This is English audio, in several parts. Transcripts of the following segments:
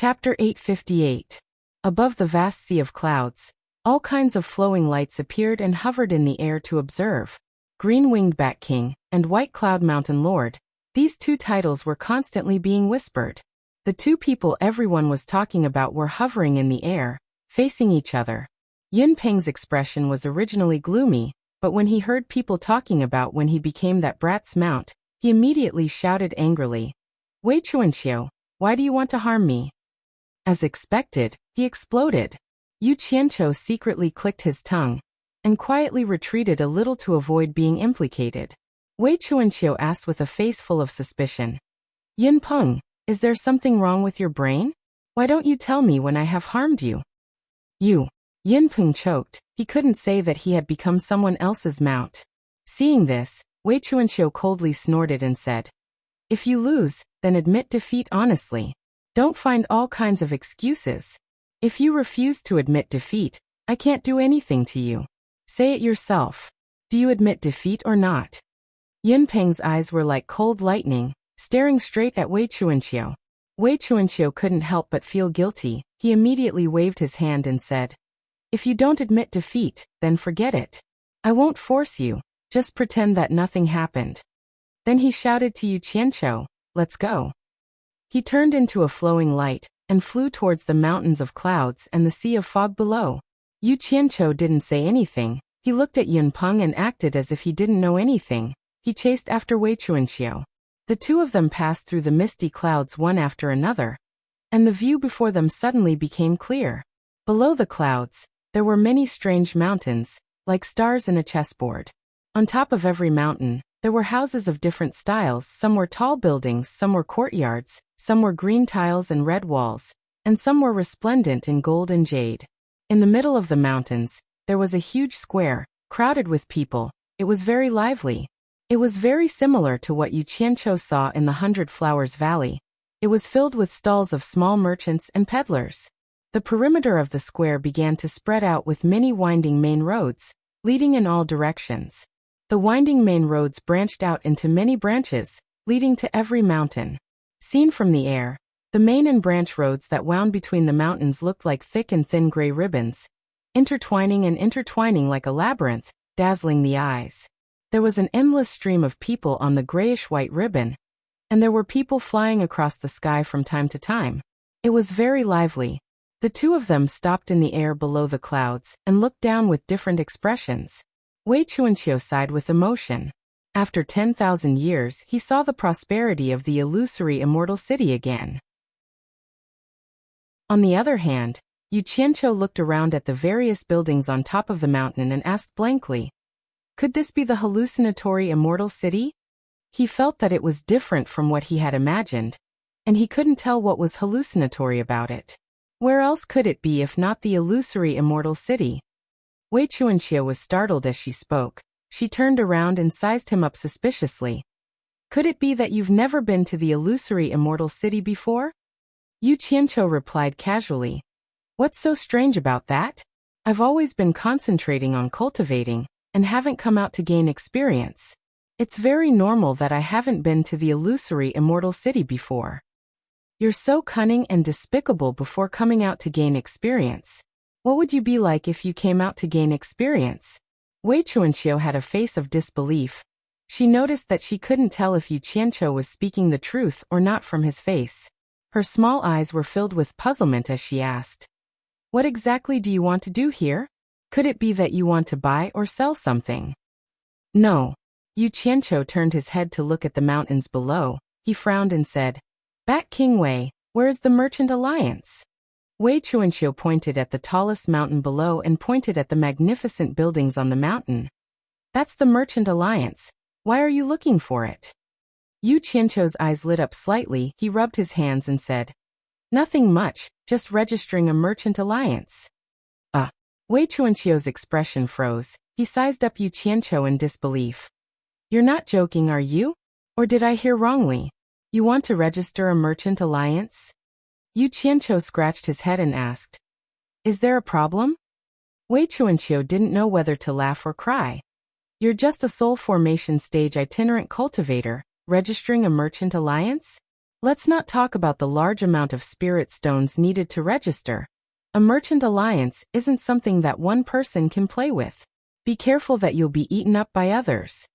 Chapter 858. Above the vast sea of clouds, all kinds of flowing lights appeared and hovered in the air to observe. Green-winged Bat King and White Cloud Mountain Lord, these two titles were constantly being whispered. The two people everyone was talking about were hovering in the air, facing each other. Yin Peng's expression was originally gloomy, but when he heard people talking about when he became that brat's mount, he immediately shouted angrily, "Wei Chuanqiu, why do you want to harm me?" As expected, he exploded. Yu Qianqiu secretly clicked his tongue and quietly retreated a little to avoid being implicated. Wei Chuanqiu asked with a face full of suspicion, "Yin Peng, is there something wrong with your brain? Why don't you tell me when I have harmed you?" Yin Peng choked. He couldn't say that he had become someone else's mount. Seeing this, Wei Chuanqiu coldly snorted and said, "If you lose, then admit defeat honestly. Don't find all kinds of excuses. If you refuse to admit defeat, I can't do anything to you. Say it yourself. Do you admit defeat or not?" Yin Peng's eyes were like cold lightning, staring straight at Wei Chuanqiu. Wei Chuanqiu couldn't help but feel guilty. He immediately waved his hand and said, "If you don't admit defeat, then forget it. I won't force you, just pretend that nothing happened." Then he shouted to Yu Qianqiu, "Let's go." He turned into a flowing light and flew towards the mountains of clouds and the sea of fog below. Yu Qianqiu didn't say anything. He looked at Yin Peng and acted as if he didn't know anything. He chased after Wei Chuanqiu. The two of them passed through the misty clouds one after another, and the view before them suddenly became clear. Below the clouds, there were many strange mountains, like stars in a chessboard. On top of every mountain, there were houses of different styles. Some were tall buildings, some were courtyards, some were green tiles and red walls, and some were resplendent in gold and jade. In the middle of the mountains, there was a huge square, crowded with people. It was very lively. It was very similar to what Yu Qianqiu saw in the 100 Flowers Valley. It was filled with stalls of small merchants and peddlers. The perimeter of the square began to spread out with many winding main roads, leading in all directions. The winding main roads branched out into many branches, leading to every mountain. Seen from the air, the main and branch roads that wound between the mountains looked like thick and thin gray ribbons, intertwining and intertwining like a labyrinth, dazzling the eyes. There was an endless stream of people on the grayish-white ribbon, and there were people flying across the sky from time to time. It was very lively. The two of them stopped in the air below the clouds and looked down with different expressions. Wei Chuanqiu sighed with emotion. After 10,000 years, he saw the prosperity of the illusory immortal city again. On the other hand, Yu Qianqiu looked around at the various buildings on top of the mountain and asked blankly, "Could this be the hallucinatory immortal city?" He felt that it was different from what he had imagined, and he couldn't tell what was hallucinatory about it. Where else could it be if not the illusory immortal city? Wei Chuanqiu was startled as she spoke. She turned around and sized him up suspiciously. "Could it be that you've never been to the illusory immortal city before?" Yu Qianqiu replied casually, "What's so strange about that? I've always been concentrating on cultivating, and haven't come out to gain experience. It's very normal that I haven't been to the illusory immortal city before." "You're so cunning and despicable before coming out to gain experience. What would you be like if you came out to gain experience?" Wei Chuanqiu had a face of disbelief. She noticed that she couldn't tell if Yu Qianqiu was speaking the truth or not from his face. Her small eyes were filled with puzzlement as she asked, "What exactly do you want to do here? Could it be that you want to buy or sell something?" "No." Yu Qianqiu turned his head to look at the mountains below. He frowned and said, "Bat King Wei, where is the Merchant Alliance?" Wei Chuanqiu pointed at the tallest mountain below and pointed at the magnificent buildings on the mountain. "That's the Merchant Alliance. Why are you looking for it?" Yu Qianqiu's eyes lit up slightly. He rubbed his hands and said, "Nothing much, just registering a Merchant Alliance." Wei Chuanqiu's expression froze. He sized up Yu Qianqiu in disbelief. "You're not joking, are you? Or did I hear wrongly? You want to register a Merchant Alliance?" Yu Qianqiu scratched his head and asked, "Is there a problem?" Wei Chuanqiu didn't know whether to laugh or cry. "You're just a soul formation stage itinerant cultivator, registering a Merchant Alliance? Let's not talk about the large amount of spirit stones needed to register. A merchant alliance isn't something that one person can play with. Be careful that you'll be eaten up by others.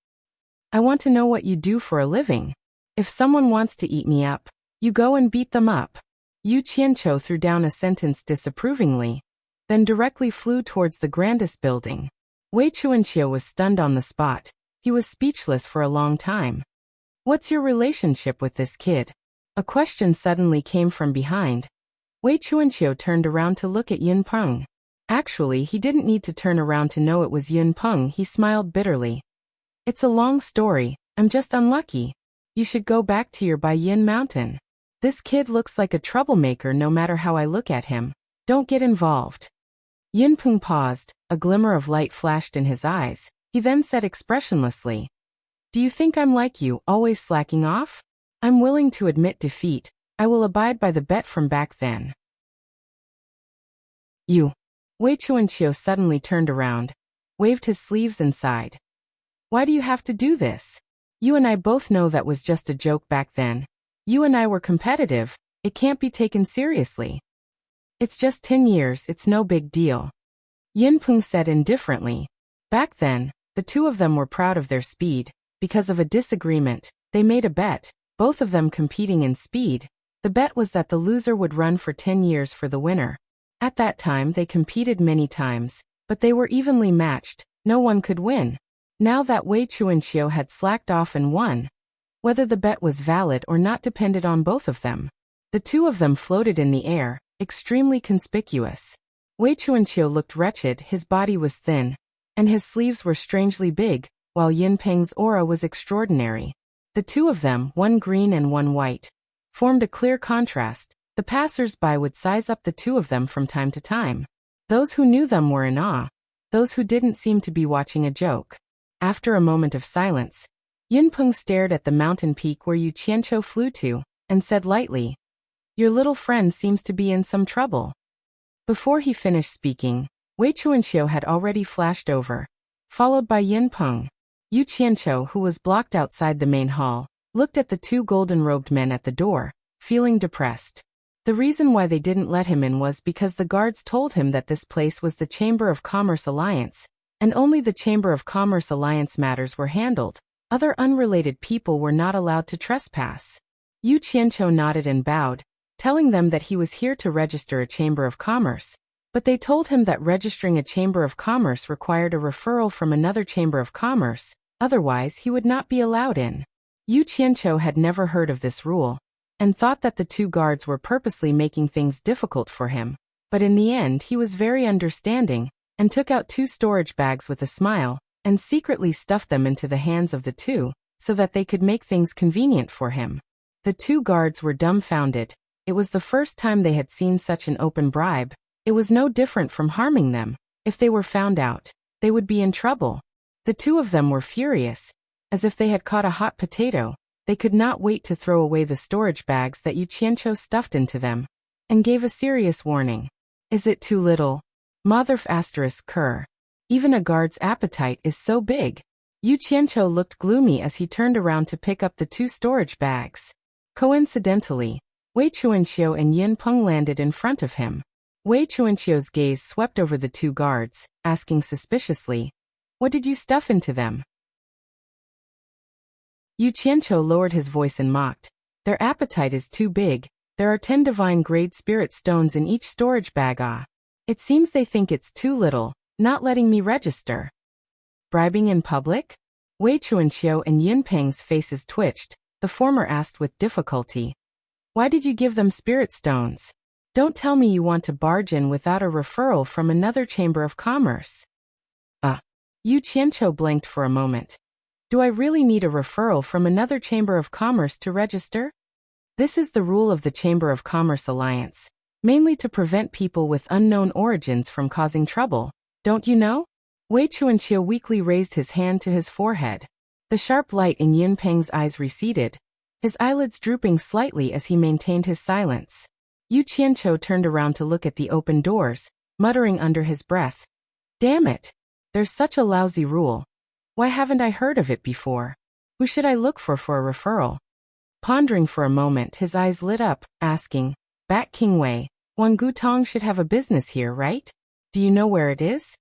I want to know what you do for a living. If someone wants to eat me up, you go and beat them up. Yu Qianqiu threw down a sentence disapprovingly, then directly flew towards the grandest building. Wei Chuanqiu was stunned on the spot. He was speechless for a long time. What's your relationship with this kid? A question suddenly came from behind. Wei Chuanqiu turned around to look at Yun Peng. Actually, he didn't need to turn around to know it was Yun Peng. He smiled bitterly. It's a long story. I'm just unlucky. You should go back to your Baiyin mountain. This kid looks like a troublemaker no matter how I look at him. Don't get involved. Yun Peng paused, a glimmer of light flashed in his eyes. He then said expressionlessly, "Do you think I'm like you, always slacking off? I'm willing to admit defeat. I will abide by the bet from back then." You. Wei Chuanqiu suddenly turned around, waved his sleeves and sighed. Why do you have to do this? You and I both know that was just a joke back then. You and I were competitive. It can't be taken seriously. It's just 10 years, it's no big deal. Yun Peng said indifferently. Back then, the two of them were proud of their speed. Because of a disagreement, they made a bet, both of them competing in speed. The bet was that the loser would run for 10 years for the winner. At that time they competed many times, but they were evenly matched, no one could win. Now that Wei Chuanqiu had slacked off and won, whether the bet was valid or not depended on both of them. The two of them floated in the air, extremely conspicuous. Wei Chuanqiu looked wretched, his body was thin, and his sleeves were strangely big, while Yun Peng's aura was extraordinary. The two of them, one green and one white, formed a clear contrast. The passers-by would size up the two of them from time to time. Those who knew them were in awe. Those who didn't seemed to be watching a joke. After a moment of silence, Yun Peng stared at the mountain peak where Yu Qianqiu flew to, and said lightly, "Your little friend seems to be in some trouble." Before he finished speaking, Wei Chuanqiu had already flashed over, followed by Yun Peng. Yu Qianqiu, who was blocked outside the main hall, looked at the two golden-robed men at the door, feeling depressed. The reason why they didn't let him in was because the guards told him that this place was the Chamber of Commerce Alliance, and only the Chamber of Commerce Alliance matters were handled. Other unrelated people were not allowed to trespass. Yu Qianqiu nodded and bowed, telling them that he was here to register a Chamber of Commerce, but they told him that registering a Chamber of Commerce required a referral from another Chamber of Commerce, otherwise he would not be allowed in. Yu Qianqiu had never heard of this rule, and thought that the two guards were purposely making things difficult for him, but in the end he was very understanding, and took out 2 storage bags with a smile, and secretly stuffed them into the hands of the two, so that they could make things convenient for him. The 2 guards were dumbfounded. It was the first time they had seen such an open bribe. It was no different from harming them. If they were found out, they would be in trouble. The two of them were furious, as if they had caught a hot potato. They could not wait to throw away the storage bags that Yu Qianqiu stuffed into them, and gave a serious warning. Is it too little? Motherf *cur. Even a guard's appetite is so big. Yu Qianqiu looked gloomy as he turned around to pick up the 2 storage bags. Coincidentally, Wei Chuanqiu and Yun Peng landed in front of him. Wei Chuanqiu's gaze swept over the 2 guards, asking suspiciously, "What did you stuff into them?" Yu Qianqiu lowered his voice and mocked, "Their appetite is too big. There are 10 divine-grade spirit stones in each storage bag. It seems they think it's too little, not letting me register." Bribing in public? Wei Chuanqiu and Yun Peng's faces twitched. The former asked with difficulty, "Why did you give them spirit stones? Don't tell me you want to barge in without a referral from another Chamber of Commerce." Yu Qianqiu blinked for a moment. "Do I really need a referral from another Chamber of Commerce to register? This is the rule of the Chamber of Commerce Alliance, mainly to prevent people with unknown origins from causing trouble. Don't you know?" Wei Chuanqiu weakly raised his hand to his forehead. The sharp light in Yun Peng's eyes receded, his eyelids drooping slightly as he maintained his silence. Yu Qianqiu turned around to look at the open doors, muttering under his breath, "Damn it! There's such a lousy rule. Why haven't I heard of it before? Who should I look for a referral?" Pondering for a moment, his eyes lit up, asking, Bat King Wei, Wang Gutong should have a business here, right? Do you know where it is?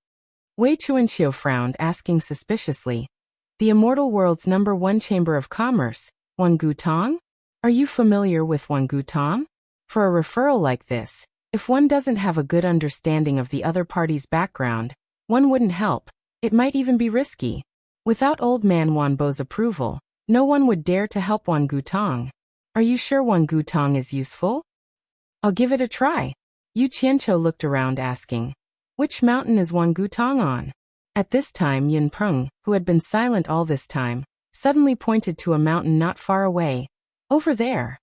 Wei Chuanxiu frowned, asking suspiciously. The Immortal World's #1 Chamber of Commerce, Wang Gutong? Are you familiar with Wang Gutong? For a referral like this, if one doesn't have a good understanding of the other party's background, one wouldn't help. It might even be risky. Without old man Wan Bo's approval, no one would dare to help Wang Gutong. Are you sure Wang Gutong is useful? I'll give it a try. Yu Qianqiu looked around, asking, Which mountain is Wang Gutong on? At this time Yin Peng, who had been silent all this time, suddenly pointed to a mountain not far away. Over there.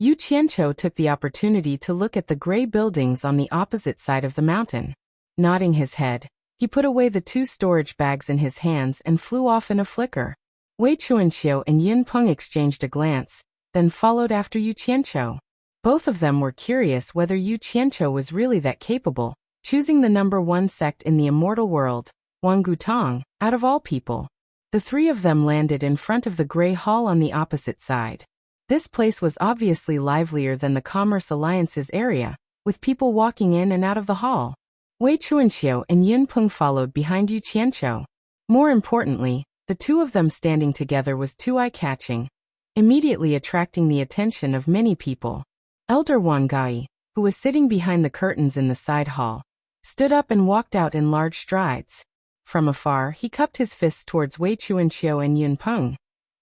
Yu Qianqiu took the opportunity to look at the gray buildings on the opposite side of the mountain. Nodding his head, he put away the 2 storage bags in his hands and flew off in a flicker. Wei Chuanxiu and Yin Peng exchanged a glance, then followed after Yu Qianqiu. Both of them were curious whether Yu Qianqiu was really that capable, choosing the #1 sect in the immortal world, Wang Gutong, out of all people. The 3 of them landed in front of the gray hall on the opposite side. This place was obviously livelier than the Commerce Alliance's area, with people walking in and out of the hall. Wei Chuanxiu and Yin Peng followed behind Yu Qianqiu. More importantly, the 2 of them standing together was too eye-catching, immediately attracting the attention of many people. Elder Wan Gai, who was sitting behind the curtains in the side hall, stood up and walked out in large strides. From afar, he cupped his fists towards Wei Chuanxiu and Yin Peng.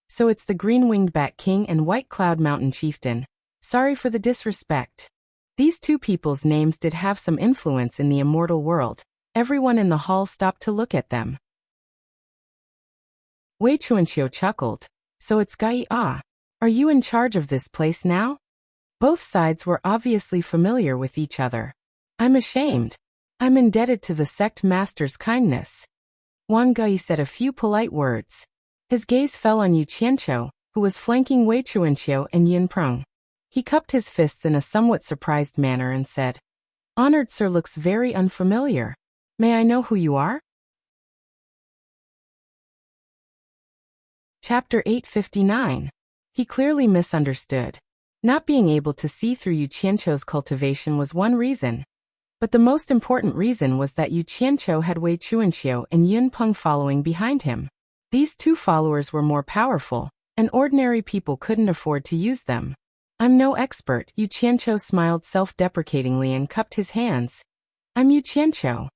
So it's the Green-Winged Bat King and White Cloud Mountain Chieftain. Sorry for the disrespect. These 2 people's names did have some influence in the immortal world. Everyone in the hall stopped to look at them. Wei Chuanxiu chuckled. So it's Gai Ah. Are you in charge of this place now? Both sides were obviously familiar with each other. I'm ashamed. I'm indebted to the sect master's kindness. Wan Gai said a few polite words. His gaze fell on Yu Qianqiu, who was flanking Wei Chuanxiu and Yin Peng. He cupped his fists in a somewhat surprised manner and said, Honored sir looks very unfamiliar. May I know who you are? Chapter 859. He clearly misunderstood. Not being able to see through Yu Qianqiu's cultivation was one reason. But the most important reason was that Yu Qianqiu had Wei Chuanxiu and Yin Peng following behind him. These 2 followers were more powerful, and ordinary people couldn't afford to use them. I'm no expert, Yu Qianqiu smiled self-deprecatingly and cupped his hands. I'm Yu Qianqiu.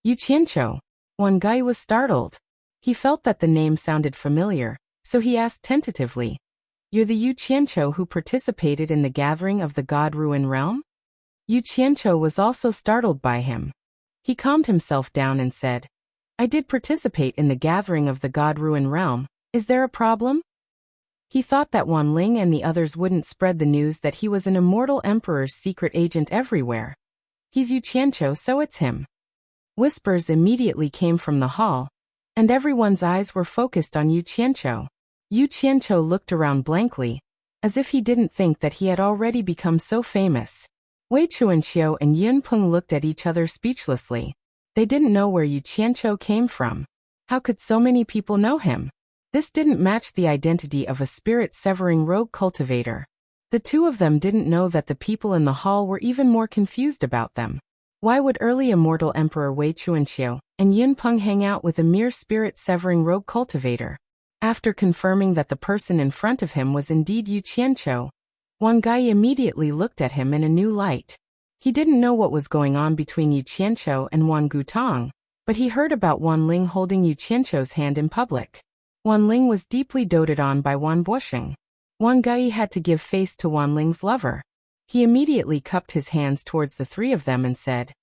Yu Qianqiu. Wan Gai was startled. He felt that the name sounded familiar, so he asked tentatively, You're the Yu Qianqiu who participated in the gathering of the God Ruin Realm? Yu Qianqiu was also startled by him. He calmed himself down and said, I did participate in the gathering of the God Ruin Realm. Is there a problem? He thought that Wan Ling and the others wouldn't spread the news that he was an immortal emperor's secret agent everywhere. He's Yu Qianqiu, so it's him. Whispers immediately came from the hall, and everyone's eyes were focused on Yu Qianqiu. Yu Qianqiu looked around blankly, as if he didn't think that he had already become so famous. Wei Chuanxiu and Yin Peng looked at each other speechlessly. They didn't know where Yu Qianqiu came from. How could so many people know him? This didn't match the identity of a spirit-severing rogue cultivator. The 2 of them didn't know that the people in the hall were even more confused about them. Why would early immortal Emperor Wei Chuanxiu and Yin Peng hang out with a mere spirit-severing rogue cultivator? After confirming that the person in front of him was indeed Yu Qianqiu, Wan Gai immediately looked at him in a new light. He didn't know what was going on between Yu Qianqiu and Wang Gutong, but he heard about Wan Ling holding Yu Qianqiu's hand in public. Wan Ling was deeply doted on by Wan Bushing. Wan Gai had to give face to Wan Ling's lover. He immediately cupped his hands towards the 3 of them and said,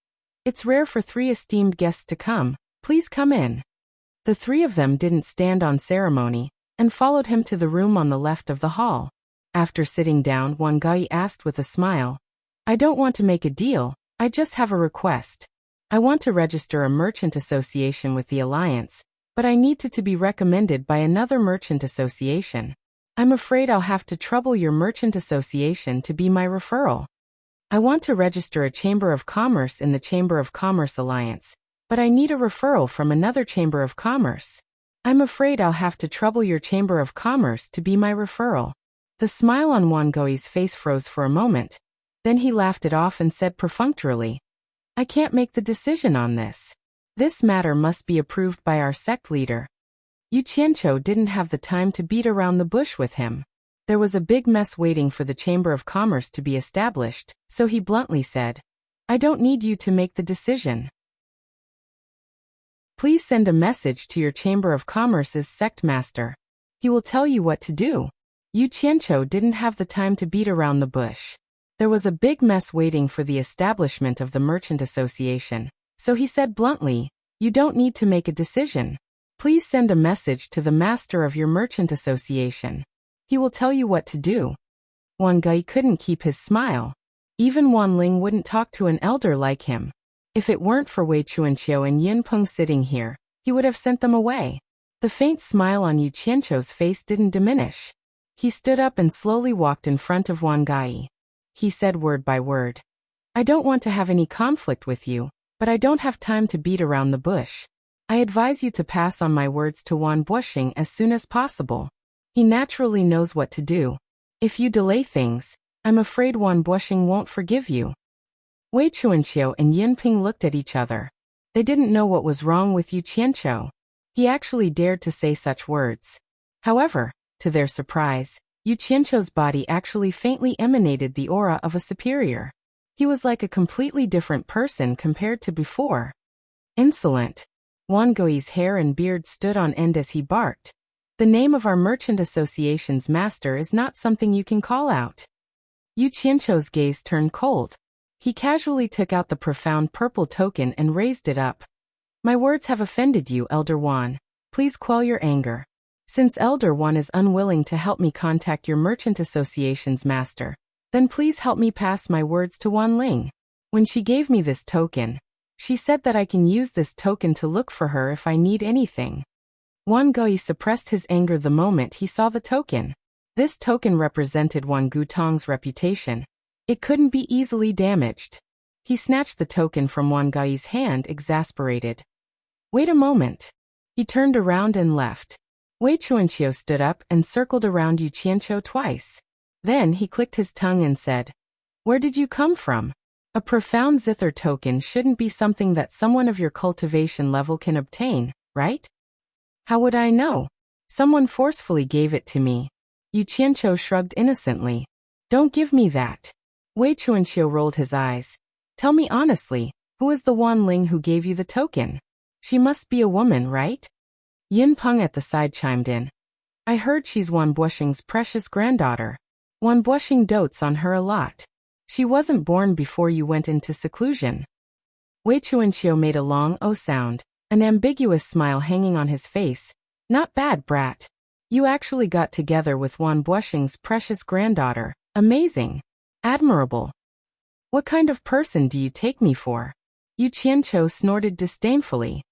It's rare for 3 esteemed guests to come. Please come in. The 3 of them didn't stand on ceremony, and followed him to the room on the left of the hall. After sitting down, Wan Gai asked with a smile, I don't want to make a deal, I just have a request. I want to register a merchant association with the Alliance, but I need to be recommended by another merchant association. I'm afraid I'll have to trouble your merchant association to be my referral. I want to register a Chamber of Commerce in the Chamber of Commerce Alliance, but I need a referral from another Chamber of Commerce. I'm afraid I'll have to trouble your Chamber of Commerce to be my referral. The smile on Wan Gui's face froze for a moment. Then he laughed it off and said perfunctorily, I can't make the decision on this. This matter must be approved by our sect leader. Yu Qianqiu didn't have the time to beat around the bush with him. There was a big mess waiting for the Chamber of Commerce to be established, so he bluntly said, I don't need you to make the decision. Please send a message to your Chamber of Commerce's sect master. He will tell you what to do. Yu Qianqiu didn't have the time to beat around the bush. There was a big mess waiting for the establishment of the Merchant Association, so he said bluntly, You don't need to make a decision. Please send a message to the master of your Merchant Association. He will tell you what to do. Wan Gui couldn't keep his smile. Even Wan Ling wouldn't talk to an elder like him. If it weren't for Wei Chuanqiu and Yin Peng sitting here, he would have sent them away. The faint smile on Yu Qianqiu's face didn't diminish. He stood up and slowly walked in front of Wan Gui. He said word by word, I don't want to have any conflict with you, but I don't have time to beat around the bush. I advise you to pass on my words to Wan Buxing as soon as possible. He naturally knows what to do. If you delay things, I'm afraid Wan Buxing won't forgive you. Wei Chuanqiu and Yin Ping looked at each other. They didn't know what was wrong with Yu Qianqiu. He actually dared to say such words. However, to their surprise, Yu Qianqiu's body actually faintly emanated the aura of a superior. He was like a completely different person compared to before. Insolent. Wan Gui's hair and beard stood on end as he barked. The name of our Merchant Association's master is not something you can call out. Yu Qianqiu's gaze turned cold. He casually took out the profound purple token and raised it up. My words have offended you, Elder Wan. Please quell your anger. Since Elder Wan is unwilling to help me contact your Merchant Association's master, then please help me pass my words to Wan Ling. When she gave me this token, she said that I can use this token to look for her if I need anything. Wan Gui suppressed his anger the moment he saw the token. This token represented Wan Gutong's reputation. It couldn't be easily damaged. He snatched the token from Wan Gui's hand, exasperated. Wait a moment. He turned around and left. Wei Chuanqiu stood up and circled around Yu Qianqiu twice. Then he clicked his tongue and said, Where did you come from? A profound zither token shouldn't be something that someone of your cultivation level can obtain, right? How would I know? Someone forcefully gave it to me. Yu Qianqiu shrugged innocently. Don't give me that. Wei Chuanqiu rolled his eyes. Tell me honestly, who is the Wan Ling who gave you the token? She must be a woman, right? Yin Peng at the side chimed in. I heard she's Wan Buxing's precious granddaughter. Wan Buxing dotes on her a lot. She wasn't born before you went into seclusion. Wei Chuanqiu made a long O sound, an ambiguous smile hanging on his face. Not bad, brat. You actually got together with Wan Buxing's precious granddaughter. Amazing. Admirable. What kind of person do you take me for? Yu Qianqiu snorted disdainfully.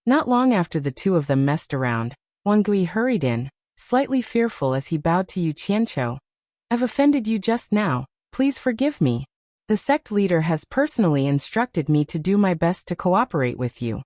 Not long after the two of them messed around, Wan Gui hurried in, slightly fearful as he bowed to Yu Qianqiu. I've offended you just now, please forgive me. The sect leader has personally instructed me to do my best to cooperate with you.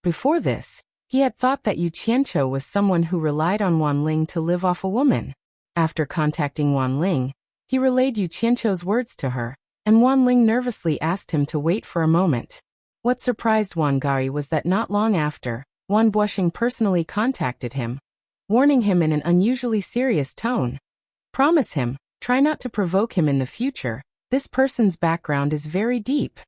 Before this, he had thought that Yu Qianqiu was someone who relied on Wan Ling to live off a woman. After contacting Wan Ling, he relayed Yu Qianqiu's words to her, and Wan Ling nervously asked him to wait for a moment. What surprised Wan Gui was that not long after, Wan Buxing personally contacted him, warning him in an unusually serious tone. Promise him, try not to provoke him in the future, this person's background is very deep.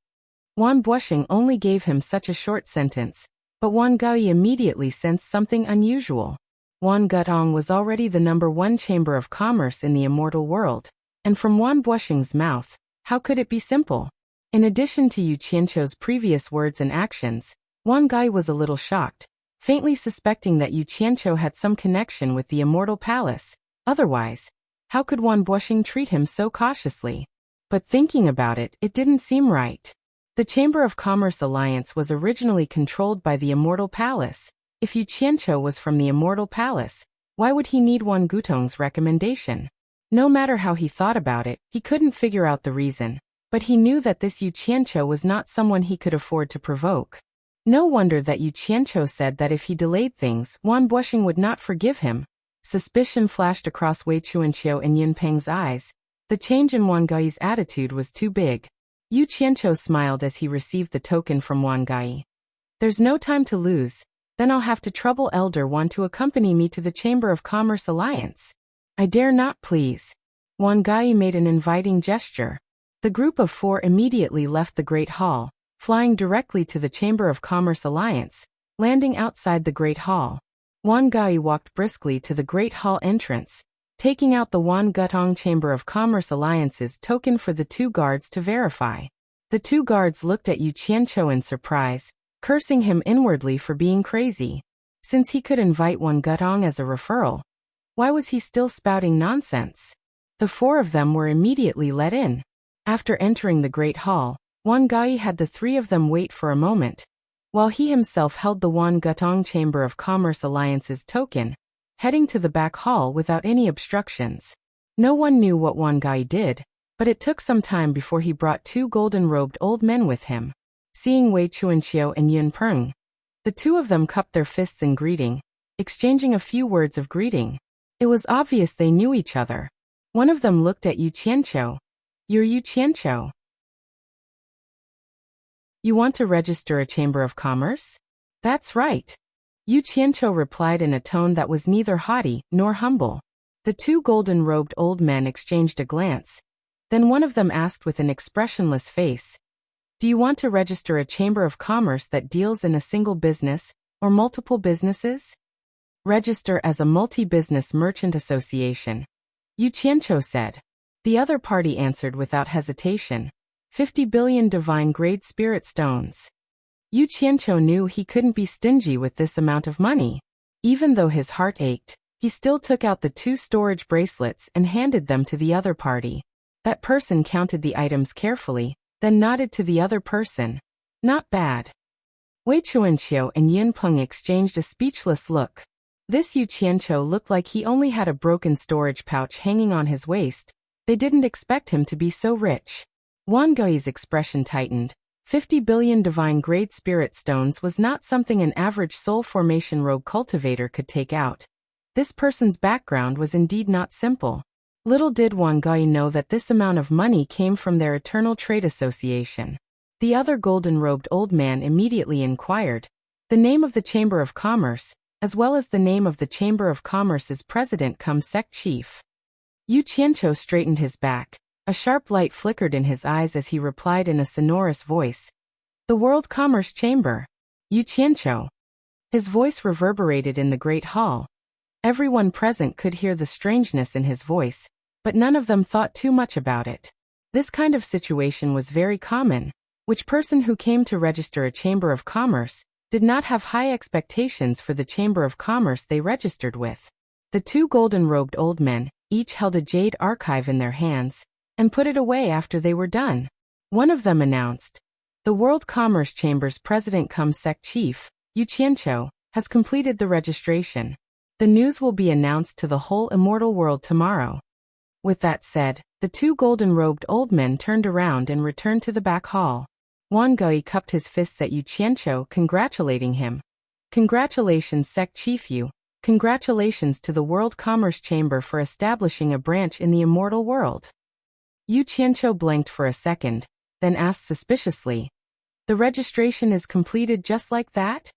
Wan Buxing only gave him such a short sentence, but Wan Gui immediately sensed something unusual. Wan Gutong was already the #1 chamber of commerce in the immortal world, and from Wan Buxing's mouth, how could it be simple? In addition to Yu Qianqiu's previous words and actions, Wan Gui was a little shocked, faintly suspecting that Yu Qianqiu had some connection with the Immortal Palace. Otherwise, how could Wan Buxing treat him so cautiously? But thinking about it, it didn't seem right. The Chamber of Commerce Alliance was originally controlled by the Immortal Palace. If Yu Qianqiu was from the Immortal Palace, why would he need Wan Gutong's recommendation? No matter how he thought about it, he couldn't figure out the reason. But he knew that this Yu Qianqiu was not someone he could afford to provoke. No wonder that Yu Qianqiu said that if he delayed things, Wan Buxing would not forgive him. Suspicion flashed across Wei Chuanqiu and Yun Peng's eyes. The change in Wang Gai's attitude was too big. Yu Qianqiu smiled as he received the token from Wang Gai. There's no time to lose. Then I'll have to trouble Elder Wan to accompany me to the Chamber of Commerce Alliance. I dare not, please. Wang Gai made an inviting gesture. The group of 4 immediately left the Great Hall, flying directly to the Chamber of Commerce Alliance, landing outside the Great Hall. Wang Gai walked briskly to the Great Hall entrance, taking out the Wan Gutong Chamber of Commerce Alliance's token for the 2 guards to verify. The 2 guards looked at Yu Qianqiu in surprise, cursing him inwardly for being crazy. Since he could invite Wan Gutong as a referral, why was he still spouting nonsense? The 4 of them were immediately let in. After entering the Great Hall, Wang Gai had the 3 of them wait for a moment, while he himself held the Wan Gutong Chamber of Commerce Alliance's token, heading to the back hall without any obstructions. No one knew what Wang Gai did, but it took some time before he brought 2 golden-robed old men with him. Seeing Wei Chuanqiu and Yun Peng, the 2 of them cupped their fists in greeting, exchanging a few words of greeting. It was obvious they knew each other. One of them looked at Yu Qianqiu. You're Yu Qianqiu. You want to register a Chamber of Commerce? That's right. Yu Qianqiu replied in a tone that was neither haughty nor humble. The 2 golden-robed old men exchanged a glance. Then one of them asked with an expressionless face, do you want to register a Chamber of Commerce that deals in a single business, or multiple businesses? Register as a multi-business merchant association. Yu Qianqiu said. The other party answered without hesitation. 50 billion divine-grade spirit stones. Yu Qianqiu knew he couldn't be stingy with this amount of money. Even though his heart ached, he still took out the 2 storage bracelets and handed them to the other party. That person counted the items carefully, then nodded to the other person. Not bad. Wei Chuanqiu and Yun Peng exchanged a speechless look. This Yu Qianqiu looked like he only had a broken storage pouch hanging on his waist. They didn't expect him to be so rich. Wang Gai's expression tightened. 50 billion divine-grade spirit stones was not something an average soul formation rogue cultivator could take out. This person's background was indeed not simple. Little did Wang Gai know that this amount of money came from their eternal trade association. The other golden-robed old man immediately inquired the name of the Chamber of Commerce, as well as the name of the Chamber of Commerce's president-cum-sec chief. Yu Qianqiu straightened his back. A sharp light flickered in his eyes as he replied in a sonorous voice. The World Commerce Chamber. Yu Qianqiu. His voice reverberated in the Great Hall. Everyone present could hear the strangeness in his voice, but none of them thought too much about it. This kind of situation was very common. Which person who came to register a Chamber of Commerce did not have high expectations for the Chamber of Commerce they registered with. The 2 golden-robed old men each held a jade archive in their hands, and put it away after they were done. One of them announced, the World Commerce Chamber's president-cum-sec chief, Yu Qianqiu, has completed the registration. The news will be announced to the whole immortal world tomorrow. With that said, the 2 golden-robed old men turned around and returned to the back hall. Wang Gai cupped his fists at Yu Qianqiu, congratulating him. Congratulations, Sec Chief Yu. Congratulations to the World Commerce Chamber for establishing a branch in the immortal world. Yu Qianqiu blinked for a second, then asked suspiciously, the registration is completed just like that?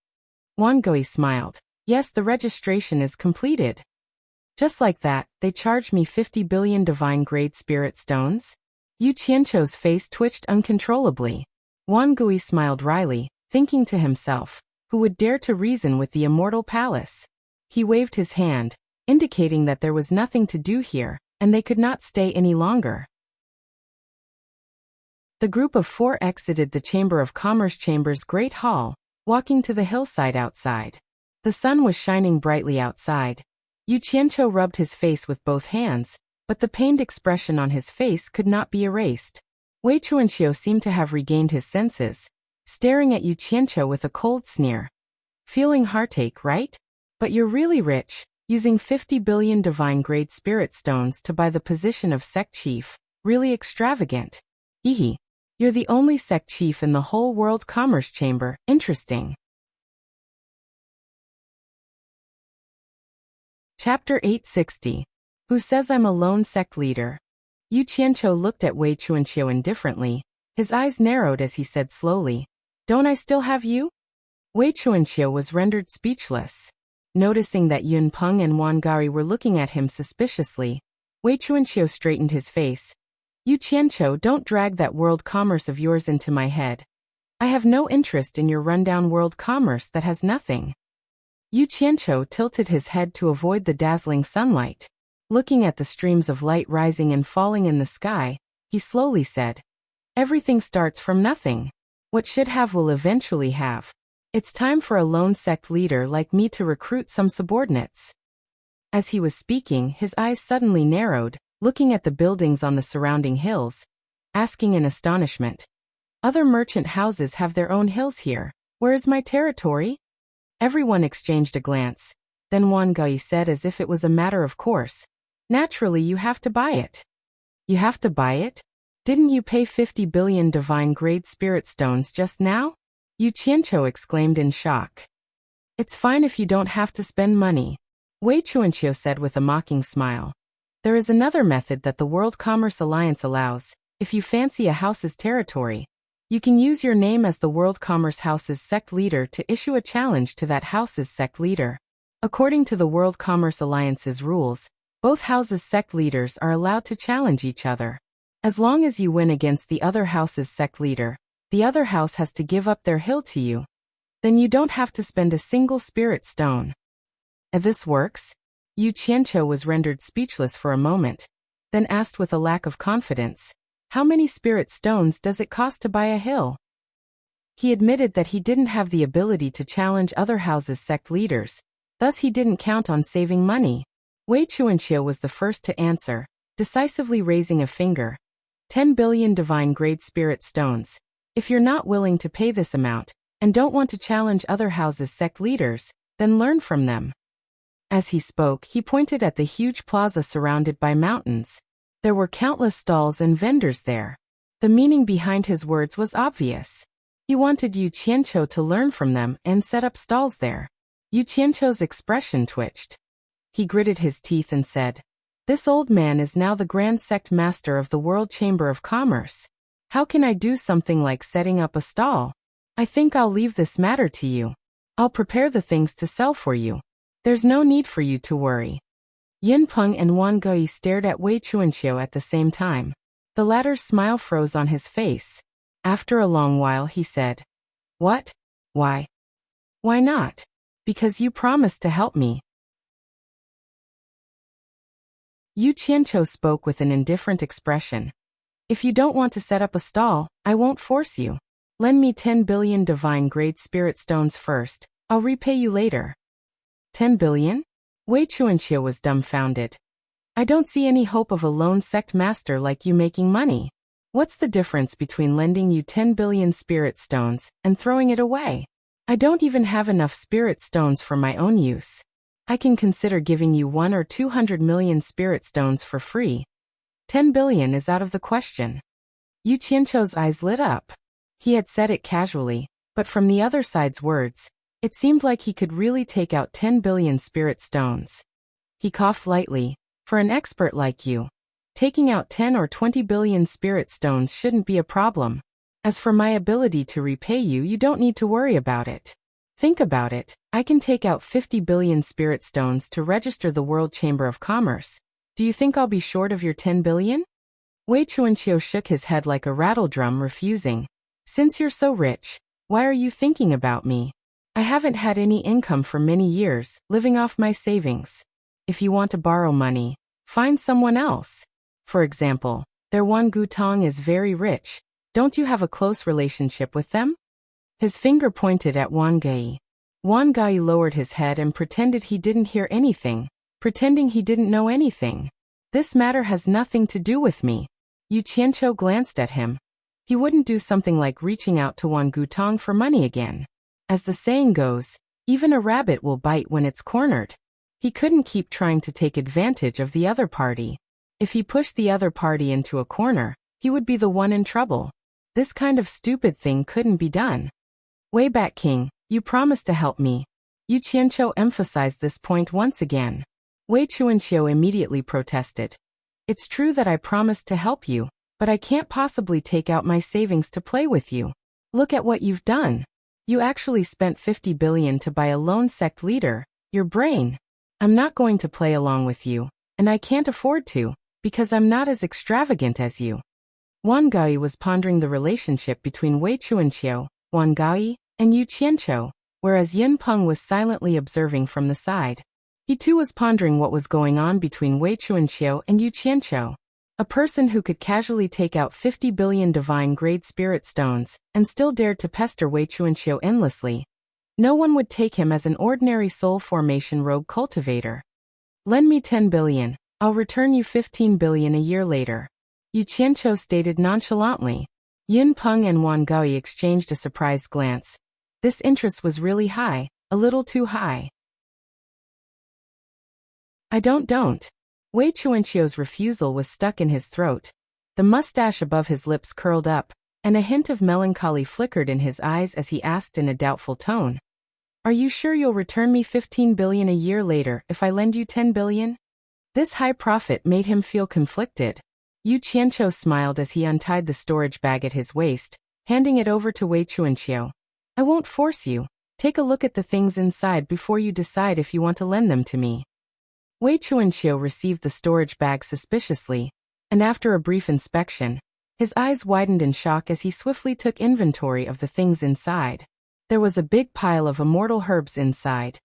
Wang Gai smiled. Yes, the registration is completed. Just like that, they charged me 50 billion divine-grade spirit stones? Yu Qianqiu's face twitched uncontrollably. Wang Gai smiled wryly, thinking to himself, who would dare to reason with the immortal palace? He waved his hand, indicating that there was nothing to do here, and they could not stay any longer. The group of 4 exited the Chamber of Commerce Chamber's Great Hall, walking to the hillside outside. The sun was shining brightly outside. Yu Qianqiu rubbed his face with both hands, but the pained expression on his face could not be erased. Wei Chuanqiu seemed to have regained his senses, staring at Yu Qianqiu with a cold sneer. Feeling heartache, right? But you're really rich, using 50 billion divine-grade spirit stones to buy the position of sect chief. Really extravagant. Ehe. You're the only sect chief in the whole World Commerce Chamber. Interesting. Chapter 860. Who says I'm a lone sect leader? Yu Qianqiu looked at Wei Chuanqiu indifferently. His eyes narrowed as he said slowly, "Don't I still have you?" Wei Chuanqiu was rendered speechless. Noticing that Yun Peng and Wan Gari were looking at him suspiciously, Wei Chuanqiu straightened his face. "Yu Qianqiu, don't drag that world commerce of yours into my head. I have no interest in your rundown world commerce that has nothing." Yu Qianqiu tilted his head to avoid the dazzling sunlight. Looking at the streams of light rising and falling in the sky, he slowly said, "Everything starts from nothing. What should have will eventually have. It's time for a lone sect leader like me to recruit some subordinates." As he was speaking, his eyes suddenly narrowed, looking at the buildings on the surrounding hills, asking in astonishment, "Other merchant houses have their own hills here. Where is my territory?" Everyone exchanged a glance. Then Wan Gai said as if it was a matter of course, "Naturally you have to buy it." "You have to buy it? Didn't you pay 50 billion divine-grade spirit stones just now?" Yu Qianqiu exclaimed in shock. "It's fine if you don't have to spend money," Wei Chuanqiu said with a mocking smile. "There is another method that the World Commerce Alliance allows. If you fancy a house's territory, you can use your name as the World Commerce House's sect leader to issue a challenge to that house's sect leader. According to the World Commerce Alliance's rules, both houses' sect leaders are allowed to challenge each other. As long as you win against the other house's sect leader, the other house has to give up their hill to you. Then you don't have to spend a single spirit stone." "If this works?" Yu Qianqiu was rendered speechless for a moment, then asked with a lack of confidence, "How many spirit stones does it cost to buy a hill?" He admitted that he didn't have the ability to challenge other houses' sect leaders, thus he didn't count on saving money. Wei Chuanqiu was the first to answer, decisively raising a finger. 10 billion divine-grade spirit stones. If you're not willing to pay this amount, and don't want to challenge other houses' sect leaders, then learn from them." As he spoke, he pointed at the huge plaza surrounded by mountains. There were countless stalls and vendors there. The meaning behind his words was obvious. He wanted Yu Qianqiu to learn from them and set up stalls there. Yu Qianqiu's expression twitched. He gritted his teeth and said, "This old man is now the Grand Sect Master of the World Chamber of Commerce. How can I do something like setting up a stall? I think I'll leave this matter to you. I'll prepare the things to sell for you. There's no need for you to worry." Yin Peng and Wan Gui stared at Wei Chuanqiu at the same time. The latter's smile froze on his face. After a long while he said, "What? Why? Why not?" "Because you promised to help me." Yu Qianqiu spoke with an indifferent expression. "If you don't want to set up a stall, I won't force you. Lend me 10 billion divine-grade spirit stones first. I'll repay you later." 10 billion? Wei Chuanqiu was dumbfounded. "I don't see any hope of a lone sect master like you making money. What's the difference between lending you 10 billion spirit stones and throwing it away? I don't even have enough spirit stones for my own use. I can consider giving you 1 or 200 million spirit stones for free. 10 billion is out of the question." Yu Qianqiu's eyes lit up. He had said it casually, but from the other side's words, it seemed like he could really take out 10 billion spirit stones. He coughed lightly. "For an expert like you, taking out 10 or 20 billion spirit stones shouldn't be a problem. As for my ability to repay you, you don't need to worry about it. Think about it, I can take out 50 billion spirit stones to register the World Chamber of Commerce. Do you think I'll be short of your 10 billion? Wei Chuanqiu shook his head like a rattledrum, refusing. "Since you're so rich, why are you thinking about me? I haven't had any income for many years, living off my savings. If you want to borrow money, find someone else. For example, their Wan Gutong is very rich. Don't you have a close relationship with them?" His finger pointed at Wan Gai. Wan Gai lowered his head and pretended he didn't hear anything, pretending he didn't know anything. "This matter has nothing to do with me." Yu Qianqiu glanced at him. He wouldn't do something like reaching out to Wan Gutong for money again. As the saying goes, even a rabbit will bite when it's cornered. He couldn't keep trying to take advantage of the other party. If he pushed the other party into a corner, he would be the one in trouble. This kind of stupid thing couldn't be done. "Way back, King, you promised to help me." Yu Qianqiu emphasized this point once again. Wei Chuanxiu immediately protested. It's true that I promised to help you, but I can't possibly take out my savings to play with you. Look at what you've done. You actually spent 50 billion to buy a lone sect leader, your brain. I'm not going to play along with you, and I can't afford to, because I'm not as extravagant as you. Wang Gaoyi was pondering the relationship between Wei Chuanxiu, Wang Gaoyi, and Yu Qianqiu, whereas Yin Peng was silently observing from the side. He too was pondering what was going on between Wei Chuanxiu and Yu Qianqiu. A person who could casually take out 50 billion divine-grade spirit stones and still dared to pester Wei Chuanxiu endlessly. No one would take him as an ordinary soul formation rogue cultivator. Lend me 10 billion, I'll return you 15 billion a year later. Yu Qianqiu stated nonchalantly. Yin Peng and Wang Gaoyi exchanged a surprised glance. This interest was really high, a little too high. I don't. Wei Chuanqiu's refusal was stuck in his throat. The mustache above his lips curled up, and a hint of melancholy flickered in his eyes as he asked in a doubtful tone. Are you sure you'll return me 15 billion a year later if I lend you 10 billion? This high profit made him feel conflicted. Yu Qianqiu smiled as he untied the storage bag at his waist, handing it over to Wei Chuanqiu. I won't force you. Take a look at the things inside before you decide if you want to lend them to me. Wei Chuanqiu received the storage bag suspiciously, and after a brief inspection, his eyes widened in shock as he swiftly took inventory of the things inside. There was a big pile of immortal herbs inside.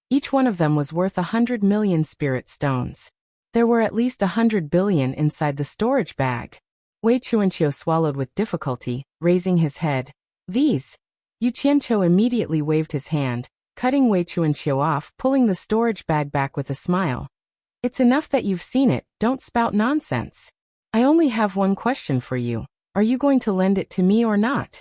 Each one of them was worth 100 million spirit stones. There were at least 100 billion inside the storage bag. Wei Chuanqiu swallowed with difficulty, raising his head. These? Yu Qianqiu immediately waved his hand, cutting Wei Chuanqiu off, pulling the storage bag back with a smile. It's enough that you've seen it, don't spout nonsense. I only have one question for you. Are you going to lend it to me or not?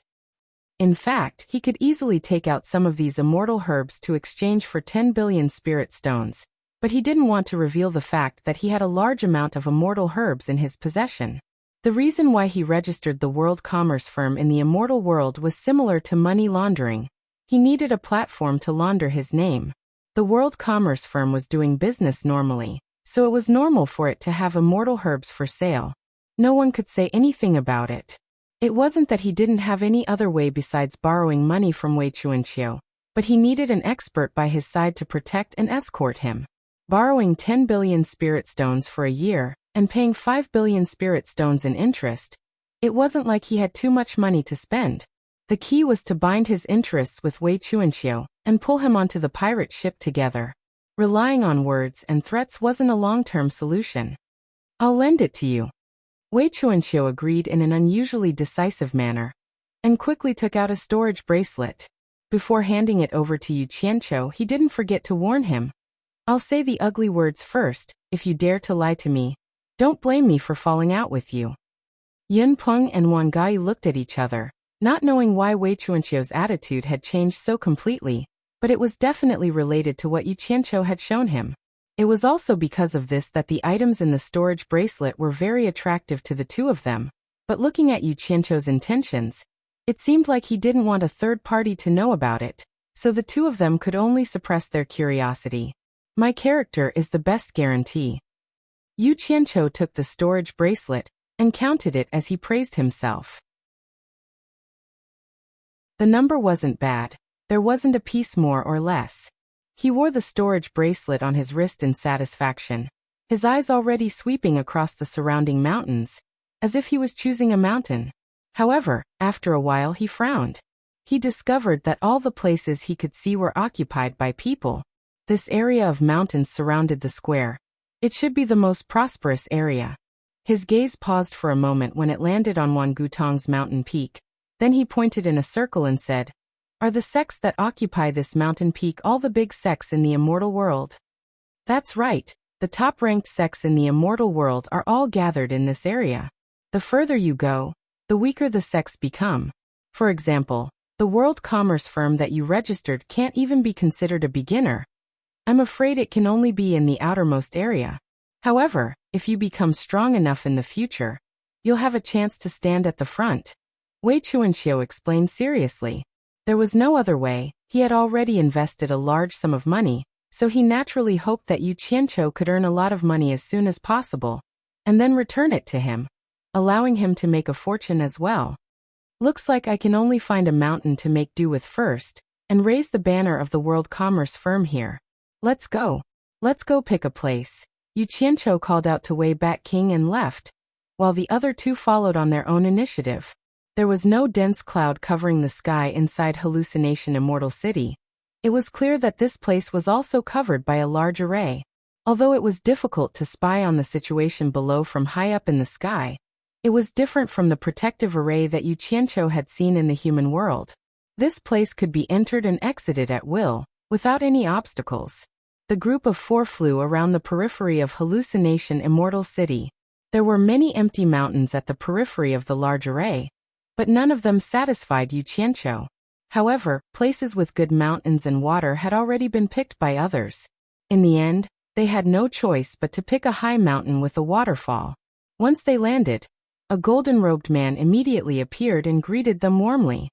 In fact, he could easily take out some of these immortal herbs to exchange for 10 billion spirit stones, but he didn't want to reveal the fact that he had a large amount of immortal herbs in his possession. The reason why he registered the world commerce firm in the immortal world was similar to money laundering. He needed a platform to launder his name. The world commerce firm was doing business normally, so it was normal for it to have immortal herbs for sale. No one could say anything about it. It wasn't that he didn't have any other way besides borrowing money from Wei Chuanqiu, but he needed an expert by his side to protect and escort him. Borrowing 10 billion spirit stones for a year, and paying 5 billion spirit stones in interest, it wasn't like he had too much money to spend. The key was to bind his interests with Wei Chuanqiu and pull him onto the pirate ship together. Relying on words and threats wasn't a long-term solution. I'll lend it to you. Wei Chuanqiu agreed in an unusually decisive manner, and quickly took out a storage bracelet. Before handing it over to Yu Qianqiu, he didn't forget to warn him. I'll say the ugly words first, if you dare to lie to me. Don't blame me for falling out with you. Yin Peng and Wang Gaoyi looked at each other, not knowing why Wei Chuanqiu's attitude had changed so completely, but it was definitely related to what Yu Qianqiu had shown him. It was also because of this that the items in the storage bracelet were very attractive to the two of them, but looking at Yu Qianqiu's intentions, it seemed like he didn't want a third party to know about it, so the two of them could only suppress their curiosity. My character is the best guarantee. Yu Qianqiu took the storage bracelet and counted it as he praised himself. The number wasn't bad. There wasn't a piece more or less. He wore the storage bracelet on his wrist in satisfaction, his eyes already sweeping across the surrounding mountains, as if he was choosing a mountain. However, after a while he frowned. He discovered that all the places he could see were occupied by people. This area of mountains surrounded the square. It should be the most prosperous area. His gaze paused for a moment when it landed on Wangutong's mountain peak. Then he pointed in a circle and said, "Are the sects that occupy this mountain peak all the big sects in the immortal world?" That's right, the top-ranked sects in the immortal world are all gathered in this area. The further you go, the weaker the sects become. For example, the world commerce firm that you registered can't even be considered a beginner. I'm afraid it can only be in the outermost area. However, if you become strong enough in the future, you'll have a chance to stand at the front. Wei Chuanqiu explained seriously. There was no other way. He had already invested a large sum of money, so he naturally hoped that Yu Qianqiu could earn a lot of money as soon as possible, and then return it to him, allowing him to make a fortune as well. Looks like I can only find a mountain to make do with first, and raise the banner of the world commerce firm here. Let's go. Let's go pick a place. Yu Qianqiu called out to Wei Bat King and left, while the other two followed on their own initiative. There was no dense cloud covering the sky inside Hallucination Immortal City. It was clear that this place was also covered by a large array. Although it was difficult to spy on the situation below from high up in the sky, it was different from the protective array that Yu Qianqiu had seen in the human world. This place could be entered and exited at will, without any obstacles. The group of four flew around the periphery of Hallucination Immortal City. There were many empty mountains at the periphery of the large array, but none of them satisfied Yu Qianqiu. However, places with good mountains and water had already been picked by others. In the end, they had no choice but to pick a high mountain with a waterfall. Once they landed, a golden-robed man immediately appeared and greeted them warmly.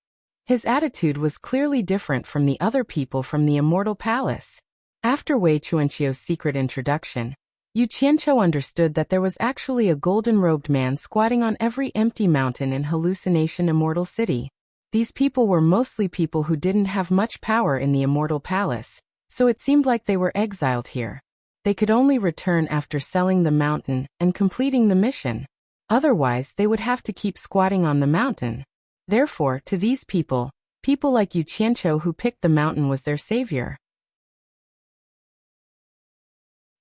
His attitude was clearly different from the other people from the Immortal Palace. After Wei Chuanqiu's secret introduction, Yu Qianqiu understood that there was actually a golden-robed man squatting on every empty mountain in Hallucination Immortal City. These people were mostly people who didn't have much power in the Immortal Palace, so it seemed like they were exiled here. They could only return after selling the mountain and completing the mission. Otherwise, they would have to keep squatting on the mountain. Therefore, to these people, people like Yu Qianqiu who picked the mountain was their savior.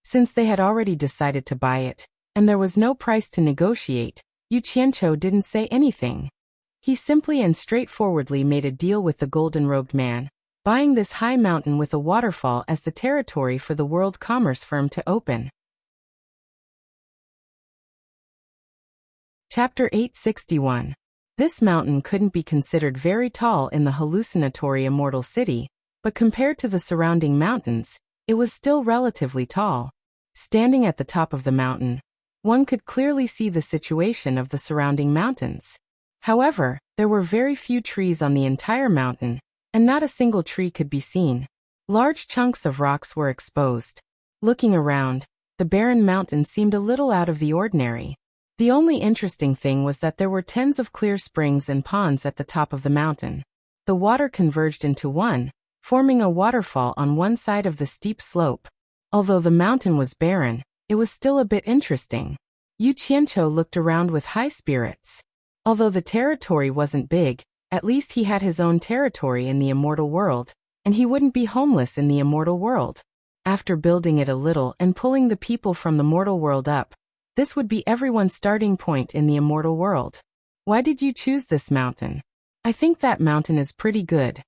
Since they had already decided to buy it, and there was no price to negotiate, Yu Qianqiu didn't say anything. He simply and straightforwardly made a deal with the golden-robed man, buying this high mountain with a waterfall as the territory for the world commerce firm to open. Chapter 861. This mountain couldn't be considered very tall in the hallucinatory Immortal City, but compared to the surrounding mountains, it was still relatively tall. Standing at the top of the mountain, one could clearly see the situation of the surrounding mountains. However, there were very few trees on the entire mountain, and not a single tree could be seen. Large chunks of rocks were exposed. Looking around, the barren mountain seemed a little out of the ordinary. The only interesting thing was that there were tens of clear springs and ponds at the top of the mountain. The water converged into one, forming a waterfall on one side of the steep slope. Although the mountain was barren, it was still a bit interesting. Yu Qianqiu looked around with high spirits. Although the territory wasn't big, at least he had his own territory in the immortal world, and he wouldn't be homeless in the immortal world. After building it a little and pulling the people from the mortal world up, this would be everyone's starting point in the immortal world. Why did you choose this mountain? I think that mountain is pretty good.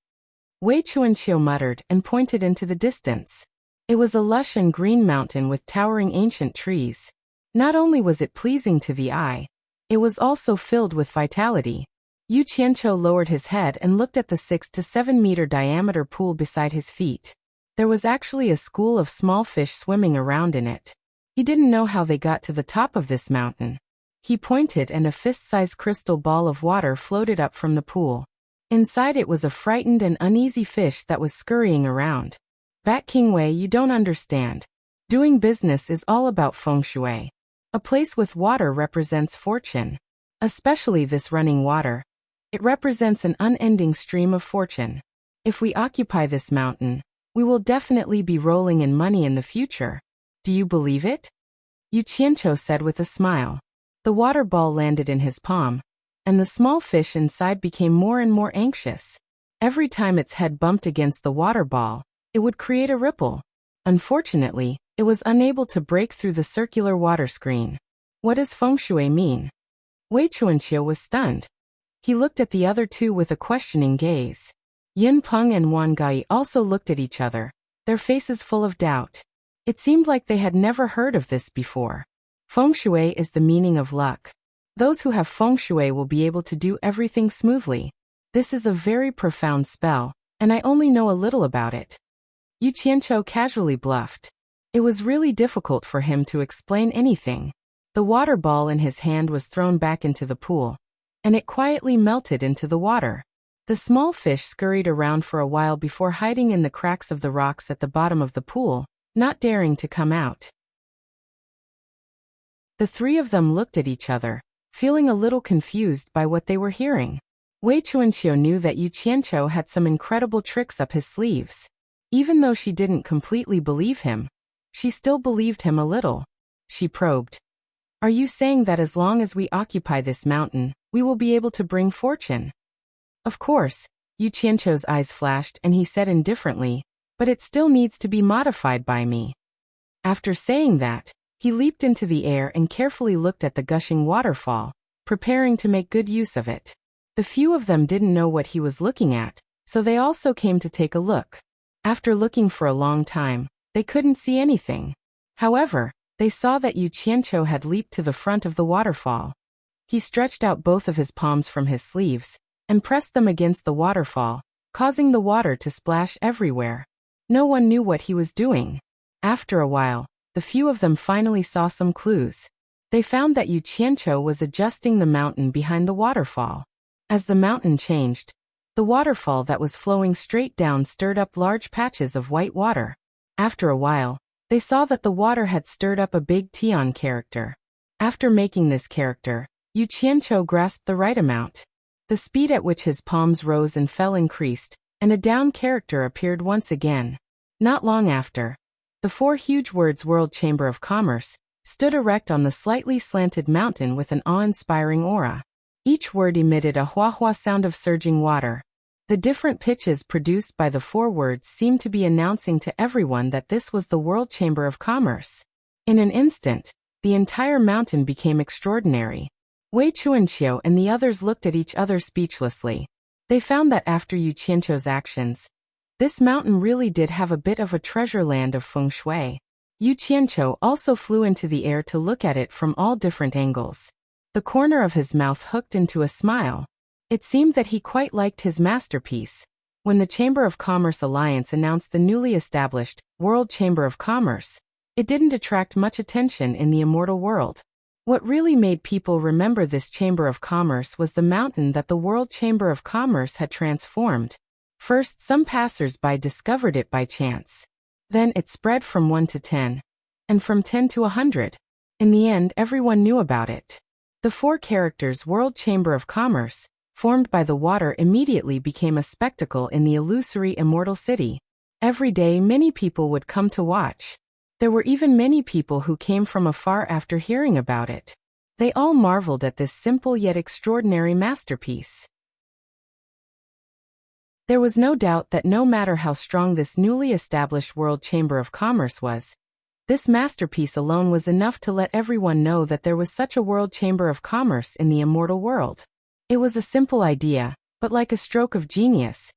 Wei Chuanqiu muttered and pointed into the distance. It was a lush and green mountain with towering ancient trees. Not only was it pleasing to the eye, it was also filled with vitality. Yu Qianqiu lowered his head and looked at the 6 to 7 meter diameter pool beside his feet. There was actually a school of small fish swimming around in it. He didn't know how they got to the top of this mountain. He pointed and a fist-sized crystal ball of water floated up from the pool. Inside it was a frightened and uneasy fish that was scurrying around. Bat King Wei, you don't understand. Doing business is all about feng shui. A place with water represents fortune. Especially this running water. It represents an unending stream of fortune. If we occupy this mountain, we will definitely be rolling in money in the future. Do you believe it? Yu Qianqiu said with a smile. The water ball landed in his palm, and the small fish inside became more and more anxious. Every time its head bumped against the water ball, it would create a ripple. Unfortunately, it was unable to break through the circular water screen. What does feng shui mean? Wei Chuanqiu was stunned. He looked at the other two with a questioning gaze. Yin Peng and Wan Gai also looked at each other, their faces full of doubt. It seemed like they had never heard of this before. Feng shui is the meaning of luck. Those who have feng shui will be able to do everything smoothly. This is a very profound spell, and I only know a little about it. Yu Qianqiu casually bluffed. It was really difficult for him to explain anything. The water ball in his hand was thrown back into the pool, and it quietly melted into the water. The small fish scurried around for a while before hiding in the cracks of the rocks at the bottom of the pool, not daring to come out. The three of them looked at each other, feeling a little confused by what they were hearing. Wei Chuanqiu knew that Yu Qianqiu had some incredible tricks up his sleeves. Even though she didn't completely believe him, she still believed him a little. She probed. Are you saying that as long as we occupy this mountain, we will be able to bring fortune? Of course, Yu Qianqiu's eyes flashed and he said indifferently, but it still needs to be modified by me. After saying that, he leaped into the air and carefully looked at the gushing waterfall, preparing to make good use of it. The few of them didn't know what he was looking at, so they also came to take a look. After looking for a long time, they couldn't see anything. However, they saw that Yu Qianqiu had leaped to the front of the waterfall. He stretched out both of his palms from his sleeves and pressed them against the waterfall, causing the water to splash everywhere. No one knew what he was doing. After a while, the few of them finally saw some clues. They found that Yu Qianqiu was adjusting the mountain behind the waterfall. As the mountain changed, the waterfall that was flowing straight down stirred up large patches of white water. After a while, they saw that the water had stirred up a big Tian character. After making this character, Yu Qianqiu grasped the right amount. The speed at which his palms rose and fell increased, and a down character appeared once again. Not long after, the four huge words World Chamber of Commerce stood erect on the slightly slanted mountain with an awe-inspiring aura. Each word emitted a hua-hua sound of surging water. The different pitches produced by the four words seemed to be announcing to everyone that this was the World Chamber of Commerce. In an instant, the entire mountain became extraordinary. Wei Chuanqiu and the others looked at each other speechlessly. They found that after Yu Qianqiu's actions, this mountain really did have a bit of a treasure land of feng shui. Yu Qianqiu also flew into the air to look at it from all different angles. The corner of his mouth hooked into a smile. It seemed that he quite liked his masterpiece. When the Chamber of Commerce Alliance announced the newly established World Chamber of Commerce, it didn't attract much attention in the immortal world. What really made people remember this Chamber of Commerce was the mountain that the World Chamber of Commerce had transformed. First, some passers-by discovered it by chance. Then it spread from 1 to 10, and from 10 to 100. In the end, everyone knew about it. The four characters World Chamber of Commerce, formed by the water, immediately became a spectacle in the illusory immortal city. Every day many people would come to watch. There were even many people who came from afar after hearing about it. They all marveled at this simple yet extraordinary masterpiece. There was no doubt that no matter how strong this newly established World Chamber of Commerce was, this masterpiece alone was enough to let everyone know that there was such a World Chamber of Commerce in the immortal world. It was a simple idea, but like a stroke of genius,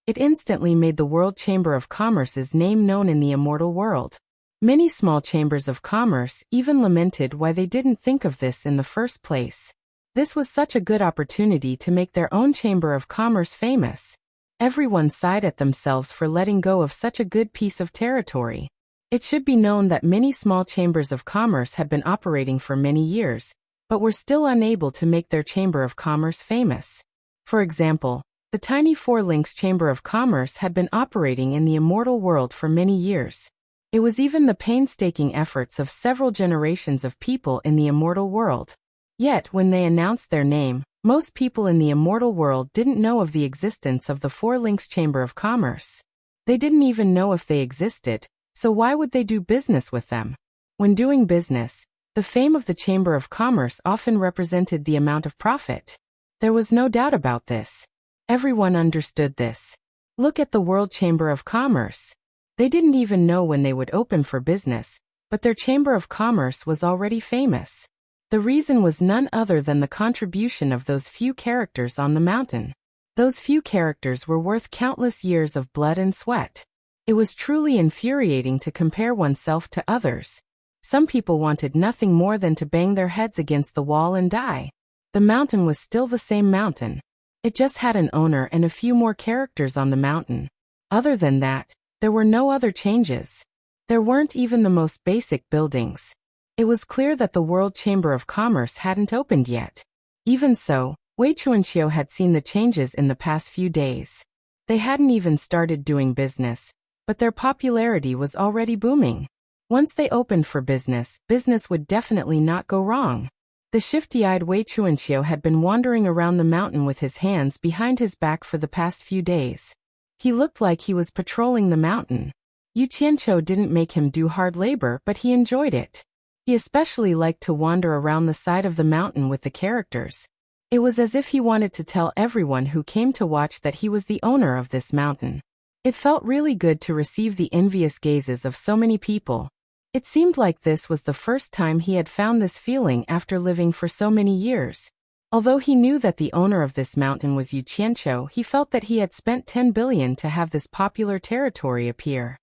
it instantly made the World Chamber of Commerce's name known in the immortal world. Many small chambers of commerce even lamented why they didn't think of this in the first place. This was such a good opportunity to make their own Chamber of Commerce famous. Everyone sighed at themselves for letting go of such a good piece of territory. It should be known that many small chambers of commerce had been operating for many years, but were still unable to make their Chamber of Commerce famous. For example, the tiny Four Links Chamber of Commerce had been operating in the immortal world for many years. It was even the painstaking efforts of several generations of people in the immortal world. Yet, when they announced their name, most people in the immortal world didn't know of the existence of the Four Links Chamber of Commerce. They didn't even know if they existed, so why would they do business with them? When doing business, the fame of the Chamber of Commerce often represented the amount of profit. There was no doubt about this. Everyone understood this. Look at the World Chamber of Commerce. They didn't even know when they would open for business, but their Chamber of Commerce was already famous. The reason was none other than the contribution of those few characters on the mountain. Those few characters were worth countless years of blood and sweat. It was truly infuriating to compare oneself to others. Some people wanted nothing more than to bang their heads against the wall and die. The mountain was still the same mountain. It just had an owner and a few more characters on the mountain. Other than that, there were no other changes. There weren't even the most basic buildings. It was clear that the World Chamber of Commerce hadn't opened yet. Even so, Wei Chuanxiu had seen the changes in the past few days. They hadn't even started doing business, but their popularity was already booming. Once they opened for business, business would definitely not go wrong. The shifty-eyed Wei Chuanxiu had been wandering around the mountain with his hands behind his back for the past few days. He looked like he was patrolling the mountain. Yu Qianqiu didn't make him do hard labor, but he enjoyed it. He especially liked to wander around the side of the mountain with the characters. It was as if he wanted to tell everyone who came to watch that he was the owner of this mountain. It felt really good to receive the envious gazes of so many people. It seemed like this was the first time he had found this feeling after living for so many years. Although he knew that the owner of this mountain was Yu Qianqiu, he felt that he had spent 10 billion to have this popular territory appear.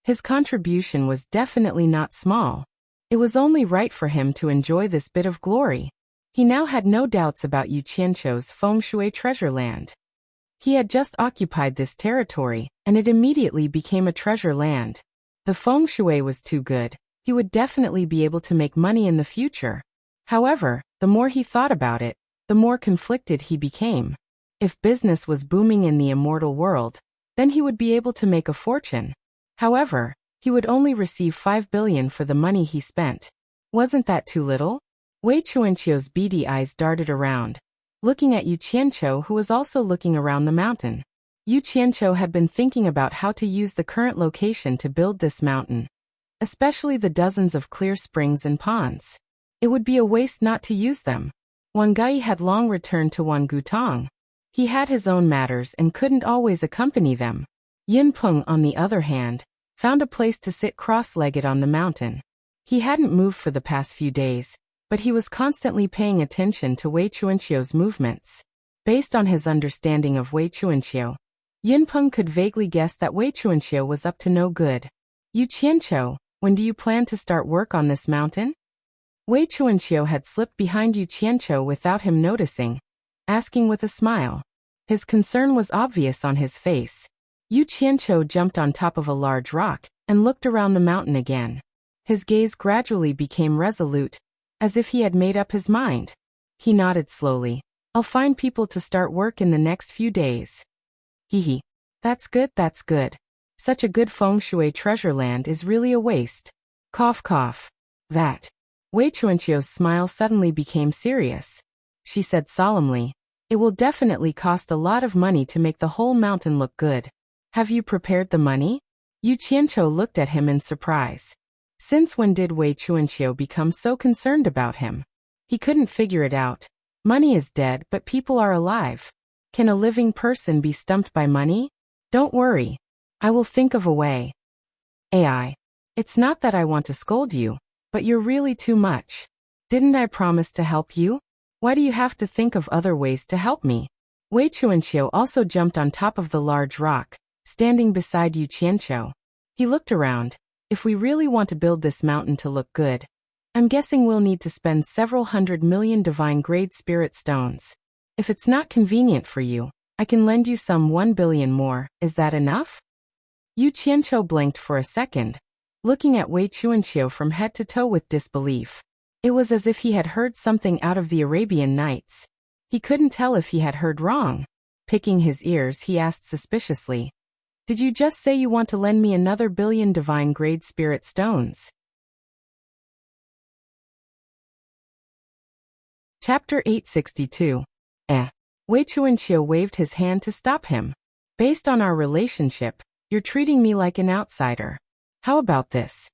His contribution was definitely not small. It was only right for him to enjoy this bit of glory. He now had no doubts about Yu Qianqiu's feng shui treasure land. He had just occupied this territory, and it immediately became a treasure land. The feng shui was too good. He would definitely be able to make money in the future. However, the more he thought about it, the more conflicted he became. If business was booming in the immortal world, then he would be able to make a fortune. However, he would only receive 5 billion for the money he spent. Wasn't that too little? Wei Chuanqiu's beady eyes darted around, looking at Yu Qianqiu, who was also looking around the mountain. Yu Qianqiu had been thinking about how to use the current location to build this mountain, especially the dozens of clear springs and ponds. It would be a waste not to use them. Wang Gai had long returned to Wangutong. He had his own matters and couldn't always accompany them. Yin Peng, on the other hand, found a place to sit cross-legged on the mountain. He hadn't moved for the past few days, but he was constantly paying attention to Wei Chuanqiu's movements. Based on his understanding of Wei Chuanqiu, Yin Peng could vaguely guess that Wei Chuanqiu was up to no good. Yu Qianqiu, when do you plan to start work on this mountain? Wei Chuanqiu had slipped behind Yu Qianqiu without him noticing, asking with a smile. His concern was obvious on his face. Yu Qianqiu jumped on top of a large rock and looked around the mountain again. His gaze gradually became resolute, as if he had made up his mind. He nodded slowly. I'll find people to start work in the next few days. Hehe. That's good, that's good. Such a good feng shui treasure land is really a waste. Cough cough. That. Wei Chuanqiu's smile suddenly became serious. She said solemnly, it will definitely cost a lot of money to make the whole mountain look good. Have you prepared the money? Yu Qianqiu looked at him in surprise. Since when did Wei Chuanqiu become so concerned about him? He couldn't figure it out. Money is dead, but people are alive. Can a living person be stumped by money? Don't worry. I will think of a way. AI. It's not that I want to scold you, but you're really too much. Didn't I promise to help you? Why do you have to think of other ways to help me? Wei Chuanqiu also jumped on top of the large rock, standing beside Yu Qianqiu. He looked around. If we really want to build this mountain to look good, I'm guessing we'll need to spend several 100 million divine-grade spirit stones. If it's not convenient for you, I can lend you some 1 billion more. Is that enough? Yu Qianqiu blinked for a second, looking at Wei Chuanqiu from head to toe with disbelief. It was as if he had heard something out of the Arabian Nights. He couldn't tell if he had heard wrong. Picking his ears, he asked suspiciously, did you just say you want to lend me another billion divine-grade spirit stones? Chapter 862. Wei Chuanqiu waved his hand to stop him. Based on our relationship, you're treating me like an outsider. How about this?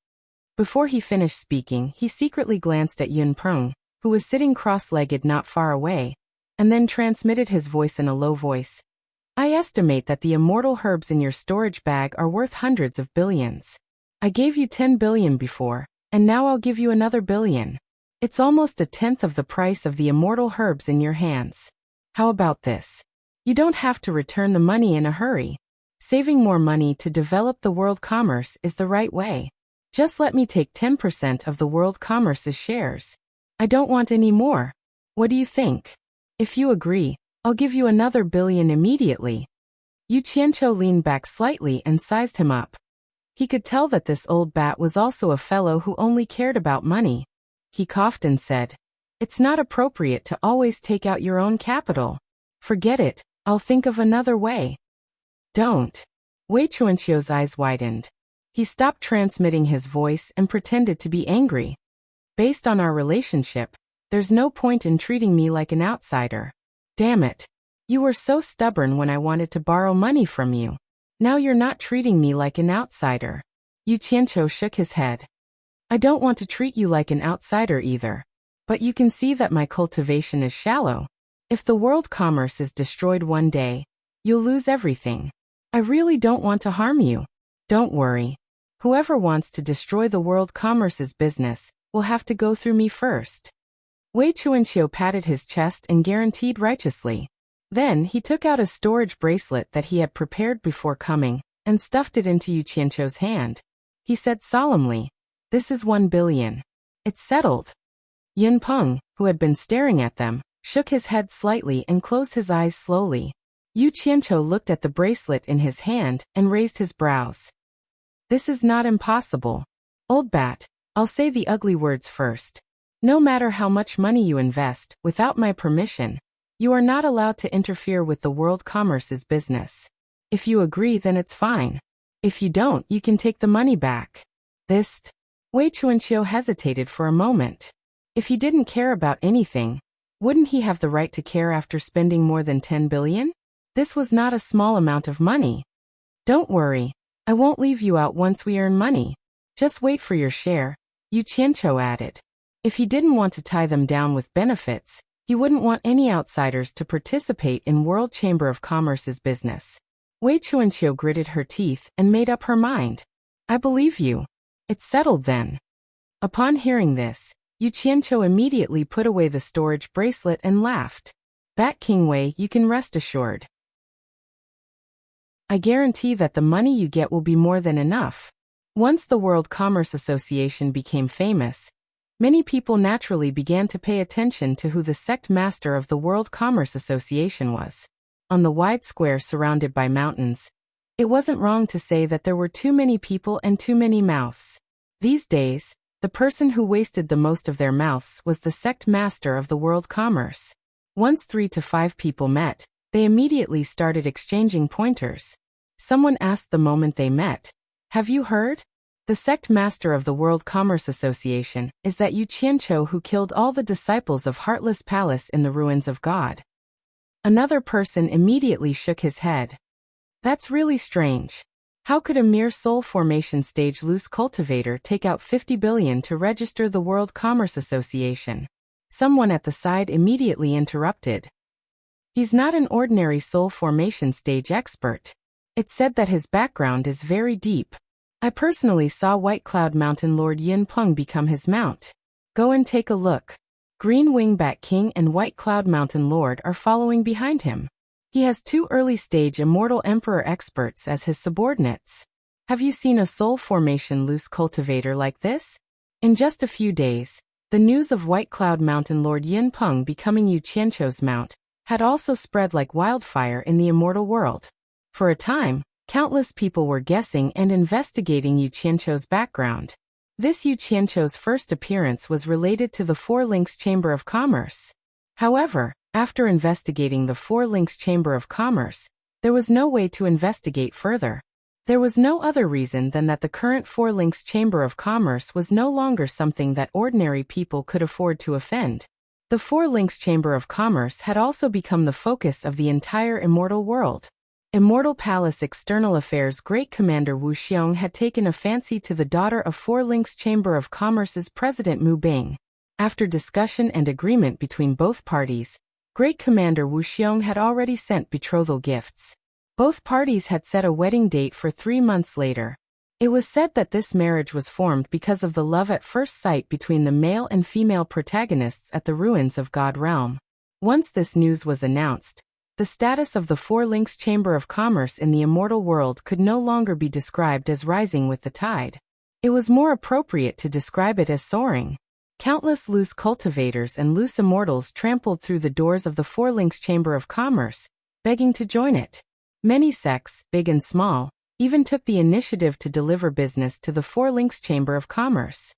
Before he finished speaking, he secretly glanced at Yun Peng, who was sitting cross-legged not far away, and then transmitted his voice in a low voice. I estimate that the immortal herbs in your storage bag are worth hundreds of billions. I gave you 10 billion before, and now I'll give you another billion. It's almost a tenth of the price of the immortal herbs in your hands. How about this? You don't have to return the money in a hurry. Saving more money to develop the world commerce is the right way. Just let me take 10% of the world commerce's shares. I don't want any more. What do you think? If you agree, I'll give you another billion immediately. Yu Qianqiu leaned back slightly and sized him up. He could tell that this old bat was also a fellow who only cared about money. He coughed and said, It's not appropriate to always take out your own capital. Forget it, I'll think of another way. Don't. Wei Chuanqiu's eyes widened. He stopped transmitting his voice and pretended to be angry. Based on our relationship, there's no point in treating me like an outsider. Damn it. You were so stubborn when I wanted to borrow money from you. Now you're not treating me like an outsider. Yu Qianqiu shook his head. I don't want to treat you like an outsider either. But you can see that my cultivation is shallow. If the world commerce is destroyed one day, you'll lose everything. I really don't want to harm you. Don't worry. Whoever wants to destroy the world commerce's business will have to go through me first. Wei Chuanqiu patted his chest and guaranteed righteously. Then he took out a storage bracelet that he had prepared before coming and stuffed it into Yu Qianqiu's hand. He said solemnly, "This is 1 billion. It's settled." Yin Peng, who had been staring at them, shook his head slightly and closed his eyes slowly. Yu Qianqiu looked at the bracelet in his hand and raised his brows. This is not impossible. Old bat, I'll say the ugly words first. No matter how much money you invest, without my permission, you are not allowed to interfere with the world commerce's business. If you agree, then it's fine. If you don't, you can take the money back. This. Wei Chuanqiu hesitated for a moment. If he didn't care about anything, wouldn't he have the right to care after spending more than 10 billion? This was not a small amount of money. Don't worry, I won't leave you out once we earn money. Just wait for your share, Yu Qianqiu added. If he didn't want to tie them down with benefits, he wouldn't want any outsiders to participate in World Chamber of Commerce's business. Wei Chuanqiu gritted her teeth and made up her mind. I believe you. It's settled then. Upon hearing this, Yu Qianqiu immediately put away the storage bracelet and laughed. Bat King Wei, you can rest assured. I guarantee that the money you get will be more than enough. Once the World Commerce Association became famous, many people naturally began to pay attention to who the sect master of the World Commerce Association was. On the wide square surrounded by mountains, it wasn't wrong to say that there were too many people and too many mouths. These days, the person who wasted the most of their mouths was the sect master of the World Commerce. Once 3 to 5 people met, they immediately started exchanging pointers. Someone asked the moment they met, "Have you heard? The sect master of the World Commerce Association is that Yu Qianqiu who killed all the disciples of Heartless Palace in the ruins of God." Another person immediately shook his head. That's really strange. How could a mere soul formation stage loose cultivator take out 50 billion to register the World Commerce Association? Someone at the side immediately interrupted. He's not an ordinary soul formation stage expert. It's said that his background is very deep. I personally saw White Cloud Mountain Lord Yin Peng become his mount. Go and take a look. Green Wingbat King and White Cloud Mountain Lord are following behind him. He has 2 early-stage Immortal Emperor experts as his subordinates. Have you seen a soul formation loose cultivator like this? In just a few days, the news of White Cloud Mountain Lord Yin Peng becoming Yu Qianqiu's mount had also spread like wildfire in the immortal world. For a time, countless people were guessing and investigating Yu Qianqiu's background. This Yu Qianqiu's first appearance was related to the Four Links Chamber of Commerce. However, after investigating the Four Links Chamber of Commerce, there was no way to investigate further. There was no other reason than that the current Four Links Chamber of Commerce was no longer something that ordinary people could afford to offend. The Four Links Chamber of Commerce had also become the focus of the entire immortal world. Immortal Palace External Affairs Great Commander Wuxia had taken a fancy to the daughter of Four Links Chamber of Commerce's President Mu Bing. After discussion and agreement between both parties, Great Commander Wuxia had already sent betrothal gifts. Both parties had set a wedding date for 3 months later. It was said that this marriage was formed because of the love at first sight between the male and female protagonists at the ruins of God Realm. Once this news was announced, the status of the Four Links Chamber of Commerce in the immortal world could no longer be described as rising with the tide. It was more appropriate to describe it as soaring. Countless loose cultivators and loose immortals trampled through the doors of the Four Links Chamber of Commerce, begging to join it. Many sects, big and small, even took the initiative to deliver business to the Four Links Chamber of Commerce.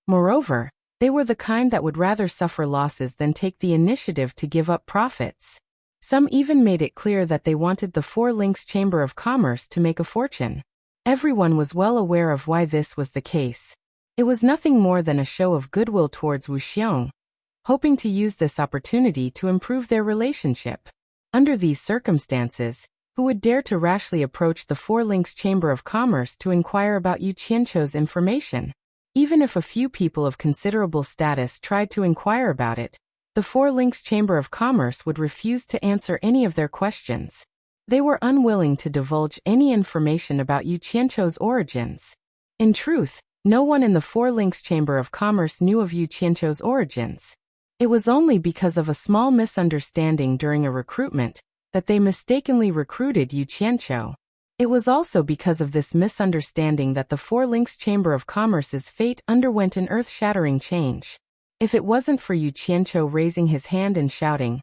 Moreover, They were the kind that would rather suffer losses than take the initiative to give up profits. Some even made it clear that they wanted the Four Links Chamber of Commerce to make a fortune. Everyone was well aware of why this was the case. It was nothing more than a show of goodwill towards Wuxia, hoping to use this opportunity to improve their relationship. Under these circumstances, who would dare to rashly approach the Four Links Chamber of Commerce to inquire about Yu Qianqiu's information? Even if a few people of considerable status tried to inquire about it, the Four Links Chamber of Commerce would refuse to answer any of their questions. They were unwilling to divulge any information about Yu Qianqiu's origins. In truth, no one in the Four Links Chamber of Commerce knew of Yu Qianqiu's origins. It was only because of a small misunderstanding during a recruitment that they mistakenly recruited Yu Qianqiu. It was also because of this misunderstanding that the Four Links Chamber of Commerce's fate underwent an earth-shattering change. If it wasn't for Yu Qianqiu raising his hand and shouting,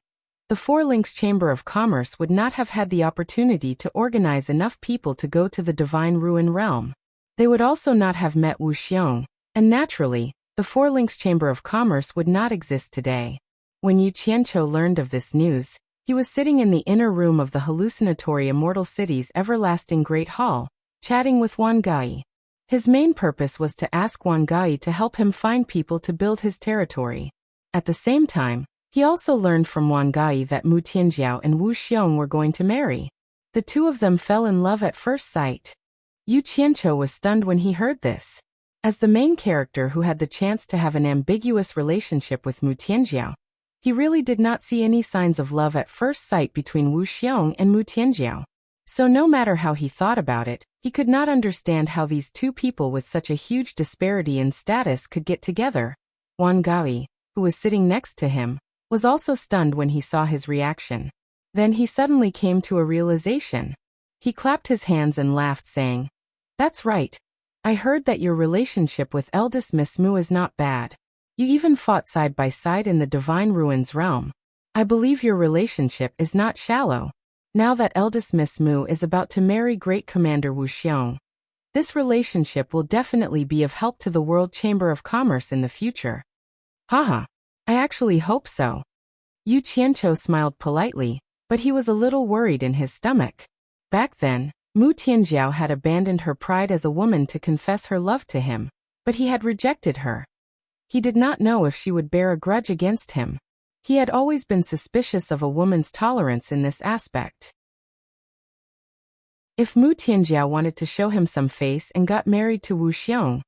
the Four Links Chamber of Commerce would not have had the opportunity to organize enough people to go to the Divine Ruin Realm. They would also not have met Wuxia, and naturally, the Four Links Chamber of Commerce would not exist today. When Yu Qianqiu learned of this news, he was sitting in the inner room of the hallucinatory Immortal City's everlasting Great Hall, chatting with Wan Gai. His main purpose was to ask Wan Gai to help him find people to build his territory. At the same time, he also learned from Wan Gai that Mu Tianjiao and Wu Xiong were going to marry. The two of them fell in love at first sight. Yu Qianqiu was stunned when he heard this. As the main character who had the chance to have an ambiguous relationship with Mu Tianjiao, he really did not see any signs of love at first sight between Wu Xiong and Mu Tianjiao. So no matter how he thought about it, he could not understand how these two people with such a huge disparity in status could get together. Wan Gai, who was sitting next to him, was also stunned when he saw his reaction. Then he suddenly came to a realization. He clapped his hands and laughed, saying, "That's right. I heard that your relationship with eldest Miss Mu is not bad. You even fought side by side in the Divine Ruins realm. I believe your relationship is not shallow. Now that eldest Miss Mu is about to marry Great Commander Wu Xiong, this relationship will definitely be of help to the World Chamber of Commerce in the future." Haha. I actually hope so. Yu Qianqiu smiled politely, but he was a little worried in his stomach. Back then, Mu Tianjiao had abandoned her pride as a woman to confess her love to him, but he had rejected her. He did not know if she would bear a grudge against him. He had always been suspicious of a woman's tolerance in this aspect. If Mu Tianjiao wanted to show him some face and got married to Wu Xiong,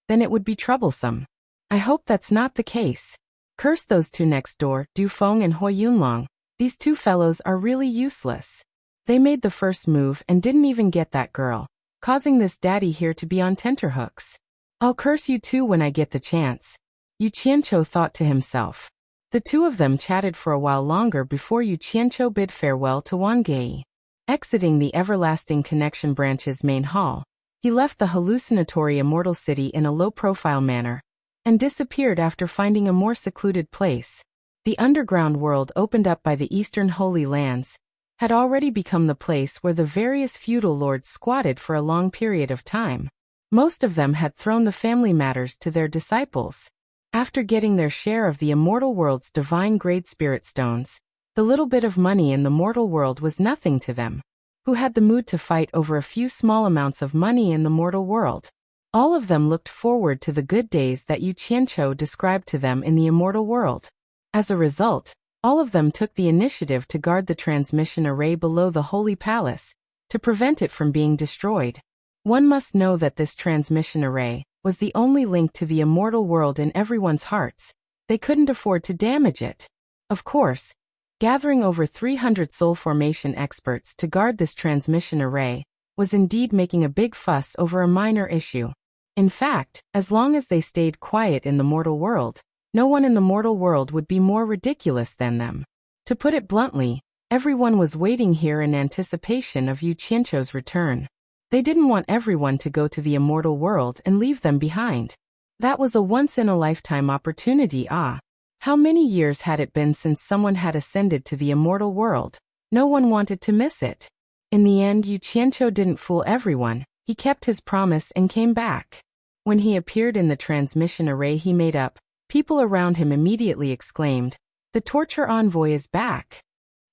then it would be troublesome. I hope that's not the case. Curse those two next door, Du Feng and Hoi Yunlong. These two fellows are really useless. They made the first move and didn't even get that girl, causing this daddy here to be on tenterhooks. I'll curse you too when I get the chance. Yu Qianqiu thought to himself. The two of them chatted for a while longer before Yu Qianqiu bid farewell to Wan Gai. Exiting the Everlasting Connection Branch's main hall, he left the hallucinatory Immortal City in a low-profile manner, and disappeared after finding a more secluded place. The underground world opened up by the Eastern Holy Lands had already become the place where the various feudal lords squatted for a long period of time. Most of them had thrown the family matters to their disciples. After getting their share of the immortal world's divine grade spirit stones, the little bit of money in the mortal world was nothing to them. Who had the mood to fight over a few small amounts of money in the mortal world? All of them looked forward to the good days that Yu Qianqiu described to them in the immortal world. As a result, all of them took the initiative to guard the transmission array below the Holy Palace, to prevent it from being destroyed. One must know that this transmission array was the only link to the immortal world in everyone's hearts. They couldn't afford to damage it. Of course, gathering over 300 soul formation experts to guard this transmission array was indeed making a big fuss over a minor issue. In fact, as long as they stayed quiet in the mortal world, no one in the mortal world would be more ridiculous than them. To put it bluntly, everyone was waiting here in anticipation of Yu Qianqiu's return. They didn't want everyone to go to the immortal world and leave them behind. That was a once-in-a-lifetime opportunity. How many years had it been since someone had ascended to the immortal world? No one wanted to miss it. In the end, Yu Qianqiu didn't fool everyone. He kept his promise and came back. When he appeared in the transmission array he made up, People around him immediately exclaimed, "The torture envoy is back!"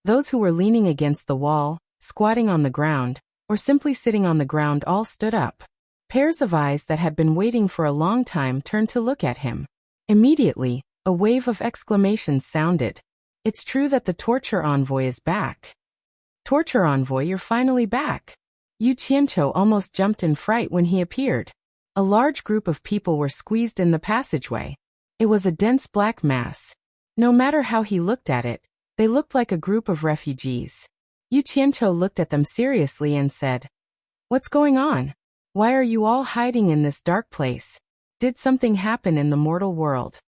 Those who were leaning against the wall, squatting on the ground, or simply sitting on the ground all stood up. Pairs of eyes that had been waiting for a long time turned to look at him. Immediately, a wave of exclamations sounded. "It's true that the torture envoy is back. Torture envoy, you're finally back." Yu Qianqiu almost jumped in fright when he appeared. A large group of people were squeezed in the passageway. It was a dense black mass. No matter how he looked at it, they looked like a group of refugees. Yu Qianqiu looked at them seriously and said, "What's going on? Why are you all hiding in this dark place? Did something happen in the mortal world?"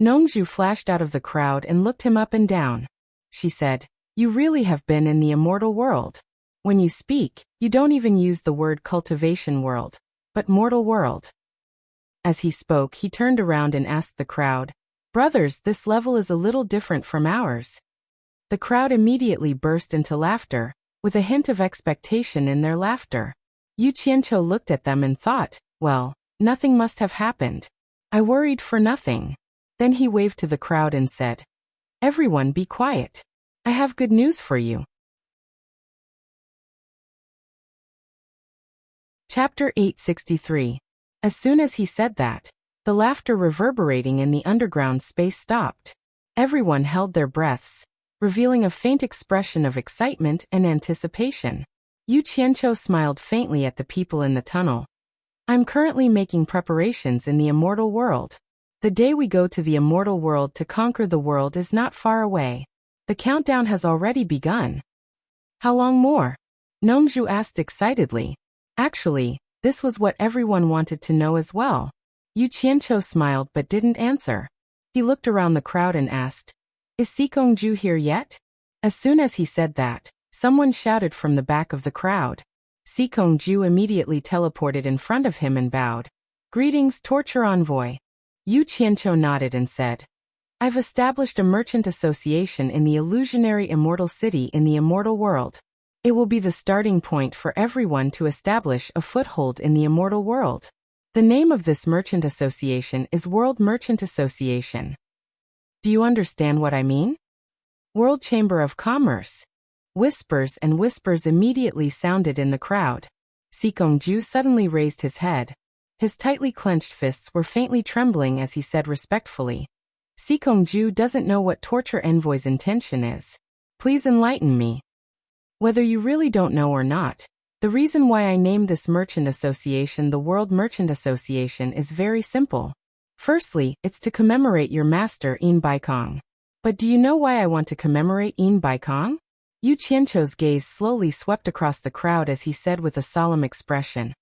Nongzhu flashed out of the crowd and looked him up and down. She said, "You really have been in the immortal world. When you speak, you don't even use the word cultivation world, but mortal world." As he spoke, he turned around and asked the crowd, "Brothers, this level is a little different from ours." The crowd immediately burst into laughter, with a hint of expectation in their laughter. Yu Qianqiu looked at them and thought, "Well, nothing must have happened. I worried for nothing." Then he waved to the crowd and said, "Everyone be quiet. I have good news for you." Chapter 863. As soon as he said that, the laughter reverberating in the underground space stopped. Everyone held their breaths, revealing a faint expression of excitement and anticipation. Yu Qianqiu smiled faintly at the people in the tunnel. "I'm currently making preparations in the immortal world. The day we go to the immortal world to conquer the world is not far away. The countdown has already begun." "How long more?" Nongzhu asked excitedly. Actually, this was what everyone wanted to know as well. Yu Qianqiu smiled but didn't answer. He looked around the crowd and asked, "Is Sikongju here yet?" As soon as he said that, someone shouted from the back of the crowd. Sikongju immediately teleported in front of him and bowed. "Greetings, torture envoy." Yu Qianqiu nodded and said, "I've established a merchant association in the illusionary immortal city in the immortal world. It will be the starting point for everyone to establish a foothold in the immortal world. The name of this merchant association is World Merchant Association. Do you understand what I mean? World Chamber of Commerce." Whispers and whispers immediately sounded in the crowd. Sikongju suddenly raised his head. His tightly clenched fists were faintly trembling as he said respectfully, "Sikongju doesn't know what torture envoy's intention is. Please enlighten me." "Whether you really don't know or not, the reason why I named this merchant association the World Merchant Association is very simple. Firstly, it's to commemorate your master Yin Baikong. But do you know why I want to commemorate Yin Baikong?" Yu Qianqiu's gaze slowly swept across the crowd as he said with a solemn expression,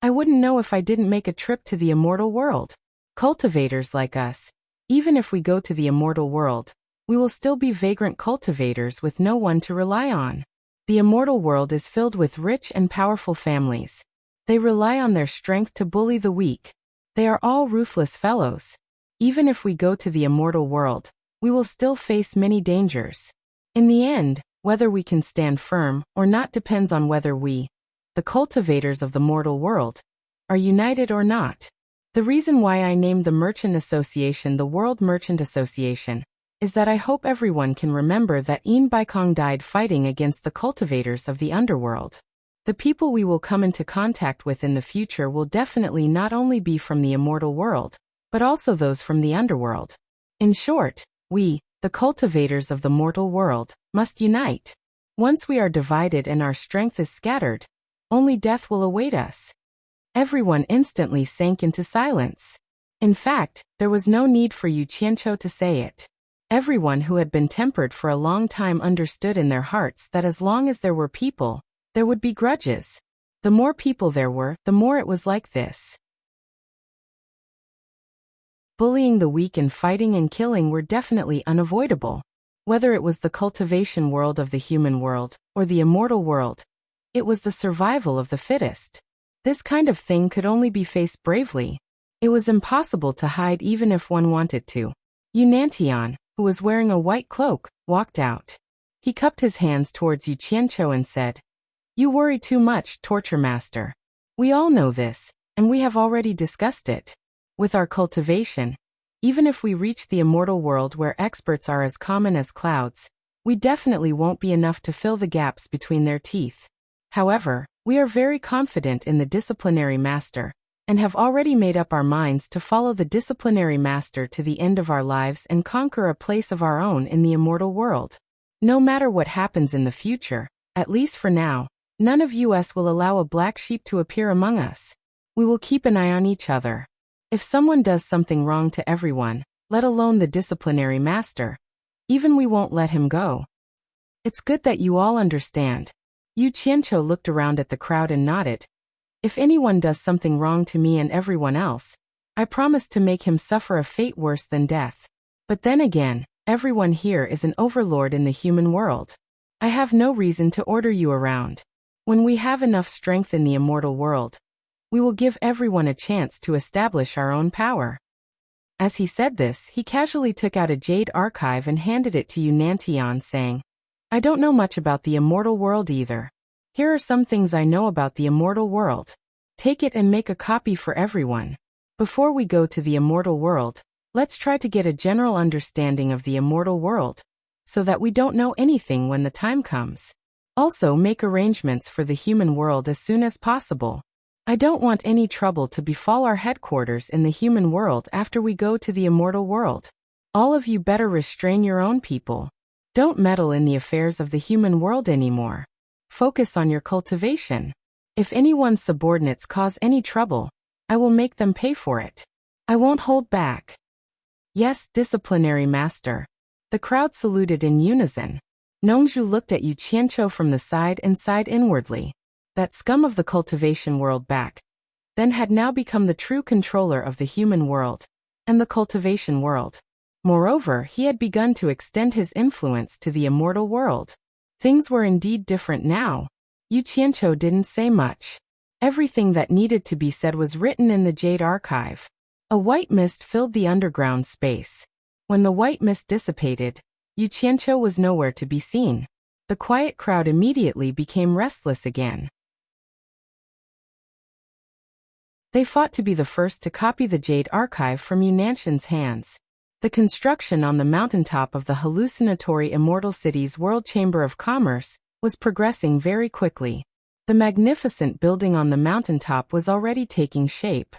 "I wouldn't know if I didn't make a trip to the immortal world. Cultivators like us, even if we go to the immortal world, we will still be vagrant cultivators with no one to rely on. The immortal world is filled with rich and powerful families. They rely on their strength to bully the weak. They are all ruthless fellows. Even if we go to the immortal world, we will still face many dangers. In the end, whether we can stand firm or not depends on whether we, the cultivators of the mortal world, are united or not. The reason why I named the Merchant Association the World Merchant Association is that I hope everyone can remember that Yin Baikong died fighting against the cultivators of the underworld. The people we will come into contact with in the future will definitely not only be from the immortal world, but also those from the underworld. In short, we, the cultivators of the mortal world, must unite. Once we are divided and our strength is scattered, only death will await us." Everyone instantly sank into silence. In fact, there was no need for Yu Qianqiu to say it. Everyone who had been tempered for a long time understood in their hearts that as long as there were people, there would be grudges. The more people there were, the more it was like this. Bullying the weak and fighting and killing were definitely unavoidable. Whether it was the cultivation world of the human world, or the immortal world, it was the survival of the fittest. This kind of thing could only be faced bravely. It was impossible to hide even if one wanted to. Yunantian, who was wearing a white cloak, walked out. He cupped his hands towards Yu Qianqiu and said, "You worry too much, torture master. We all know this, and we have already discussed it. With our cultivation, even if we reach the immortal world where experts are as common as clouds, we definitely won't be enough to fill the gaps between their teeth. However, we are very confident in the disciplinary master, and have already made up our minds to follow the disciplinary master to the end of our lives and conquer a place of our own in the immortal world. No matter what happens in the future, at least for now, none of us will allow a black sheep to appear among us. We will keep an eye on each other. If someone does something wrong to everyone, let alone the disciplinary master, even we won't let him go. It's good that you all understand. Yu Qianqiu looked around at the crowd and nodded. If anyone does something wrong to me and everyone else, I promise to make him suffer a fate worse than death. But then again, everyone here is an overlord in the human world. I have no reason to order you around. When we have enough strength in the immortal world, we will give everyone a chance to establish our own power. As he said this, he casually took out a jade archive and handed it to Yu Nantian, saying, I don't know much about the immortal world either. Here are some things I know about the immortal world. Take it and make a copy for everyone. Before we go to the immortal world, let's try to get a general understanding of the immortal world, so that we don't know anything when the time comes. Also, make arrangements for the human world as soon as possible. I don't want any trouble to befall our headquarters in the human world after we go to the immortal world. All of you better restrain your own people. Don't meddle in the affairs of the human world anymore. Focus on your cultivation. If anyone's subordinates cause any trouble, I will make them pay for it. I won't hold back. Yes, disciplinary master. The crowd saluted in unison. Nongzhu looked at Yu Qianqiu from the side and sighed inwardly. That scum of the cultivation world back then had now become the true controller of the human world and the cultivation world. Moreover, he had begun to extend his influence to the immortal world. Things were indeed different now. Yu Qianqiu didn't say much. Everything that needed to be said was written in the Jade Archive. A white mist filled the underground space. When the white mist dissipated, Yu Qianqiu was nowhere to be seen. The quiet crowd immediately became restless again. They fought to be the first to copy the Jade Archive from Yu Nanshan's hands. The construction on the mountaintop of the hallucinatory Immortal City's World Chamber of Commerce was progressing very quickly. The magnificent building on the mountaintop was already taking shape.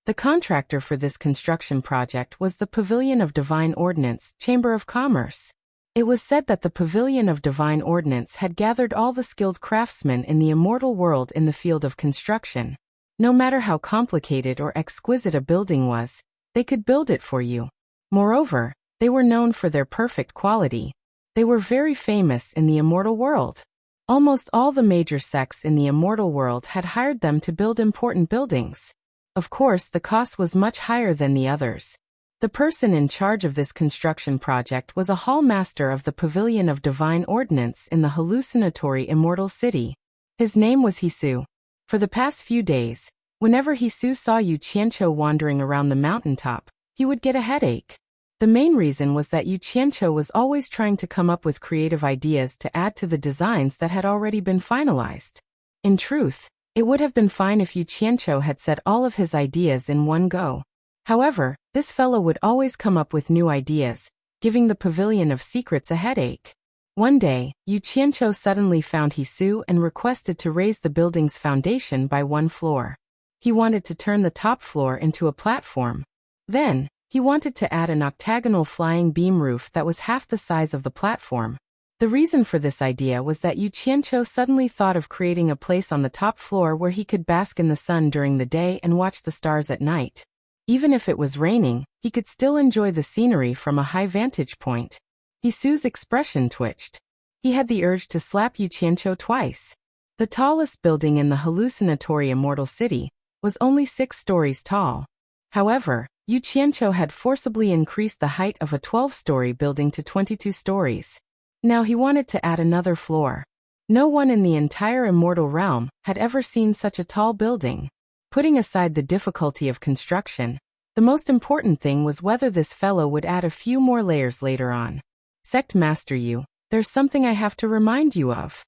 The contractor for this construction project was the Pavilion of Divine Ordnance Chamber of Commerce. It was said that the Pavilion of Divine Ordnance had gathered all the skilled craftsmen in the immortal world in the field of construction. No matter how complicated or exquisite a building was, they could build it for you. Moreover, they were known for their perfect quality. They were very famous in the immortal world. Almost all the major sects in the immortal world had hired them to build important buildings. Of course, the cost was much higher than the others. The person in charge of this construction project was a hall master of the Pavilion of Divine Ordnance in the hallucinatory Immortal City. His name was Hisu. For the past few days, whenever Hisu saw Yu Qianqiu wandering around the mountaintop, he would get a headache. The main reason was that Yu Qianqiu was always trying to come up with creative ideas to add to the designs that had already been finalized. In truth, it would have been fine if Yu Qianqiu had said all of his ideas in one go. However, this fellow would always come up with new ideas, giving the Pavilion of Secrets a headache. One day, Yu Qianqiu suddenly found Hisu and requested to raise the building's foundation by one floor. He wanted to turn the top floor into a platform. Then, he wanted to add an octagonal flying beam roof that was half the size of the platform. The reason for this idea was that Yu Qianqiu suddenly thought of creating a place on the top floor where he could bask in the sun during the day and watch the stars at night. Even if it was raining, he could still enjoy the scenery from a high vantage point. Hisu's expression twitched. He had the urge to slap Yu Qianqiu twice. The tallest building in the hallucinatory Immortal City was only 6 stories tall. However, Yu Qianqiu had forcibly increased the height of a 12-story building to 22 stories. Now he wanted to add another floor. No one in the entire immortal realm had ever seen such a tall building. Putting aside the difficulty of construction, the most important thing was whether this fellow would add a few more layers later on. Sect Master Yu, there's something I have to remind you of.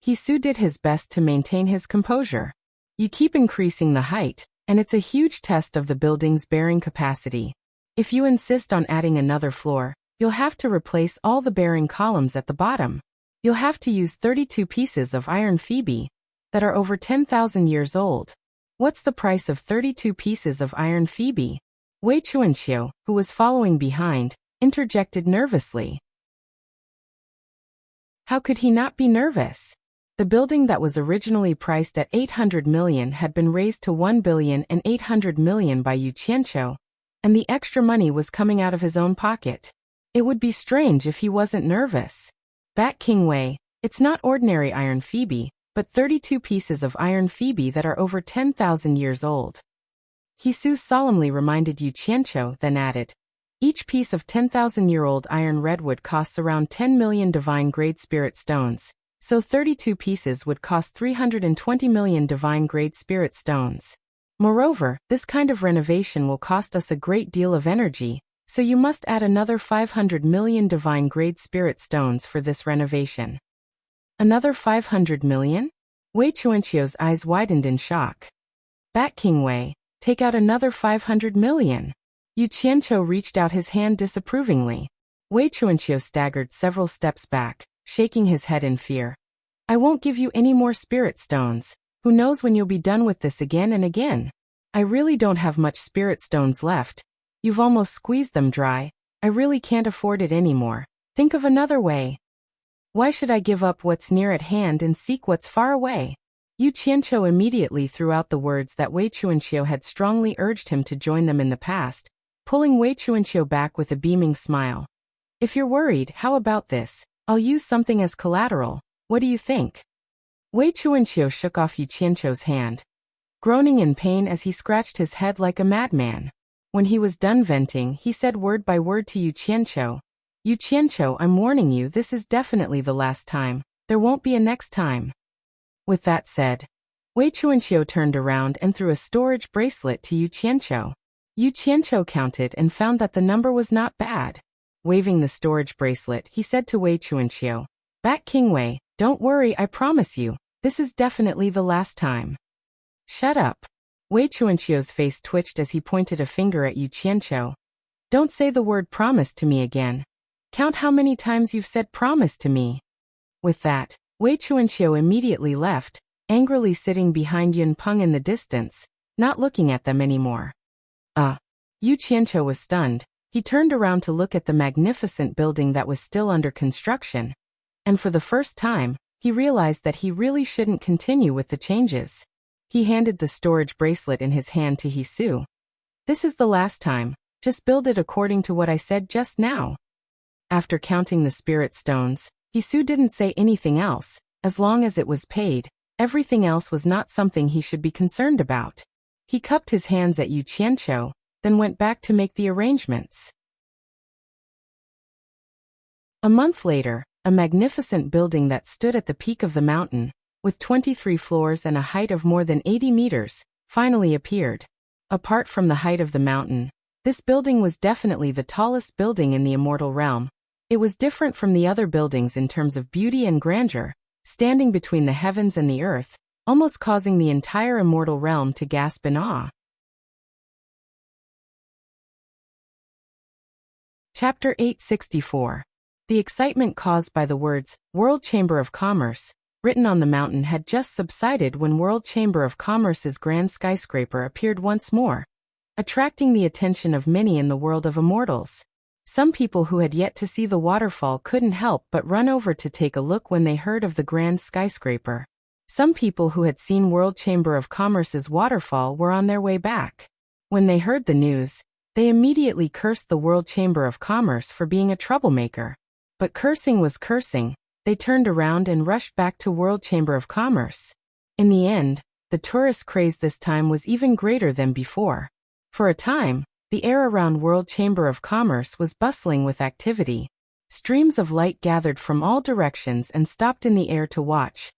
Hisu did his best to maintain his composure. You keep increasing the height, and it's a huge test of the building's bearing capacity. If you insist on adding another floor, you'll have to replace all the bearing columns at the bottom. You'll have to use 32 pieces of iron Phoebe that are over 10,000 years old. What's the price of 32 pieces of iron Phoebe? Wei Chuanxiu, who was following behind, interjected nervously. How could he not be nervous? The building that was originally priced at 800 million had been raised to 1,800 million by Yu Qianqiu, and the extra money was coming out of his own pocket. It would be strange if he wasn't nervous. Bat King Wei, it's not ordinary iron Phoebe, but 32 pieces of iron Phoebe that are over 10,000 years old. Hisu solemnly reminded Yu Qianqiu, then added, each piece of 10,000-year-old iron redwood costs around 10 million divine-grade spirit stones, so 32 pieces would cost 320 million divine-grade spirit stones. Moreover, this kind of renovation will cost us a great deal of energy, so you must add another 500 million divine-grade spirit stones for this renovation. Another 500 million? Wei Chuanqiu's eyes widened in shock. Bat King Wei, take out another 500 million. Yu Qianqiu reached out his hand disapprovingly. Wei Chuanqiu staggered several steps back, shaking his head in fear. I won't give you any more spirit stones. Who knows when you'll be done with this again and again? I really don't have much spirit stones left. You've almost squeezed them dry. I really can't afford it anymore. Think of another way. Why should I give up what's near at hand and seek what's far away? Yu Qianqiu immediately threw out the words that Wei Chuanqiu had strongly urged him to join them in the past, pulling Wei Chuanqiu back with a beaming smile. If you're worried, how about this? I'll use something as collateral. What do you think? Wei Chuanqiu shook off Yu Qianqiu's hand, groaning in pain as he scratched his head like a madman. When he was done venting, he said word by word to Yu Qianqiu, Yu Qianqiu, I'm warning you, this is definitely the last time. There won't be a next time. With that said, Wei Chuanqiu turned around and threw a storage bracelet to Yu Qianqiu. Yu Qianqiu counted and found that the number was not bad. Waving the storage bracelet, he said to Wei Chuanqiu, Bat King Wei, don't worry, I promise you, this is definitely the last time. Shut up. Wei Chuanqiu's face twitched as he pointed a finger at Yu Qianqiu. Don't say the word promise to me again. Count how many times you've said promise to me. With that, Wei Chuanqiu immediately left, angrily sitting behind Yun Peng in the distance, not looking at them anymore. Yu Qianqiu was stunned. He turned around to look at the magnificent building that was still under construction, and for the first time, he realized that he really shouldn't continue with the changes. He handed the storage bracelet in his hand to Hisu. This is the last time, just build it according to what I said just now. After counting the spirit stones, Hisu didn't say anything else. As long as it was paid, everything else was not something he should be concerned about. He cupped his hands at Yu Qianqiu, then went back to make the arrangements. A month later, a magnificent building that stood at the peak of the mountain, with 23 floors and a height of more than 80 meters, finally appeared. Apart from the height of the mountain, this building was definitely the tallest building in the Immortal realm. It was different from the other buildings in terms of beauty and grandeur, standing between the heavens and the earth, almost causing the entire Immortal realm to gasp in awe. Chapter 864. The excitement caused by the words, World Chamber of Commerce, written on the mountain had just subsided when World Chamber of Commerce's grand skyscraper appeared once more, attracting the attention of many in the world of immortals. Some people who had yet to see the waterfall couldn't help but run over to take a look when they heard of the grand skyscraper. Some people who had seen World Chamber of Commerce's waterfall were on their way back. When they heard the news, they immediately cursed the World Chamber of Commerce for being a troublemaker. But cursing was cursing. They turned around and rushed back to World Chamber of Commerce. In the end, the tourist craze this time was even greater than before. For a time, the air around World Chamber of Commerce was bustling with activity. Streams of light gathered from all directions and stopped in the air to watch,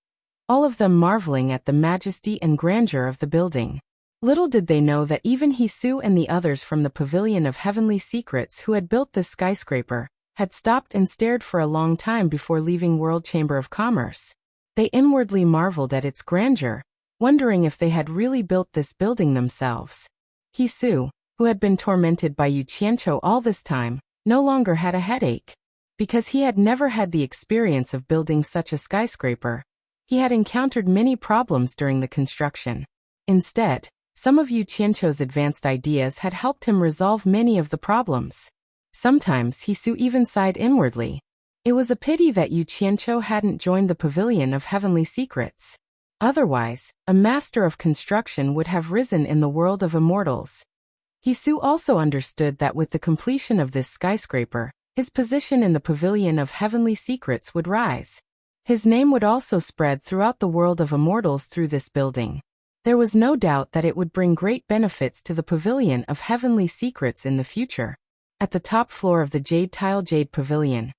all of them marveling at the majesty and grandeur of the building. Little did they know that even Hisu and the others from the Pavilion of Heavenly Secrets who had built this skyscraper had stopped and stared for a long time before leaving World Chamber of Commerce. They inwardly marveled at its grandeur, wondering if they had really built this building themselves. He Su, who had been tormented by Yu Qianqiu all this time, no longer had a headache. Because he had never had the experience of building such a skyscraper, he had encountered many problems during the construction. Instead, some of Yu Qianqiu's advanced ideas had helped him resolve many of the problems. Sometimes He Su even sighed inwardly. It was a pity that Yu Qianqiu hadn't joined the Pavilion of Heavenly Secrets. Otherwise, a master of construction would have risen in the world of immortals. He Su also understood that with the completion of this skyscraper, his position in the Pavilion of Heavenly Secrets would rise. His name would also spread throughout the world of immortals through this building. There was no doubt that it would bring great benefits to the Pavilion of Heavenly Secrets in the future. At the top floor of the Jade Pavilion,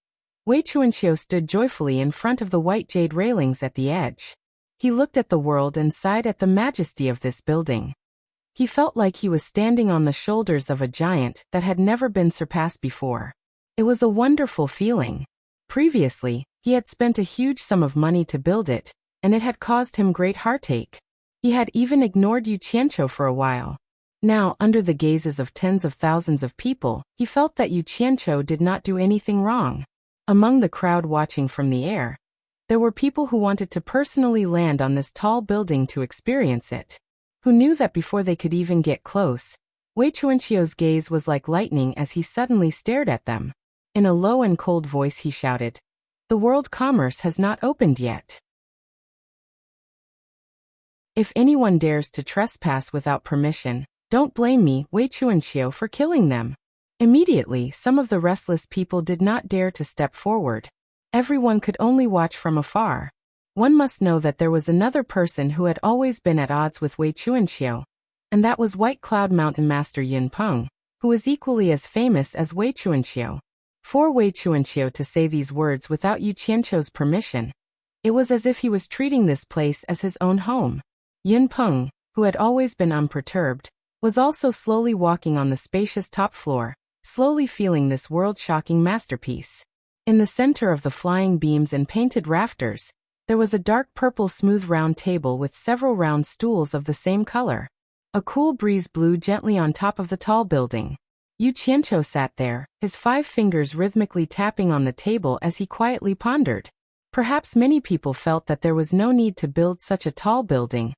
Wei Chuanqiu stood joyfully in front of the white jade railings at the edge. He looked at the world and sighed at the majesty of this building. He felt like he was standing on the shoulders of a giant that had never been surpassed before. It was a wonderful feeling. Previously, he had spent a huge sum of money to build it, and it had caused him great heartache. He had even ignored Yu Qianqiu for a while. Now, under the gazes of tens of thousands of people, he felt that Yu Qianqiu did not do anything wrong. Among the crowd watching from the air, there were people who wanted to personally land on this tall building to experience it, who knew that before they could even get close, Wei Chuanqiu's gaze was like lightning as he suddenly stared at them. In a low and cold voice he shouted, "The world commerce has not opened yet. If anyone dares to trespass without permission, don't blame me, Wei Chuanqiu, for killing them." Immediately, some of the restless people did not dare to step forward. Everyone could only watch from afar. One must know that there was another person who had always been at odds with Wei Chuanqiu, and that was White Cloud Mountain Master Yin Peng, who was equally as famous as Wei Chuanqiu. For Wei Chuanqiu to say these words without Yu Qianqiu's permission, it was as if he was treating this place as his own home. Yin Peng, who had always been unperturbed, was also slowly walking on the spacious top floor, slowly feeling this world-shocking masterpiece. In the center of the flying beams and painted rafters, there was a dark purple smooth round table with several round stools of the same color. A cool breeze blew gently on top of the tall building. Yu Qianqiu sat there, his 5 fingers rhythmically tapping on the table as he quietly pondered. Perhaps many people felt that there was no need to build such a tall building,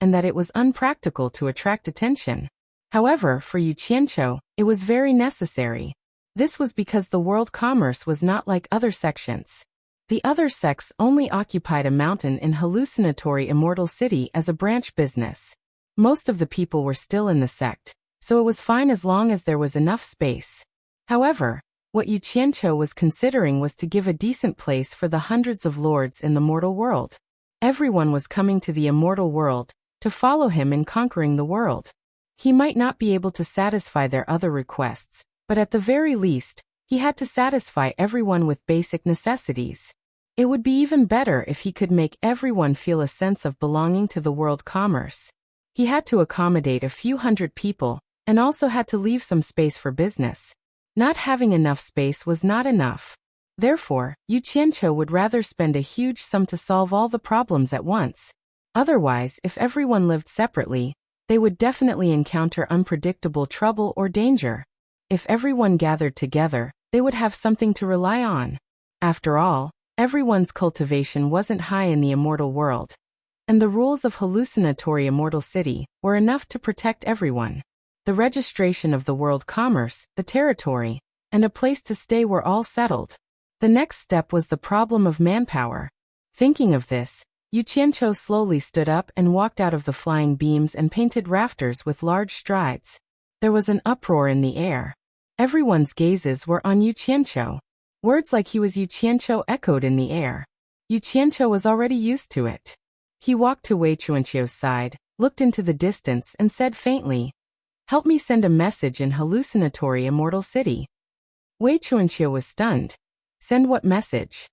and that it was unpractical to attract attention. However, for Yu Qianqiu, it was very necessary. This was because the world commerce was not like other sections. The other sects only occupied a mountain in hallucinatory Immortal City as a branch business. Most of the people were still in the sect, so it was fine as long as there was enough space. However, what Yu Qianqiu was considering was to give a decent place for the hundreds of lords in the mortal world. Everyone was coming to the immortal world to follow him in conquering the world. He might not be able to satisfy their other requests, but at the very least, he had to satisfy everyone with basic necessities. It would be even better if he could make everyone feel a sense of belonging to the world commerce. He had to accommodate a few hundred people, and also had to leave some space for business. Not having enough space was not enough. Therefore, Yu Qianqiu would rather spend a huge sum to solve all the problems at once. Otherwise, if everyone lived separately, they would definitely encounter unpredictable trouble or danger. If everyone gathered together, they would have something to rely on. After all, everyone's cultivation wasn't high in the immortal world, and the rules of hallucinatory Immortal City were enough to protect everyone. The registration of the world commerce, the territory, and a place to stay were all settled. The next step was the problem of manpower. Thinking of this, Yu Qianqiu slowly stood up and walked out of the flying beams and painted rafters with large strides. There was an uproar in the air. Everyone's gazes were on Yu Qianqiu. Words like "he was Yu Qianqiu" echoed in the air. Yu Qianqiu was already used to it. He walked to Wei Chuanqiu's side, looked into the distance and said faintly, "Help me send a message in hallucinatory Immortal City." Wei Chuanqiu was stunned. "Send what message?"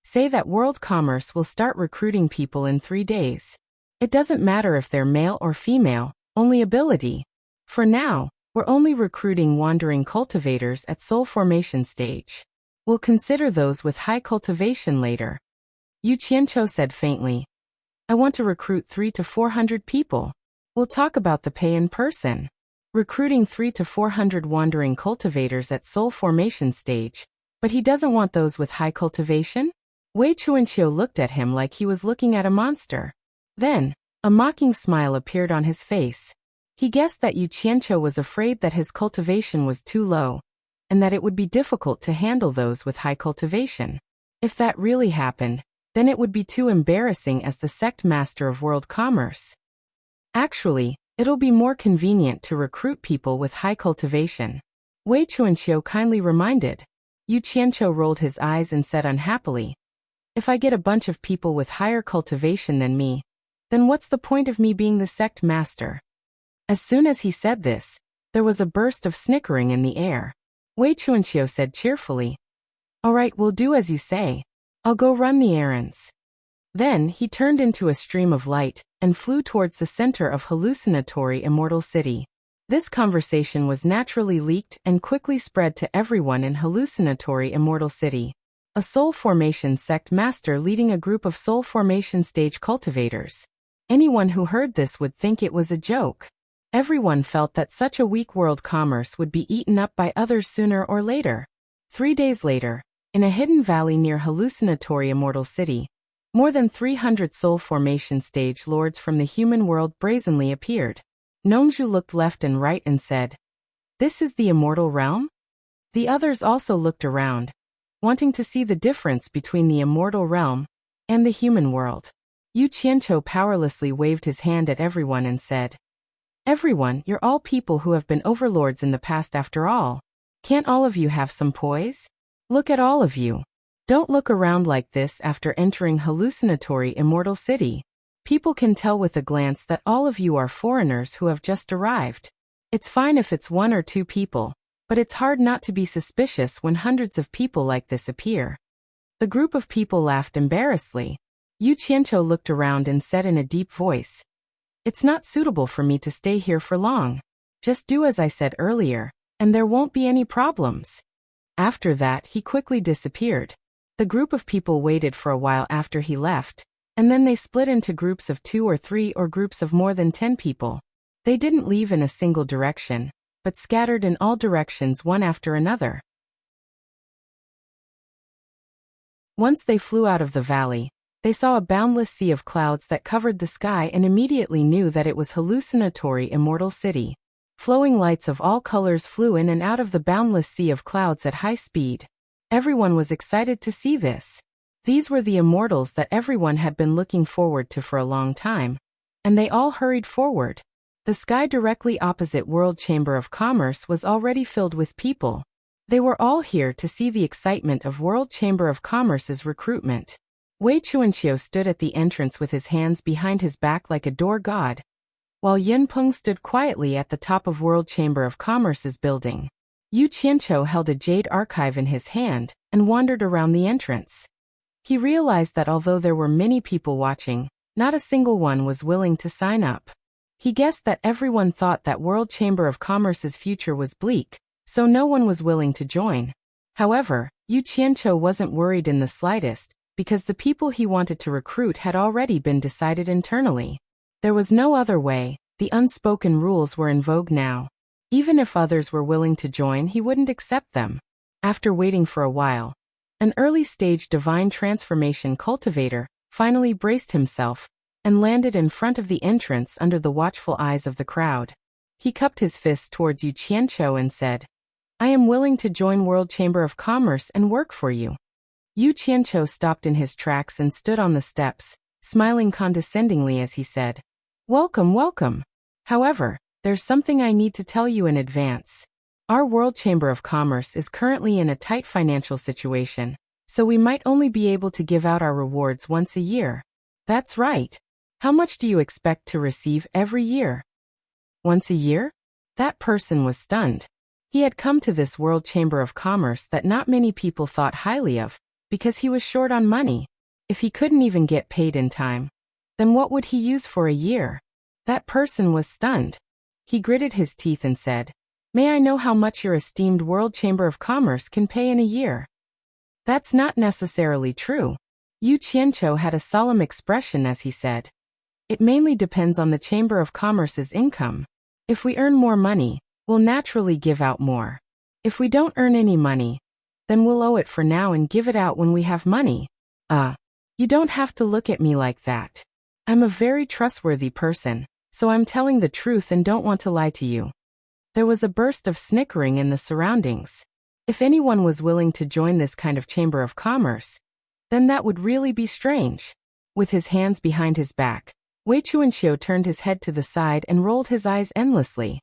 "Say that world commerce will start recruiting people in 3 days. It doesn't matter if they're male or female, only ability. For now, we're only recruiting wandering cultivators at soul formation stage. We'll consider those with high cultivation later." Yu Qianqiu said faintly. I want to recruit 300 to 400 people. We'll talk about the pay in person. Recruiting 300 to 400 wandering cultivators at soul formation stage. But he doesn't want those with high cultivation? Wei Chuanqiu looked at him like he was looking at a monster. Then, a mocking smile appeared on his face. He guessed that Yu Qianqiu was afraid that his cultivation was too low, and that it would be difficult to handle those with high cultivation. If that really happened, then it would be too embarrassing as the sect master of world commerce. Actually, it'll be more convenient to recruit people with high cultivation. Wei Chuanqiu kindly reminded. Yu Qianqiu rolled his eyes and said unhappily, if I get a bunch of people with higher cultivation than me, then what's the point of me being the sect master? As soon as he said this, there was a burst of snickering in the air. Wei Chuanqiu said cheerfully, all right, we'll do as you say. I'll go run the errands. Then he turned into a stream of light and flew towards the center of hallucinatory Immortal City. This conversation was naturally leaked and quickly spread to everyone in hallucinatory Immortal City. A soul formation sect master leading a group of soul formation stage cultivators. Anyone who heard this would think it was a joke. Everyone felt that such a weak world commerce would be eaten up by others sooner or later. 3 days later, in a hidden valley near hallucinatory Immortal City, more than 300 soul formation stage lords from the human world brazenly appeared. Nongzhu looked left and right and said, this is the immortal realm? The others also looked around, wanting to see the difference between the immortal realm and the human world. Yu Qianqiu powerlessly waved his hand at everyone and said, everyone, you're all people who have been overlords in the past after all. Can't all of you have some poise? Look at all of you. Don't look around like this after entering hallucinatory Immortal City. People can tell with a glance that all of you are foreigners who have just arrived. It's fine if it's 1 or 2 people, but it's hard not to be suspicious when hundreds of people like this appear. The group of people laughed embarrassedly. Yu Qianqiu looked around and said in a deep voice, it's not suitable for me to stay here for long. Just do as I said earlier, and there won't be any problems. After that, he quickly disappeared. The group of people waited for a while after he left, and then they split into groups of 2 or 3 or groups of more than 10 people. They didn't leave in a single direction, but scattered in all directions one after another. Once they flew out of the valley, they saw a boundless sea of clouds that covered the sky and immediately knew that it was hallucinatory Immortal City. Flowing lights of all colors flew in and out of the boundless sea of clouds at high speed. Everyone was excited to see this. These were the immortals that everyone had been looking forward to for a long time, and they all hurried forward. The sky directly opposite World Chamber of Commerce was already filled with people. They were all here to see the excitement of World Chamber of Commerce's recruitment. Wei Chuanqiu stood at the entrance with his hands behind his back like a door god, while Yin Peng stood quietly at the top of World Chamber of Commerce's building. Yu Qianqiu held a jade archive in his hand and wandered around the entrance. He realized that although there were many people watching, not a single one was willing to sign up. He guessed that everyone thought that World Chamber of Commerce's future was bleak, so no one was willing to join. However, Yu Qianqiu wasn't worried in the slightest, because the people he wanted to recruit had already been decided internally. There was no other way, the unspoken rules were in vogue now. Even if others were willing to join, he wouldn't accept them. After waiting for a while, an early-stage divine transformation cultivator finally braced himself and landed in front of the entrance under the watchful eyes of the crowd. He cupped his fist towards Yu Qianqiu and said, I am willing to join World Chamber of Commerce and work for you. Yu Qianqiu stopped in his tracks and stood on the steps, smiling condescendingly as he said, welcome, welcome. However, there's something I need to tell you in advance. Our World Chamber of Commerce is currently in a tight financial situation, so we might only be able to give out our rewards once a year. That's right. How much do you expect to receive every year? Once a year? That person was stunned. He had come to this World Chamber of Commerce that not many people thought highly of, because he was short on money. If he couldn't even get paid in time, then what would he use for a year? That person was stunned. He gritted his teeth and said, May I know how much your esteemed World Chamber of Commerce can pay in a year? That's not necessarily true. Yu Qianqiu had a solemn expression as he said, "It mainly depends on the Chamber of Commerce's income. If we earn more money, we'll naturally give out more. If we don't earn any money, then we'll owe it for now and give it out when we have money." You don't have to look at me like that. I'm a very trustworthy person, so I'm telling the truth and don't want to lie to you. There was a burst of snickering in the surroundings. If anyone was willing to join this kind of chamber of commerce, then that would really be strange. With his hands behind his back, Wei Chuanxiu turned his head to the side and rolled his eyes endlessly.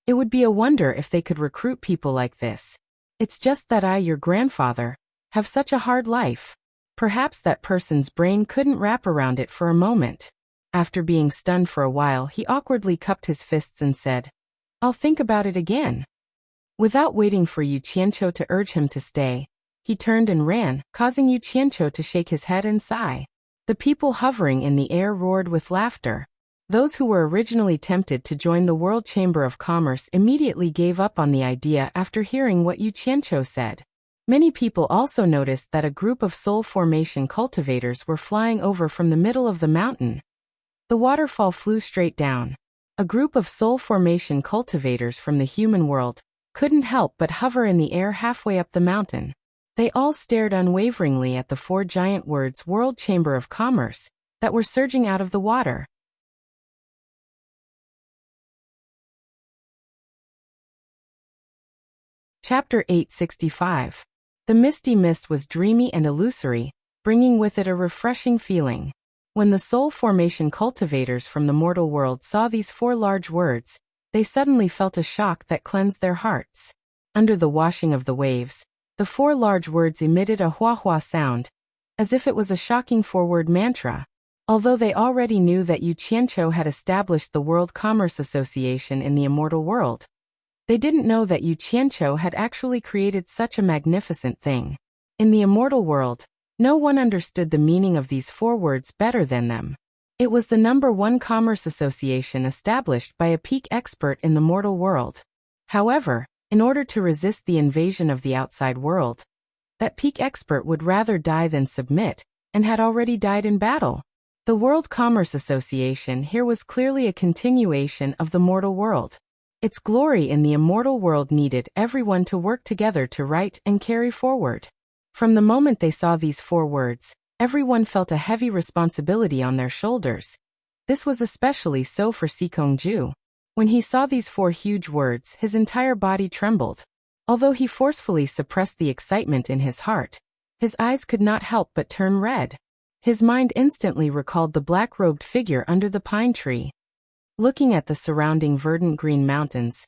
It would be a wonder if they could recruit people like this. It's just that I, your grandfather, have such a hard life. Perhaps that person's brain couldn't wrap around it for a moment. After being stunned for a while, he awkwardly cupped his fists and said, "I'll think about it again." Without waiting for Yu Qianqiu to urge him to stay, he turned and ran, causing Yu Qianqiu to shake his head and sigh. The people hovering in the air roared with laughter. Those who were originally tempted to join the World Chamber of Commerce immediately gave up on the idea after hearing what Yu Qianqiu said. Many people also noticed that a group of soul formation cultivators were flying over from the middle of the mountain. The waterfall flew straight down. A group of soul formation cultivators from the human world couldn't help but hover in the air halfway up the mountain. They all stared unwaveringly at the four giant words World Chamber of Commerce that were surging out of the water. Chapter 865. The misty mist was dreamy and illusory, bringing with it a refreshing feeling. When the soul formation cultivators from the mortal world saw these four large words, they suddenly felt a shock that cleansed their hearts. Under the washing of the waves, the four large words emitted a hua-hua sound, as if it was a shocking four-word mantra. Although they already knew that Yu Qianqiu had established the World Commerce Association in the immortal world, they didn't know that Yu Qianqiu had actually created such a magnificent thing. In the immortal world, no one understood the meaning of these four words better than them. It was the #1 commerce association established by a peak expert in the mortal world. However, in order to resist the invasion of the outside world, that peak expert would rather die than submit, and had already died in battle. The World Commerce Association here was clearly a continuation of the mortal world. Its glory in the immortal world needed everyone to work together to write and carry forward. From the moment they saw these four words, everyone felt a heavy responsibility on their shoulders. This was especially so for Sikongju. When he saw these four huge words, his entire body trembled. Although he forcefully suppressed the excitement in his heart, his eyes could not help but turn red. His mind instantly recalled the black-robed figure under the pine tree. Looking at the surrounding verdant green mountains,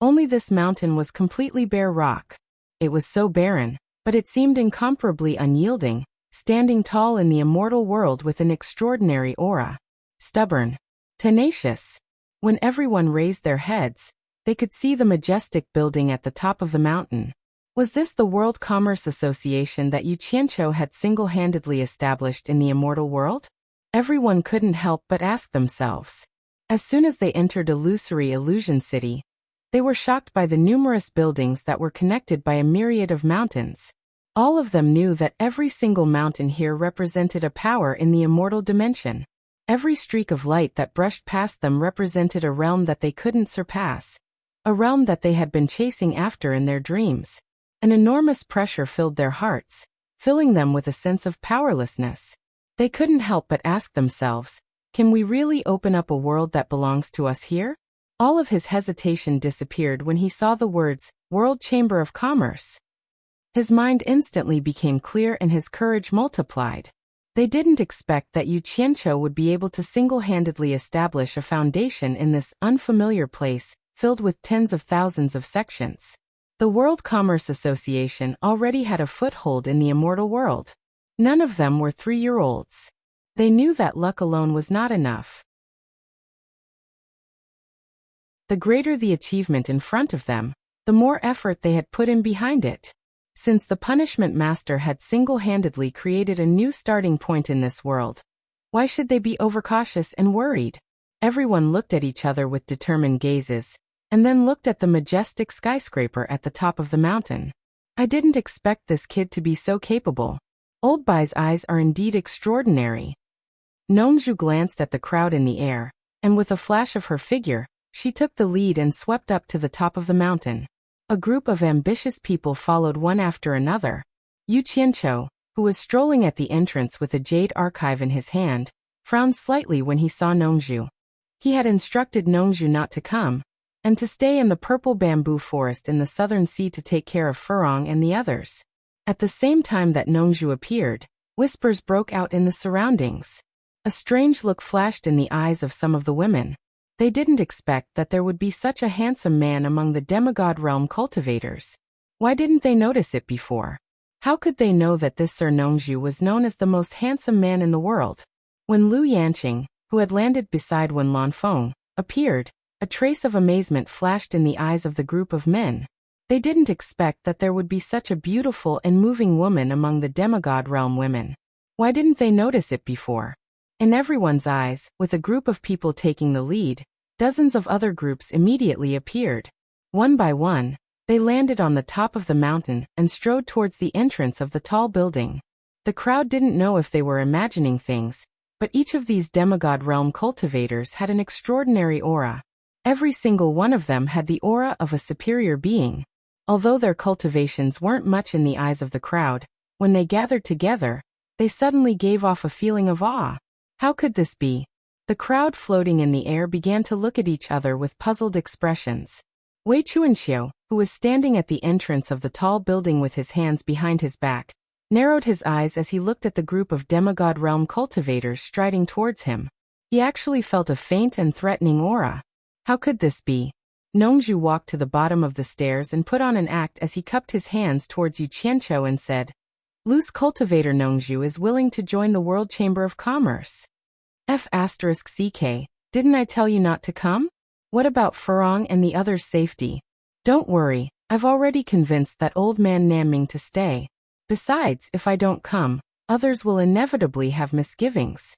only this mountain was completely bare rock. It was so barren, but it seemed incomparably unyielding, standing tall in the immortal world with an extraordinary aura. Stubborn, tenacious. When everyone raised their heads, they could see the majestic building at the top of the mountain. Was this the World Commerce Association that Yu Qianqiu had single-handedly established in the immortal world? Everyone couldn't help but ask themselves. As soon as they entered illusory Illusion City, they were shocked by the numerous buildings that were connected by a myriad of mountains. All of them knew that every single mountain here represented a power in the immortal dimension. Every streak of light that brushed past them represented a realm that they couldn't surpass, a realm that they had been chasing after in their dreams. An enormous pressure filled their hearts, filling them with a sense of powerlessness. They couldn't help but ask themselves, can we really open up a world that belongs to us here? All of his hesitation disappeared when he saw the words, World Chamber of Commerce. His mind instantly became clear and his courage multiplied. They didn't expect that Yu Qianqiu would be able to single-handedly establish a foundation in this unfamiliar place, filled with tens of thousands of sections. The World Commerce Association already had a foothold in the immortal world. None of them were 3-year-olds. They knew that luck alone was not enough. The greater the achievement in front of them, the more effort they had put in behind it. Since the Punishment Master had single-handedly created a new starting point in this world, why should they be overcautious and worried? Everyone looked at each other with determined gazes, and then looked at the majestic skyscraper at the top of the mountain. I didn't expect this kid to be so capable. Old Bai's eyes are indeed extraordinary. Nongju glanced at the crowd in the air, and with a flash of her figure, she took the lead and swept up to the top of the mountain. A group of ambitious people followed one after another. Yu Qianqiu, who was strolling at the entrance with a jade archive in his hand, frowned slightly when he saw Nongju. He had instructed Nongju not to come, and to stay in the purple bamboo forest in the southern sea to take care of Furong and the others. At the same time that Nongju appeared, whispers broke out in the surroundings. A strange look flashed in the eyes of some of the women. They didn't expect that there would be such a handsome man among the demigod realm cultivators. Why didn't they notice it before? How could they know that this Sir Nongju was known as the most handsome man in the world? When Lu Yanqing, who had landed beside Wen Lanfeng, appeared, a trace of amazement flashed in the eyes of the group of men. They didn't expect that there would be such a beautiful and moving woman among the demigod realm women. Why didn't they notice it before? In everyone's eyes, with a group of people taking the lead, dozens of other groups immediately appeared. One by one, they landed on the top of the mountain and strode towards the entrance of the tall building. The crowd didn't know if they were imagining things, but each of these demigod realm cultivators had an extraordinary aura. Every single one of them had the aura of a superior being. Although their cultivations weren't much in the eyes of the crowd, when they gathered together, they suddenly gave off a feeling of awe. How could this be? The crowd floating in the air began to look at each other with puzzled expressions. Wei Chuanxiu, who was standing at the entrance of the tall building with his hands behind his back, narrowed his eyes as he looked at the group of demigod realm cultivators striding towards him. He actually felt a faint and threatening aura. How could this be? Nongju walked to the bottom of the stairs and put on an act as he cupped his hands towards Yu Qianqiu and said, "Loose cultivator Nongju is willing to join the World Chamber of Commerce. F***CK, didn't I tell you not to come? What about Furong and the others' safety? Don't worry, I've already convinced that old man Nanming to stay. Besides, if I don't come, others will inevitably have misgivings."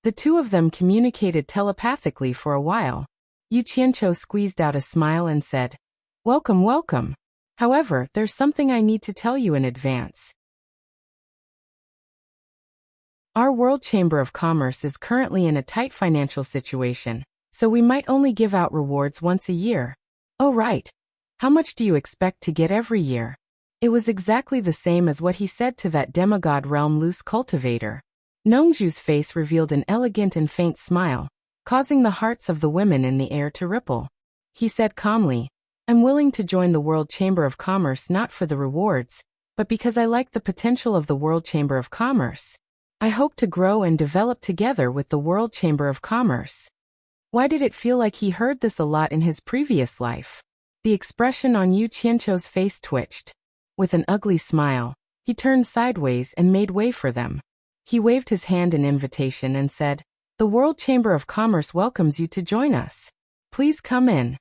The two of them communicated telepathically for a while. Yu Qianqiu squeezed out a smile and said, "Welcome, welcome. However, there's something I need to tell you in advance. Our World Chamber of Commerce is currently in a tight financial situation, so we might only give out rewards once a year." "Oh right. How much do you expect to get every year?" It was exactly the same as what he said to that demigod realm loose cultivator. Nongju's face revealed an elegant and faint smile, causing the hearts of the women in the air to ripple. He said calmly, "I'm willing to join the World Chamber of Commerce not for the rewards, but because I like the potential of the World Chamber of Commerce. I hope to grow and develop together with the World Chamber of Commerce." Why did it feel like he heard this a lot in his previous life? The expression on Yu Qianqiu's face twitched. With an ugly smile, he turned sideways and made way for them. He waved his hand in invitation and said, "The World Chamber of Commerce welcomes you to join us. Please come in."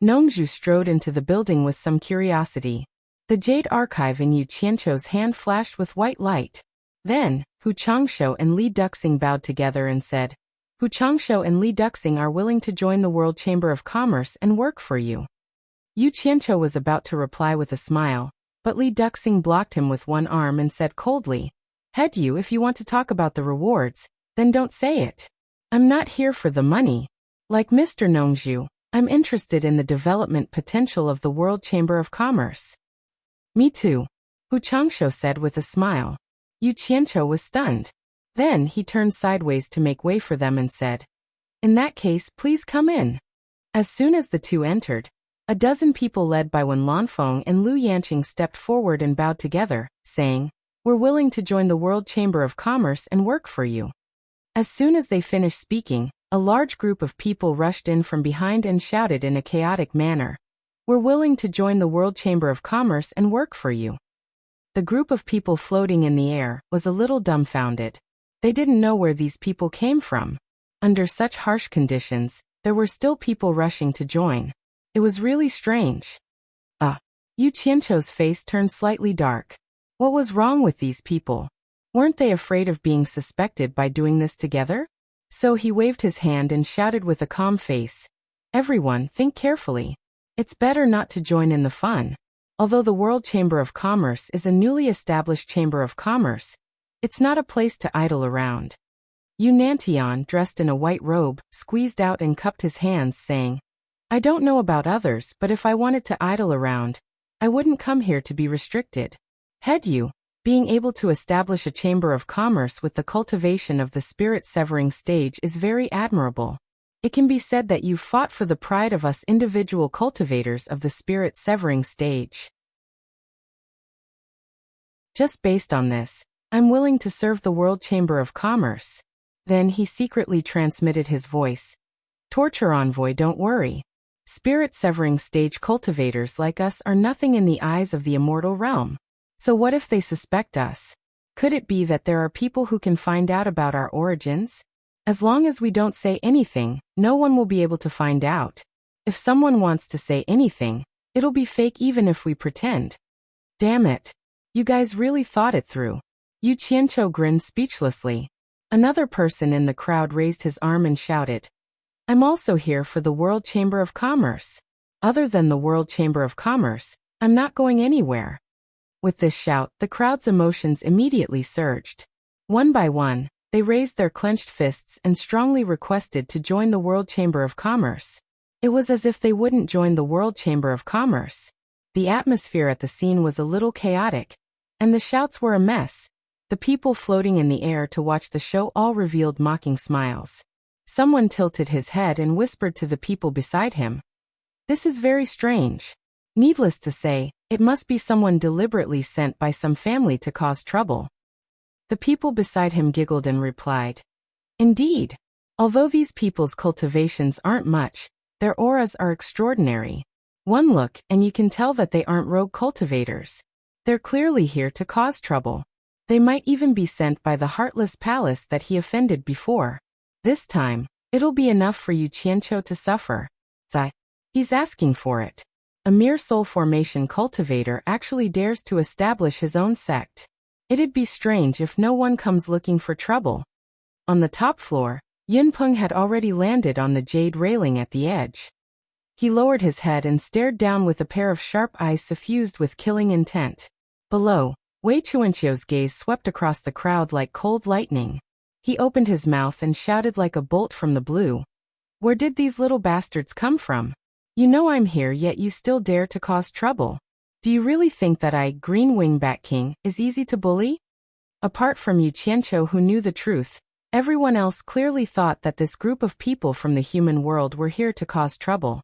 Nongju strode into the building with some curiosity. The jade archive in Yu Qianqiu's hand flashed with white light. Then, Hu Changshou and Li Duxing bowed together and said, "Hu Changshou and Li Duxing are willing to join the World Chamber of Commerce and work for you." Yu Qianqiu was about to reply with a smile, but Li Duxing blocked him with one arm and said coldly, "Head you, if you want to talk about the rewards, then don't say it. I'm not here for the money. Like Mr. Nongju, I'm interested in the development potential of the World Chamber of Commerce." "Me too," Hu Changshou said with a smile. Yu Qianqiu was stunned. Then he turned sideways to make way for them and said, "In that case, please come in." As soon as the two entered, a dozen people led by Wen Lanfeng and Lu Yanqing stepped forward and bowed together, saying, "We're willing to join the World Chamber of Commerce and work for you." As soon as they finished speaking, a large group of people rushed in from behind and shouted in a chaotic manner, "We're willing to join the World Chamber of Commerce and work for you." The group of people floating in the air was a little dumbfounded. They didn't know where these people came from. Under such harsh conditions, there were still people rushing to join. It was really strange. Yu Qianqiu's face turned slightly dark. What was wrong with these people? Weren't they afraid of being suspected by doing this together? So he waved his hand and shouted with a calm face, "Everyone, think carefully. It's better not to join in the fun. Although the World Chamber of Commerce is a newly established chamber of commerce, it's not a place to idle around. Yu Nantian, dressed in a white robe, squeezed out and cupped his hands, saying, I don't know about others, but if I wanted to idle around, I wouldn't come here to be restricted. Head Yu, being able to establish a chamber of commerce with the cultivation of the spirit-severing stage is very admirable. It can be said that you've fought for the pride of us individual cultivators of the spirit-severing stage. Just based on this, I'm willing to serve the World Chamber of Commerce. Then he secretly transmitted his voice. Torture Envoy, don't worry. Spirit-severing stage cultivators like us are nothing in the eyes of the immortal realm. So what if they suspect us? Could it be that there are people who can find out about our origins? As long as we don't say anything, no one will be able to find out. If someone wants to say anything, it'll be fake even if we pretend. Damn it. You guys really thought it through. Yu Qianqiu grinned speechlessly. Another person in the crowd raised his arm and shouted, I'm also here for the World Chamber of Commerce. Other than the World Chamber of Commerce, I'm not going anywhere. With this shout, the crowd's emotions immediately surged. One by one, they raised their clenched fists and strongly requested to join the World Chamber of Commerce. It was as if they wouldn't join the World Chamber of Commerce. The atmosphere at the scene was a little chaotic, and the shouts were a mess. The people floating in the air to watch the show all revealed mocking smiles. Someone tilted his head and whispered to the people beside him, This is very strange. Needless to say, it must be someone deliberately sent by some family to cause trouble. The people beside him giggled and replied, Indeed. Although these people's cultivations aren't much, their auras are extraordinary. One look and you can tell that they aren't rogue cultivators. They're clearly here to cause trouble. They might even be sent by the heartless palace that he offended before. This time, it'll be enough for Yu Qianqiu to suffer. He's asking for it. A mere soul formation cultivator actually dares to establish his own sect. It'd be strange if no one comes looking for trouble. On the top floor, Yinpeng had already landed on the jade railing at the edge. He lowered his head and stared down with a pair of sharp eyes suffused with killing intent. Below, Wei Chuanqiu's gaze swept across the crowd like cold lightning. He opened his mouth and shouted like a bolt from the blue. Where did these little bastards come from? You know I'm here, yet you still dare to cause trouble. Do you really think that I, Green Wing Bat King, is easy to bully? Apart from Yu Qianqiu, who knew the truth, everyone else clearly thought that this group of people from the human world were here to cause trouble.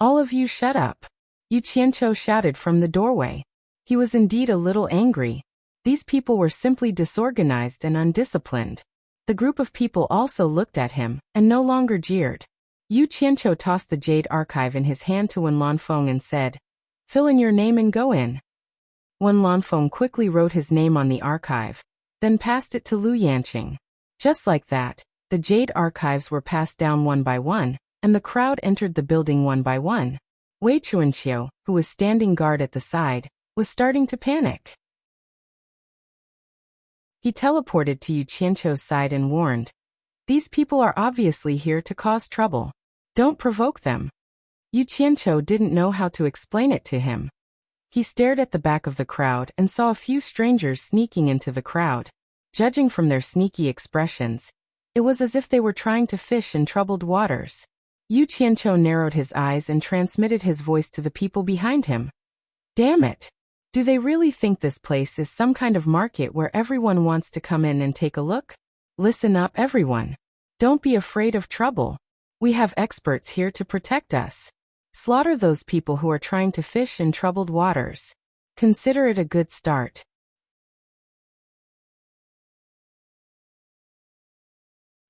All of you shut up. Yu Qianqiu shouted from the doorway. He was indeed a little angry. These people were simply disorganized and undisciplined. The group of people also looked at him, and no longer jeered. Yu Qianqiu tossed the jade archive in his hand to Wen Lanfeng and said, Fill in your name and go in. Wen Lanfeng quickly wrote his name on the archive, then passed it to Lu Yanqing. Just like that, the jade archives were passed down one by one, and the crowd entered the building one by one. Wei Chuanqiu, who was standing guard at the side, was starting to panic. He teleported to Yu Qianqiu's side and warned, These people are obviously here to cause trouble. Don't provoke them. Yu Qianqiu didn't know how to explain it to him. He stared at the back of the crowd and saw a few strangers sneaking into the crowd. Judging from their sneaky expressions, it was as if they were trying to fish in troubled waters. Yu Qianqiu narrowed his eyes and transmitted his voice to the people behind him. Damn it! Do they really think this place is some kind of market where everyone wants to come in and take a look? Listen up, everyone. Don't be afraid of trouble. We have experts here to protect us. Slaughter those people who are trying to fish in troubled waters. Consider it a good start.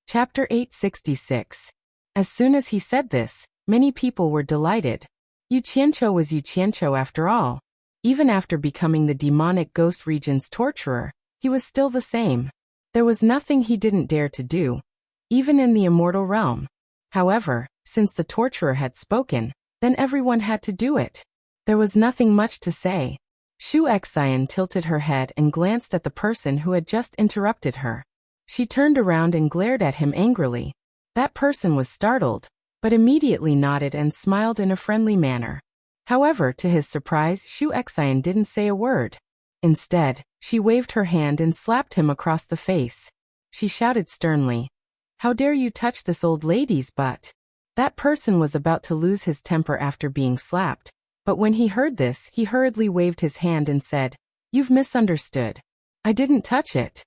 Chapter 866. As soon as he said this, many people were delighted. Yu Qianqiu was Yu Qianqiu after all. Even after becoming the demonic ghost region's torturer, he was still the same. There was nothing he didn't dare to do, even in the immortal realm. However, since the torturer had spoken, then everyone had to do it. There was nothing much to say. Shu Xian tilted her head and glanced at the person who had just interrupted her. She turned around and glared at him angrily. That person was startled, but immediately nodded and smiled in a friendly manner. However, to his surprise, Shu Xian didn't say a word. Instead, she waved her hand and slapped him across the face. She shouted sternly, "How dare you touch this old lady's butt?" That person was about to lose his temper after being slapped, but when he heard this, he hurriedly waved his hand and said, "You've misunderstood. I didn't touch it."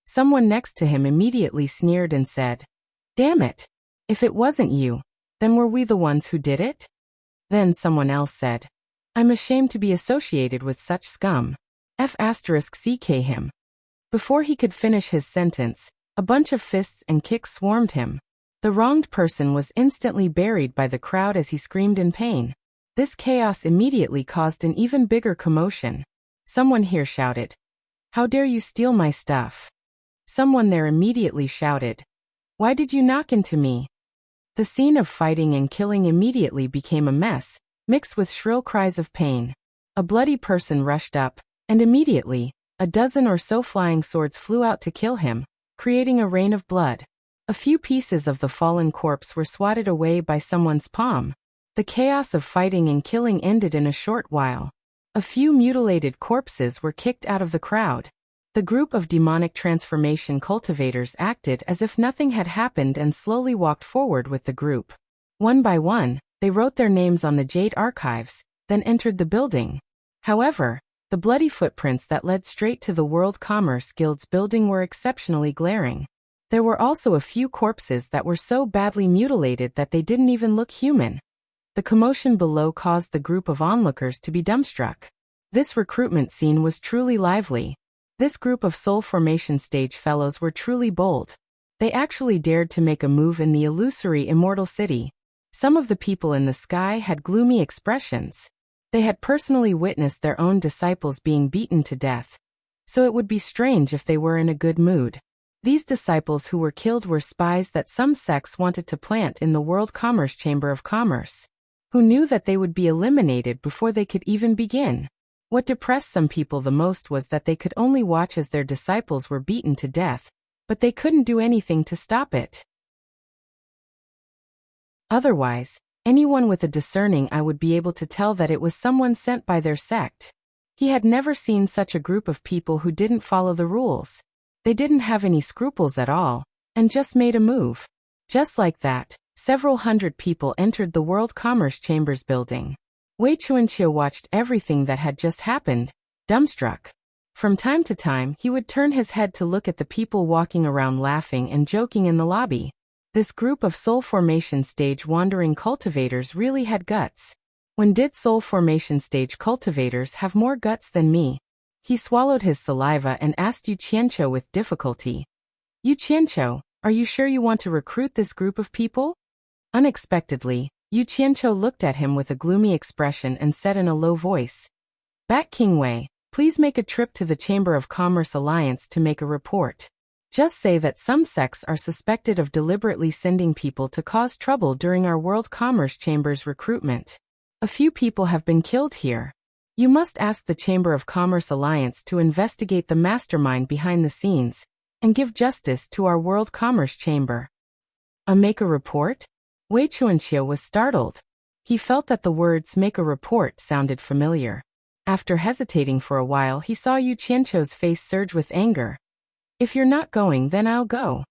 Someone next to him immediately sneered and said, "Damn it! If it wasn't you, then were we the ones who did it?" Then someone else said, "I'm ashamed to be associated with such scum. F***ck him." Before he could finish his sentence, a bunch of fists and kicks swarmed him. The wronged person was instantly buried by the crowd as he screamed in pain. This chaos immediately caused an even bigger commotion. Someone here shouted, "How dare you steal my stuff?" Someone there immediately shouted, "Why did you knock into me?" The scene of fighting and killing immediately became a mess, mixed with shrill cries of pain. A bloody person rushed up, and immediately, a dozen or so flying swords flew out to kill him, creating a rain of blood. A few pieces of the fallen corpse were swatted away by someone's palm. The chaos of fighting and killing ended in a short while. A few mutilated corpses were kicked out of the crowd. The group of demonic transformation cultivators acted as if nothing had happened and slowly walked forward with the group. One by one, they wrote their names on the jade archives, then entered the building. However, the bloody footprints that led straight to the World Commerce Guild's building were exceptionally glaring. There were also a few corpses that were so badly mutilated that they didn't even look human. The commotion below caused the group of onlookers to be dumbstruck. This recruitment scene was truly lively. This group of soul formation stage fellows were truly bold. They actually dared to make a move in the illusory Immortal City. Some of the people in the sky had gloomy expressions. They had personally witnessed their own disciples being beaten to death. So it would be strange if they were in a good mood. These disciples who were killed were spies that some sects wanted to plant in the World Commerce Chamber of Commerce, who knew that they would be eliminated before they could even begin. What depressed some people the most was that they could only watch as their disciples were beaten to death, but they couldn't do anything to stop it. Otherwise, anyone with a discerning eye would be able to tell that it was someone sent by their sect. He had never seen such a group of people who didn't follow the rules. They didn't have any scruples at all, and just made a move. Just like that, several hundred people entered the World Commerce Chambers building. Wei Chuanqiu watched everything that had just happened, dumbstruck. From time to time, he would turn his head to look at the people walking around laughing and joking in the lobby. This group of soul formation stage wandering cultivators really had guts. When did soul formation stage cultivators have more guts than me? He swallowed his saliva and asked Yu Qianqiu with difficulty, "Yu Qianqiu, are you sure you want to recruit this group of people?" Unexpectedly, Yu Qianqiu looked at him with a gloomy expression and said in a low voice, "Bat King Wei, please make a trip to the Chamber of Commerce Alliance to make a report. Just say that some sects are suspected of deliberately sending people to cause trouble during our World Commerce Chamber's recruitment. A few people have been killed here. You must ask the Chamber of Commerce Alliance to investigate the mastermind behind the scenes and give justice to our World Commerce Chamber." Make a report? Wei Chuanqiu was startled. He felt that the words "make a report" sounded familiar. After hesitating for a while, he saw Yu Qianqiu's face surge with anger. "If you're not going, then I'll go."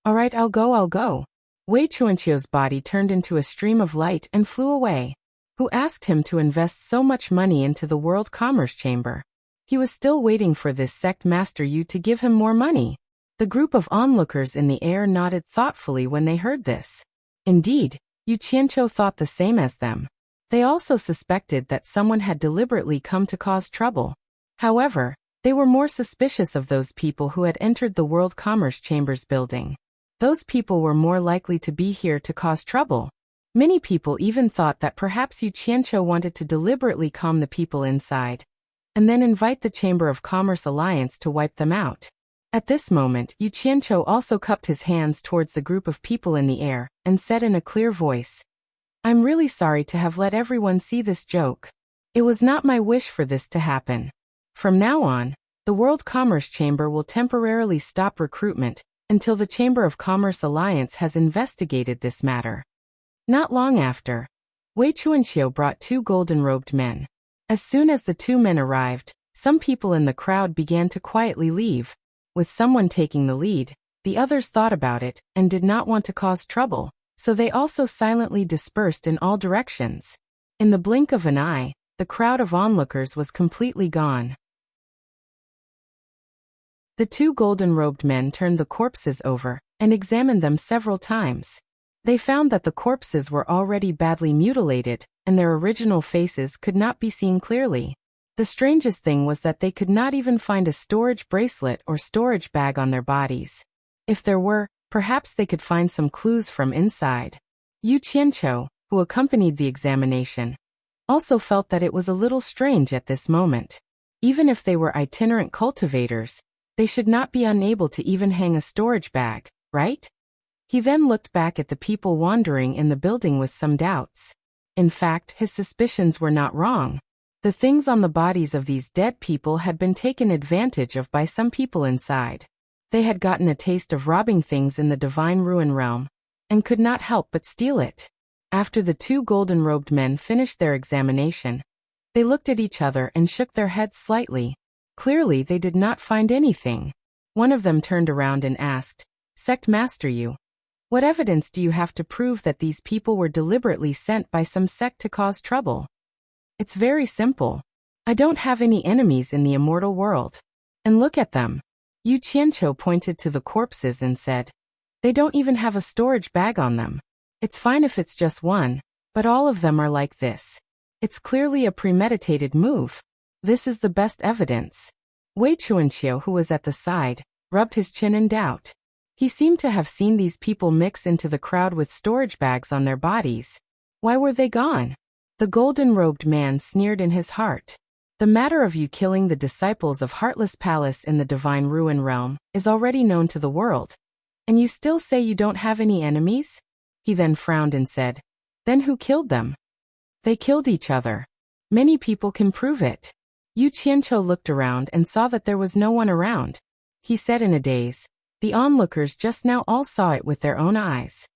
"All right, I'll go. Wei Chuanqiu's body turned into a stream of light and flew away. Who asked him to invest so much money into the World Commerce Chamber? He was still waiting for this sect master Yu to give him more money. The group of onlookers in the air nodded thoughtfully when they heard this. Indeed, Yu Qianqiu thought the same as them. They also suspected that someone had deliberately come to cause trouble. However, they were more suspicious of those people who had entered the World Commerce Chamber's building. Those people were more likely to be here to cause trouble. Many people even thought that perhaps Yu Qianqiu wanted to deliberately calm the people inside, and then invite the Chamber of Commerce Alliance to wipe them out. At this moment, Yu Qianqiu also cupped his hands towards the group of people in the air, and said in a clear voice, "I'm really sorry to have let everyone see this joke. It was not my wish for this to happen. From now on, the World Commerce Chamber will temporarily stop recruitment until the Chamber of Commerce Alliance has investigated this matter." Not long after, Wei Chuanxiu brought 2 golden-robed men. As soon as the 2 men arrived, some people in the crowd began to quietly leave. With someone taking the lead, the others thought about it and did not want to cause trouble, so they also silently dispersed in all directions. In the blink of an eye, the crowd of onlookers was completely gone. The 2 golden-robed men turned the corpses over and examined them several times. They found that the corpses were already badly mutilated, and their original faces could not be seen clearly. The strangest thing was that they could not even find a storage bracelet or storage bag on their bodies. If there were, perhaps they could find some clues from inside. Yu Qianqiu, who accompanied the examination, also felt that it was a little strange at this moment. Even if they were itinerant cultivators, they should not be unable to even hang a storage bag, right? He then looked back at the people wandering in the building with some doubts. In fact, his suspicions were not wrong. The things on the bodies of these dead people had been taken advantage of by some people inside. They had gotten a taste of robbing things in the divine ruin realm, and could not help but steal it. After the 2 golden-robed men finished their examination, they looked at each other and shook their heads slightly. Clearly they did not find anything. One of them turned around and asked, "Sect Master Yu, what evidence do you have to prove that these people were deliberately sent by some sect to cause trouble?" "It's very simple. I don't have any enemies in the immortal world. And look at them." Yu Qianqiu pointed to the corpses and said, "They don't even have a storage bag on them. It's fine if it's just one, but all of them are like this. It's clearly a premeditated move. This is the best evidence." Wei Chuanqiu, who was at the side, rubbed his chin in doubt. He seemed to have seen these people mix into the crowd with storage bags on their bodies. Why were they gone? The golden-robed man sneered in his heart. The matter of you killing the disciples of Heartless Palace in the Divine Ruin Realm is already known to the world. And you still say you don't have any enemies? He then frowned and said, "Then who killed them?" "They killed each other. Many people can prove it." Yu Qianqiu looked around and saw that there was no one around. He said in a daze, "The onlookers just now all saw it with their own eyes."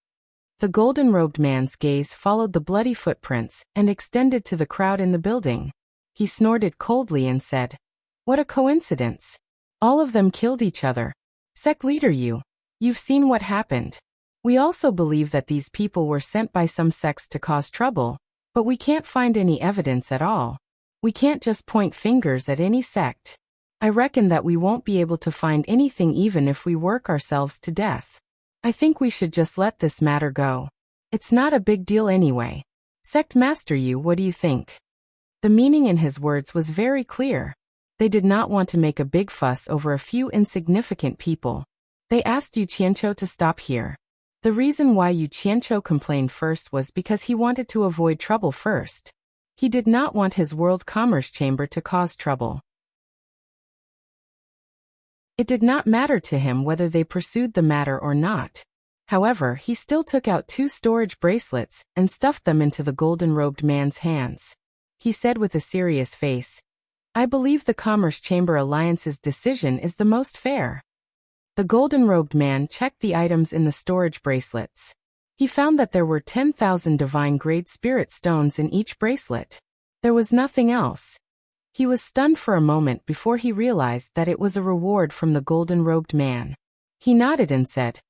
The golden-robed man's gaze followed the bloody footprints and extended to the crowd in the building. He snorted coldly and said, "What a coincidence. All of them killed each other. Sect leader Yu, you've seen what happened. We also believe that these people were sent by some sects to cause trouble, but we can't find any evidence at all. We can't just point fingers at any sect. I reckon that we won't be able to find anything even if we work ourselves to death. I think we should just let this matter go. It's not a big deal anyway. Sect Master Yu, what do you think?" The meaning in his words was very clear. They did not want to make a big fuss over a few insignificant people. They asked Yu Qianqiu to stop here. The reason why Yu Qianqiu complained first was because he wanted to avoid trouble first. He did not want his World Commerce Chamber to cause trouble. It did not matter to him whether they pursued the matter or not. However, he still took out 2 storage bracelets and stuffed them into the golden-robed man's hands. He said with a serious face, "I believe the Commerce Chamber Alliance's decision is the most fair." The golden-robed man checked the items in the storage bracelets. He found that there were 10,000 divine-grade spirit stones in each bracelet. There was nothing else. He was stunned for a moment before he realized that it was a reward from the golden-robed man. He nodded and said,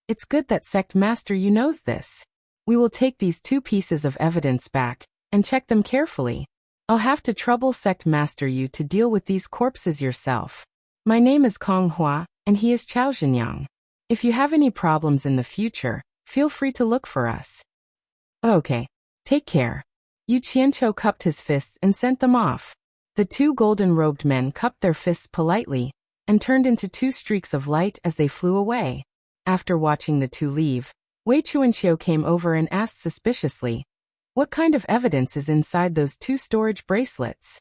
"It's good that Sect Master Yu knows this. We will take these 2 pieces of evidence back and check them carefully. I'll have to trouble Sect Master Yu to deal with these corpses yourself. My name is Kong Hua, and he is Chao Zhenyang. If you have any problems in the future, feel free to look for us." "Okay. Take care." Yu Qianqiu cupped his fists and sent them off. The 2 golden-robed men cupped their fists politely and turned into 2 streaks of light as they flew away. After watching the 2 leave, Wei Chuanqiu came over and asked suspiciously, "What kind of evidence is inside those 2 storage bracelets?"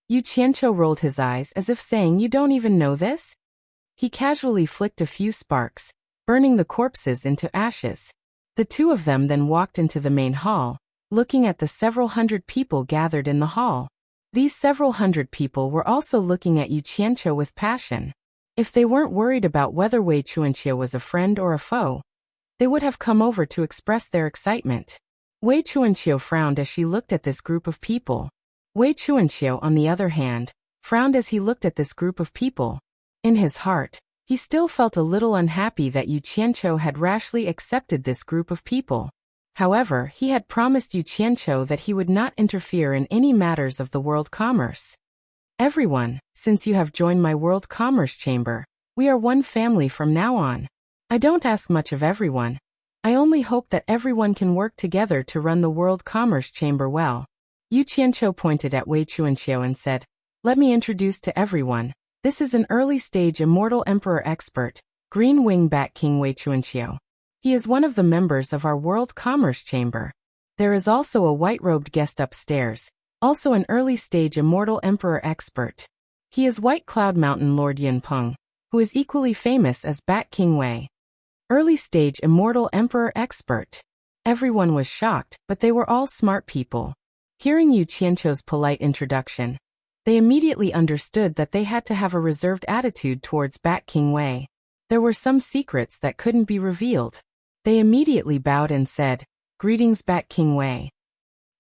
Yu Qianqiu rolled his eyes as if saying, "You don't even know this?" He casually flicked a few sparks, burning the corpses into ashes. The 2 of them then walked into the main hall, looking at the several hundred people gathered in the hall. These several hundred people were also looking at Yu Qianqiu with passion. If they weren't worried about whether Wei Chuanqiu was a friend or a foe, they would have come over to express their excitement. Wei Chuanqiu frowned as she looked at this group of people. Wei Chuanqiu, on the other hand, frowned as he looked at this group of people. In his heart, he still felt a little unhappy that Yu Qianqiu had rashly accepted this group of people. However, he had promised Yu Qianqiu that he would not interfere in any matters of the world commerce. Everyone, since you have joined my world commerce chamber, we are one family from now on. I don't ask much of everyone. I only hope that everyone can work together to run the world commerce chamber well. Yu Qianqiu pointed at Wei Chuanqiu and said, "Let me introduce to everyone. This is an early-stage Immortal Emperor expert, Green Wing Bat King Wei Chuanqiu. He is one of the members of our World Commerce Chamber. There is also a white-robed guest upstairs, also an early-stage Immortal Emperor expert. He is White Cloud Mountain Lord Yin Peng, who is equally famous as Bat King Wei. Early-stage Immortal Emperor expert." Everyone was shocked, but they were all smart people. Hearing Yu Qianqiu's polite introduction, they immediately understood that they had to have a reserved attitude towards Bat King Wei. There were some secrets that couldn't be revealed. They immediately bowed and said, "Greetings, Bat King Wei."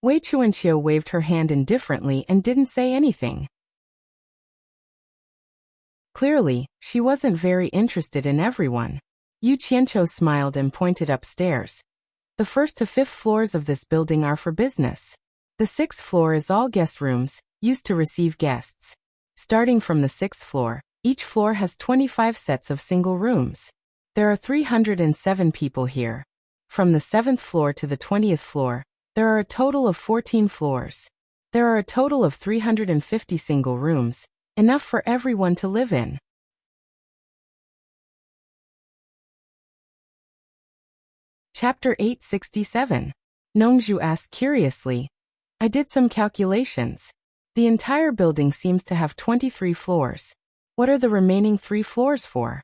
Wei Chuanqiu waved her hand indifferently and didn't say anything. Clearly, she wasn't very interested in everyone. Yu Qianqiu smiled and pointed upstairs. "The first to fifth floors of this building are for business. The sixth floor is all guest rooms, used to receive guests. Starting from the sixth floor, each floor has 25 sets of single rooms. There are 307 people here. From the 7th floor to the 20th floor, there are a total of 14 floors. There are a total of 350 single rooms, enough for everyone to live in." Chapter 867. Nongzhu asked curiously, "I did some calculations. The entire building seems to have 23 floors. What are the remaining 3 floors for?"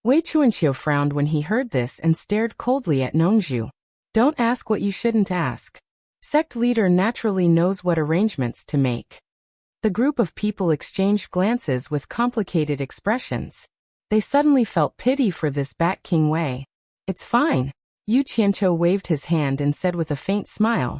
Wei Chuanqiu frowned when he heard this and stared coldly at Nongzhu. "Don't ask what you shouldn't ask. Sect leader naturally knows what arrangements to make." The group of people exchanged glances with complicated expressions. They suddenly felt pity for this Bat King Wei. "It's fine." Yu Qianqiu waved his hand and said with a faint smile,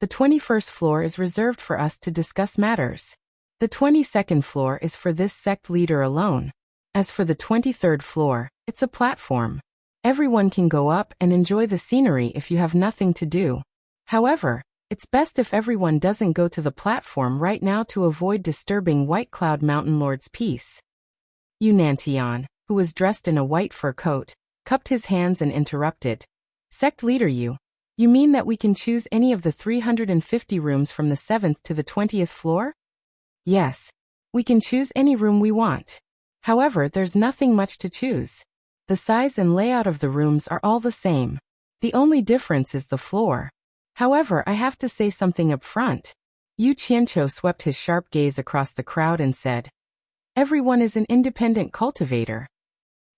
"The 21st floor is reserved for us to discuss matters. The 22nd floor is for this sect leader alone. As for the 23rd floor, it's a platform. Everyone can go up and enjoy the scenery if you have nothing to do. However, it's best if everyone doesn't go to the platform right now to avoid disturbing White Cloud Mountain Lord's peace." Yu Nantian, who was dressed in a white fur coat, cupped his hands and interrupted. "Sect leader you mean that we can choose any of the 350 rooms from the 7th to the 20th floor?" "Yes. We can choose any room we want. However, there's nothing much to choose. The size and layout of the rooms are all the same. The only difference is the floor. However, I have to say something up front." Yu Qianqiu swept his sharp gaze across the crowd and said, "Everyone is an independent cultivator.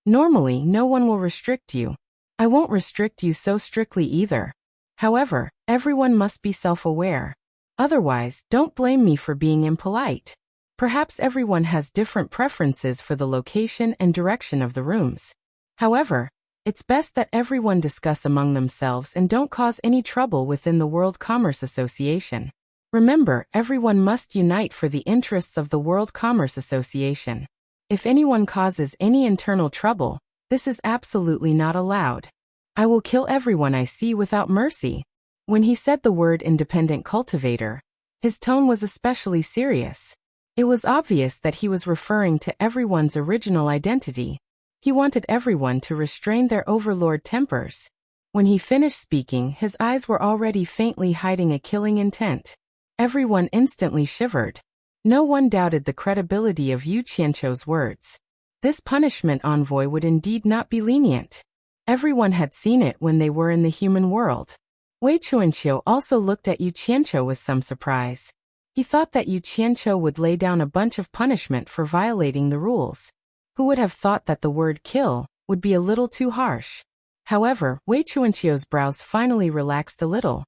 Normally, no one will restrict you. I won't restrict you so strictly either. However, everyone must be self-aware. Otherwise, don't blame me for being impolite. Perhaps everyone has different preferences for the location and direction of the rooms. However, it's best that everyone discuss among themselves and don't cause any trouble within the World Commerce Association. Remember, everyone must unite for the interests of the World Commerce Association. If anyone causes any internal trouble, this is absolutely not allowed. I will kill everyone I see without mercy." When he said the word independent cultivator, his tone was especially serious. It was obvious that he was referring to everyone's original identity. He wanted everyone to restrain their overlord tempers. When he finished speaking, his eyes were already faintly hiding a killing intent. Everyone instantly shivered. No one doubted the credibility of Yu Qianqiu's words. This punishment envoy would indeed not be lenient. Everyone had seen it when they were in the human world. Wei Chuanqiu also looked at Yu Qianqiu with some surprise. He thought that Yu Qianqiu would lay down a bunch of punishment for violating the rules. Who would have thought that the word kill would be a little too harsh? However, Wei Chuanqiu's brows finally relaxed a little.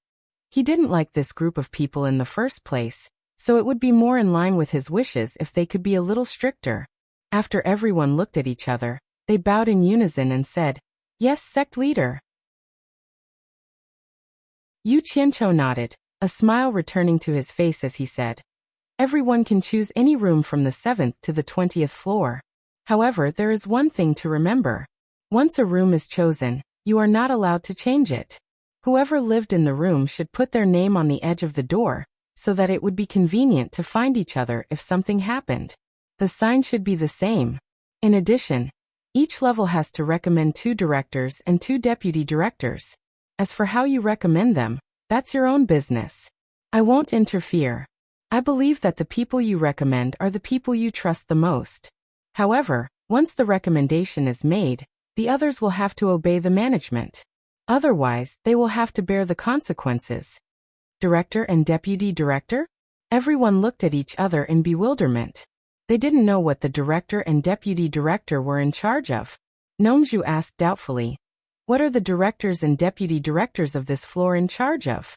He didn't like this group of people in the first place, so it would be more in line with his wishes if they could be a little stricter. After everyone looked at each other, they bowed in unison and said, "Yes, sect leader." Yu Qianqiu nodded, a smile returning to his face as he said, "Everyone can choose any room from the 7th to the 20th floor. However, there is one thing to remember. Once a room is chosen, you are not allowed to change it. Whoever lived in the room should put their name on the edge of the door, so that it would be convenient to find each other if something happened. The sign should be the same. In addition, each level has to recommend 2 directors and 2 deputy directors. As for how you recommend them, that's your own business. I won't interfere. I believe that the people you recommend are the people you trust the most. However, once the recommendation is made, the others will have to obey the management. Otherwise, they will have to bear the consequences." Director and deputy director? Everyone looked at each other in bewilderment. They didn't know what the director and deputy director were in charge of. Nomju asked doubtfully, "What are the directors and deputy directors of this floor in charge of?"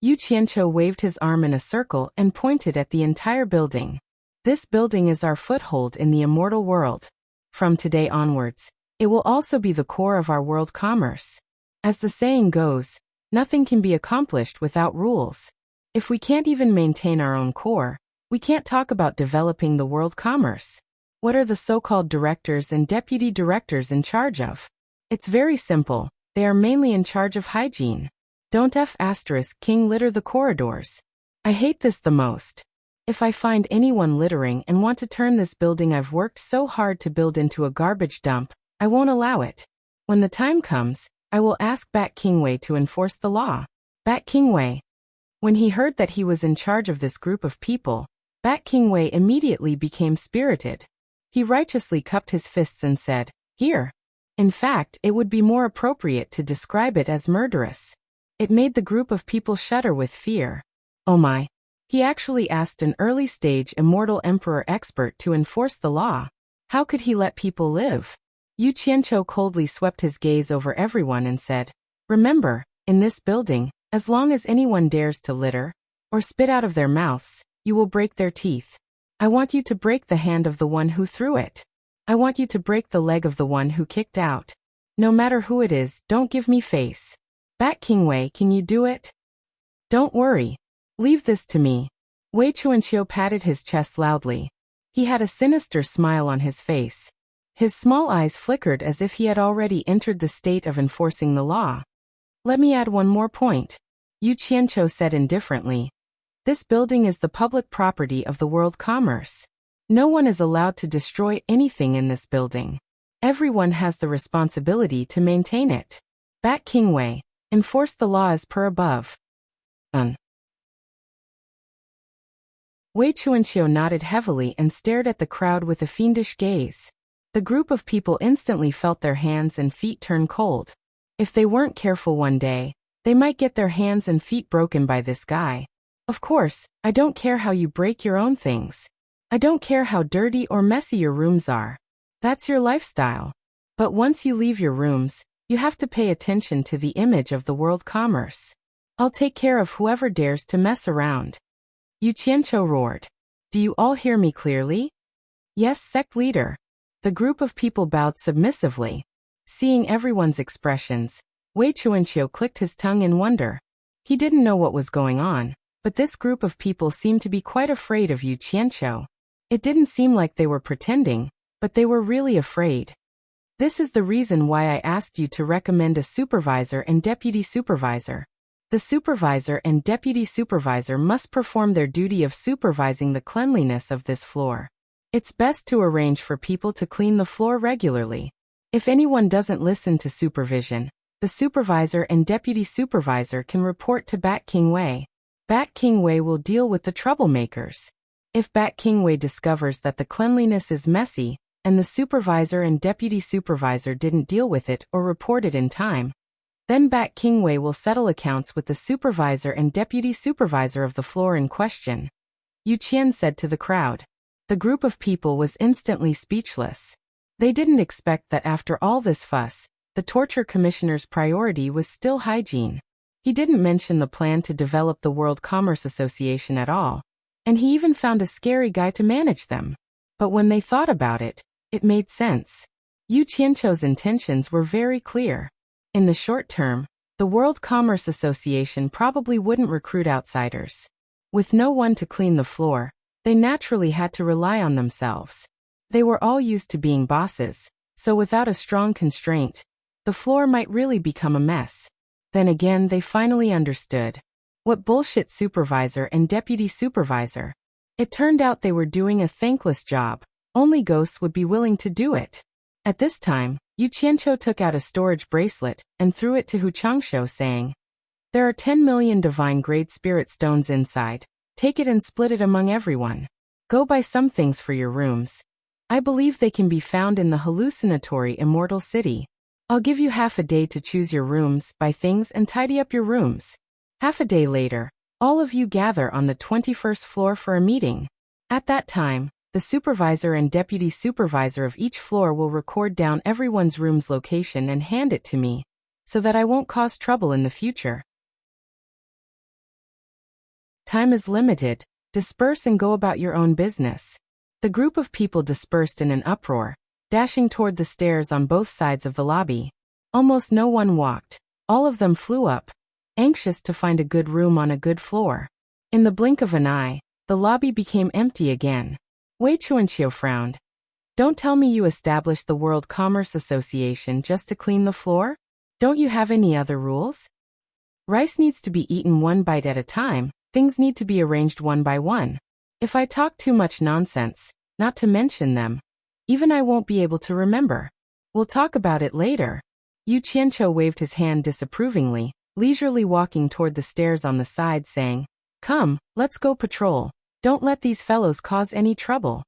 Yu Qianqiu waved his arm in a circle and pointed at the entire building. "This building is our foothold in the immortal world. From today onwards, it will also be the core of our world commerce. As the saying goes, nothing can be accomplished without rules. If we can't even maintain our own core, we can't talk about developing the world commerce. What are the so-called directors and deputy directors in charge of? It's very simple, they are mainly in charge of hygiene. Don't King litter the corridors. I hate this the most. If I find anyone littering and want to turn this building I've worked so hard to build into a garbage dump, I won't allow it. When the time comes, I will ask Bat Kingwei to enforce the law." Bat Kingwei. When he heard that he was in charge of this group of people, Bat Kingwei immediately became spirited. He righteously cupped his fists and said, "Here." In fact, it would be more appropriate to describe it as murderous. It made the group of people shudder with fear. Oh my. He actually asked an early-stage immortal emperor expert to enforce the law. How could he let people live? Yu Qianqiu coldly swept his gaze over everyone and said, "Remember, in this building, as long as anyone dares to litter, or spit out of their mouths, you will break their teeth. I want you to break the hand of the one who threw it. I want you to break the leg of the one who kicked out. No matter who it is, don't give me face. Bat Kingwei, can you do it?" "Don't worry. Leave this to me." Wei Chuanqiu patted his chest loudly. He had a sinister smile on his face. His small eyes flickered as if he had already entered the state of enforcing the law. "Let me add one more point," Yu Qianqiu said indifferently. "This building is the public property of the world commerce. No one is allowed to destroy anything in this building. Everyone has the responsibility to maintain it. Bat Kingwei, enforce the law as per above." Wei Chuanqiu nodded heavily and stared at the crowd with a fiendish gaze. The group of people instantly felt their hands and feet turn cold. If they weren't careful one day, they might get their hands and feet broken by this guy. Of course, I don't care how you break your own things. I don't care how dirty or messy your rooms are. That's your lifestyle. But once you leave your rooms, you have to pay attention to the image of the world commerce. I'll take care of whoever dares to mess around." Yu Qianqiu roared. "Do you all hear me clearly?" "Yes, sect leader." The group of people bowed submissively. Seeing everyone's expressions, Wei Chuanqiu clicked his tongue in wonder. He didn't know what was going on, but this group of people seemed to be quite afraid of Yu Qianqiu. It didn't seem like they were pretending, but they were really afraid. "This is the reason why I asked you to recommend a supervisor and deputy supervisor. The supervisor and deputy supervisor must perform their duty of supervising the cleanliness of this floor. It's best to arrange for people to clean the floor regularly. If anyone doesn't listen to supervision, the supervisor and deputy supervisor can report to Bat Kingwei. Bat Kingwei will deal with the troublemakers. If Bat Kingwei discovers that the cleanliness is messy, and the supervisor and deputy supervisor didn't deal with it or report it in time, then Bat Kingwei will settle accounts with the supervisor and deputy supervisor of the floor in question." Yu Qian said to the crowd. The group of people was instantly speechless. They didn't expect that after all this fuss, the torture commissioner's priority was still hygiene. He didn't mention the plan to develop the World Commerce Association at all, and he even found a scary guy to manage them. But when they thought about it, it made sense. Yu Qianqiu's intentions were very clear. In the short term, The World Commerce Association probably wouldn't recruit outsiders. With no one to clean the floor, they naturally had to rely on themselves. They were all used to being bosses, so without a strong constraint, the floor might really become a mess. Then again, they finally understood. What bullshit supervisor and deputy supervisor? It turned out they were doing a thankless job. Only ghosts would be willing to do it. At this time, Yu Qianqiu took out a storage bracelet and threw it to Hu Changshou, saying, "There are 10 million divine-grade spirit stones inside. Take it and split it among everyone. Go buy some things for your rooms. I believe they can be found in the hallucinatory Immortal City. I'll give you half a day to choose your rooms, buy things, and tidy up your rooms." Half a day later, all of you gather on the 21st floor for a meeting. At that time, the supervisor and deputy supervisor of each floor will record down everyone's room's location and hand it to me, so that I won't cause trouble in the future. Time is limited. Disperse and go about your own business. The group of people dispersed in an uproar, dashing toward the stairs on both sides of the lobby. Almost no one walked. All of them flew up, anxious to find a good room on a good floor. In the blink of an eye, the lobby became empty again. Wei Chuanqiu frowned. "Don't tell me you established the World Commerce Association just to clean the floor? Don't you have any other rules? Rice needs to be eaten one bite at a time, things need to be arranged one by one. If I talk too much nonsense, not to mention them, even I won't be able to remember. We'll talk about it later." Yu Qianqiu waved his hand disapprovingly, leisurely walking toward the stairs on the side, saying, "Come, let's go patrol. Don't let these fellows cause any trouble."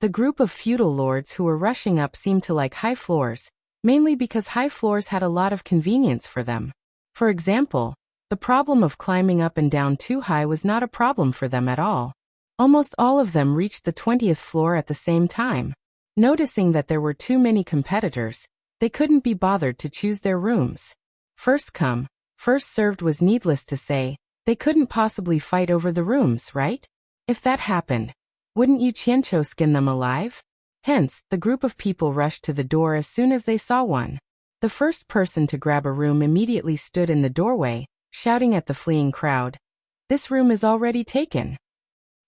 The group of feudal lords who were rushing up seemed to like high floors, mainly because high floors had a lot of convenience for them. For example, the problem of climbing up and down too high was not a problem for them at all. Almost all of them reached the 20th floor at the same time. Noticing that there were too many competitors, they couldn't be bothered to choose their rooms. First come, first served was needless to say. They couldn't possibly fight over the rooms, right? If that happened, wouldn't Yu Qianqiu skin them alive? Hence, the group of people rushed to the door as soon as they saw one. The first person to grab a room immediately stood in the doorway, shouting at the fleeing crowd, "This room is already taken."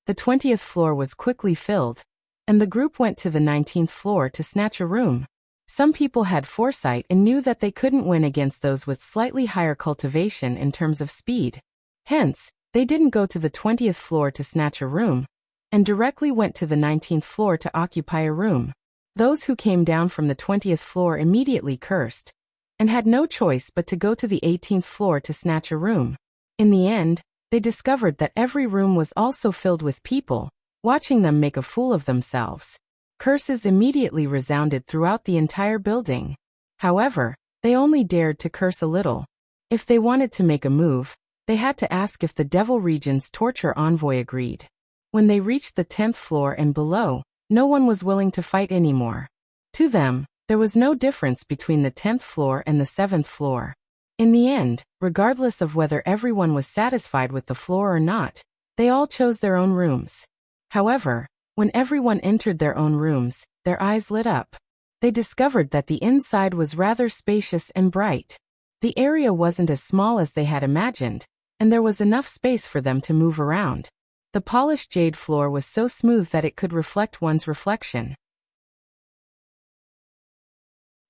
The 20th floor was quickly filled, and the group went to the 19th floor to snatch a room. Some people had foresight and knew that they couldn't win against those with slightly higher cultivation in terms of speed. Hence, they didn't go to the 20th floor to snatch a room, and directly went to the 19th floor to occupy a room. Those who came down from the 20th floor immediately cursed, and had no choice but to go to the 18th floor to snatch a room. In the end, they discovered that every room was also filled with people, watching them make a fool of themselves. Curses immediately resounded throughout the entire building. However, they only dared to curse a little. If they wanted to make a move, they had to ask if the Devil Region's torture envoy agreed. When they reached the 10th floor and below, no one was willing to fight anymore. To them, there was no difference between the 10th floor and the 7th floor. In the end, regardless of whether everyone was satisfied with the floor or not, they all chose their own rooms. However, when everyone entered their own rooms, their eyes lit up. They discovered that the inside was rather spacious and bright. The area wasn't as small as they had imagined, and there was enough space for them to move around. The polished jade floor was so smooth that it could reflect one's reflection.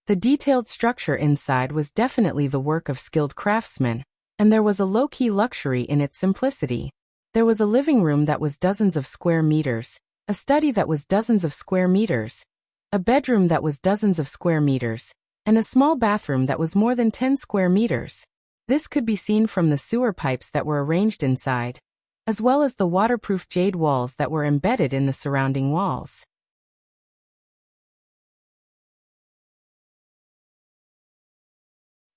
The detailed structure inside was definitely the work of skilled craftsmen, and there was a low-key luxury in its simplicity. There was a living room that was dozens of square meters, a study that was dozens of square meters, a bedroom that was dozens of square meters, and a small bathroom that was more than 10 square meters. This could be seen from the sewer pipes that were arranged inside, as well as the waterproof jade walls that were embedded in the surrounding walls.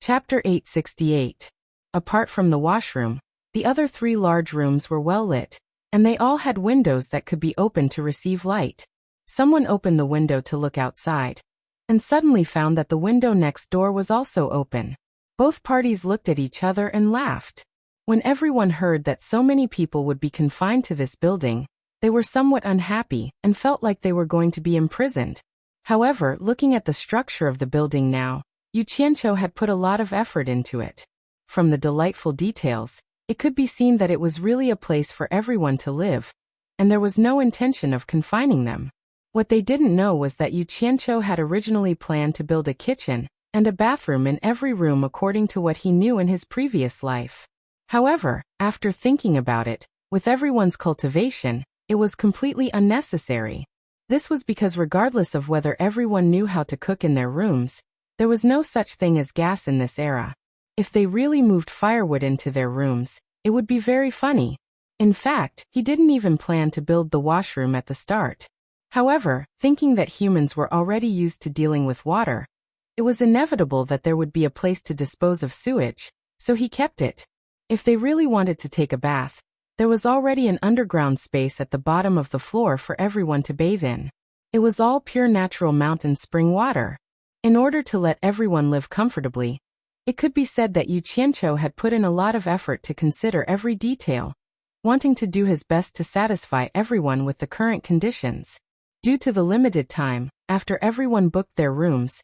Chapter 868. Apart from the washroom, the other 3 large rooms were well lit, and they all had windows that could be opened to receive light. Someone opened the window to look outside, and suddenly found that the window next door was also open. Both parties looked at each other and laughed. When everyone heard that so many people would be confined to this building, they were somewhat unhappy and felt like they were going to be imprisoned. However, looking at the structure of the building now, Yu Qianqiu had put a lot of effort into it. From the delightful details, it could be seen that it was really a place for everyone to live, and there was no intention of confining them. What they didn't know was that Yu Qianqiu had originally planned to build a kitchen and a bathroom in every room according to what he knew in his previous life. However, after thinking about it, with everyone's cultivation, it was completely unnecessary. This was because regardless of whether everyone knew how to cook in their rooms, there was no such thing as gas in this era. If they really moved firewood into their rooms, it would be very funny. In fact, he didn't even plan to build the washroom at the start. However, thinking that humans were already used to dealing with water, it was inevitable that there would be a place to dispose of sewage, so he kept it. If they really wanted to take a bath, there was already an underground space at the bottom of the floor for everyone to bathe in. It was all pure natural mountain spring water. In order to let everyone live comfortably, it could be said that Yu Qianqiu had put in a lot of effort to consider every detail, wanting to do his best to satisfy everyone with the current conditions. Due to the limited time, after everyone booked their rooms,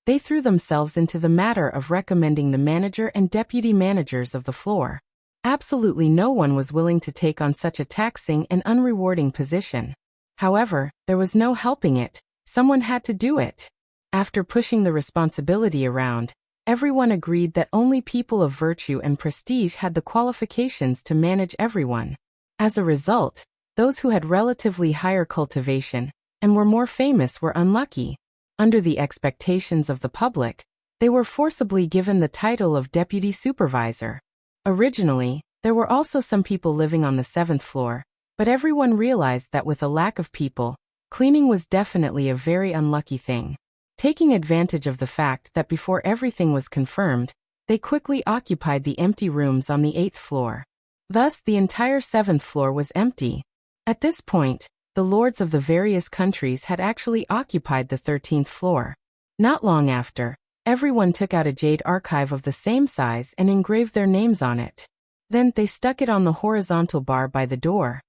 they threw themselves into the matter of recommending the manager and deputy managers of the floor. Absolutely no one was willing to take on such a taxing and unrewarding position. However, there was no helping it. Someone had to do it. After pushing the responsibility around, everyone agreed that only people of virtue and prestige had the qualifications to manage everyone. As a result, those who had relatively higher cultivation and were more famous were unlucky. Under the expectations of the public, they were forcibly given the title of deputy supervisor. Originally, there were also some people living on the 7th floor, but everyone realized that with a lack of people, cleaning was definitely a very unlucky thing. Taking advantage of the fact that before everything was confirmed, they quickly occupied the empty rooms on the 8th floor. Thus, the entire 7th floor was empty. At this point, the lords of the various countries had actually occupied the 13th floor. Not long after, everyone took out a jade archive of the same size and engraved their names on it. Then, they stuck it on the horizontal bar by the door.